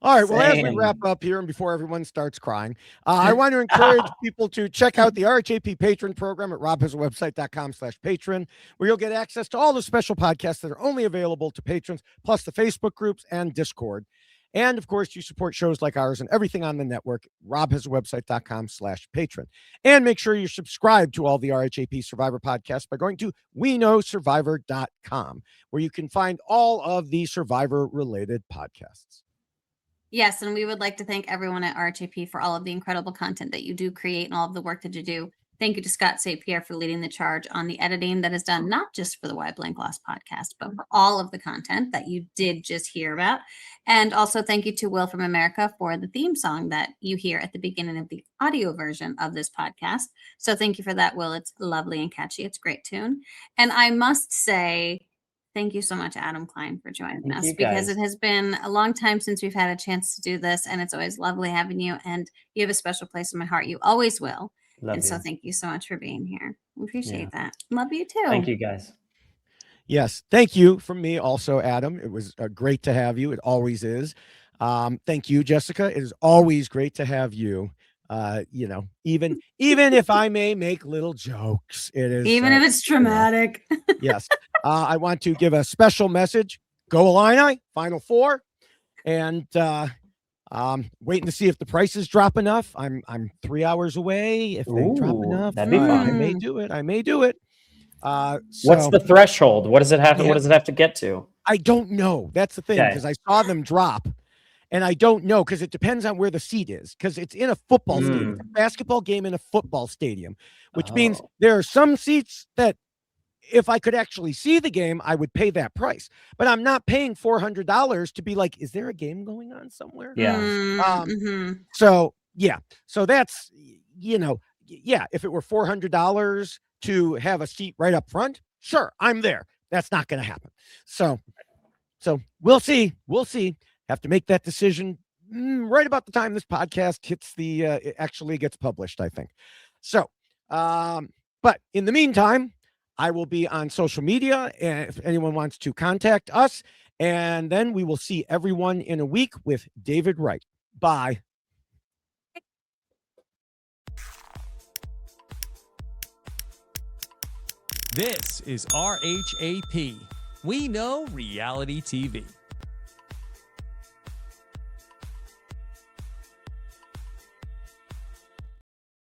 All right. Well, as we wrap up here and before everyone starts crying, I want to encourage people to check out the RHAP patron program at robhasawebsite.com/patron, where you'll get access to all the special podcasts that are only available to patrons, plus the Facebook groups and Discord. And of course, you support shows like ours and everything on the network, robhasawebsite.com/patron. And make sure you're subscribed to all the RHAP Survivor podcasts by going to weknowsurvivor.com, where you can find all of the Survivor-related podcasts. Yes, and we would like to thank everyone at RHAP for all of the incredible content that you do create and all of the work that you do. Thank you to Scott St. Pierre for leading the charge on the editing that is done not just for the Why Blank Lost podcast, but for all of the content that you did just hear about. And also thank you to Will from America for the theme song that you hear at the beginning of the audio version of this podcast. So thank you for that, Will. It's lovely and catchy. It's a great tune. And I must say, thank you so much, Adam Klein, for joining us, because it has been a long time since we've had a chance to do this, and it's always lovely having you, and you have a special place in my heart. You always will. So thank you so much for being here. We appreciate that. Love you too. Thank you, guys. Yes. Thank you from me also, Adam. It was great to have you. It always is. Thank you, Jessica. It is always great to have you. Even if I may make little jokes, it is even if it's traumatic. Yes. I want to give a special message. Go Illini, Final Four, and waiting to see if the prices drop enough. I'm 3 hours away. If they drop enough, that'd be fun. I may do it. What's the threshold? What does it have? What does it have to get to? I don't know. That's the thing, because I saw them drop. And I don't know, because it depends on where the seat is, because it's in a football stadium, it's a basketball game in a football stadium, which means there are some seats that if I could actually see the game, I would pay that price. But I'm not paying $400 to be like, is there a game going on somewhere? Yeah. So that's, if it were $400 to have a seat right up front, sure, I'm there. That's not going to happen. So we'll see. Have to make that decision right about the time this podcast hits it actually gets published, I think. So, but in the meantime, I will be on social media if anyone wants to contact us, and then we will see everyone in a week with David Wright. Bye. This is RHAP. We know reality TV.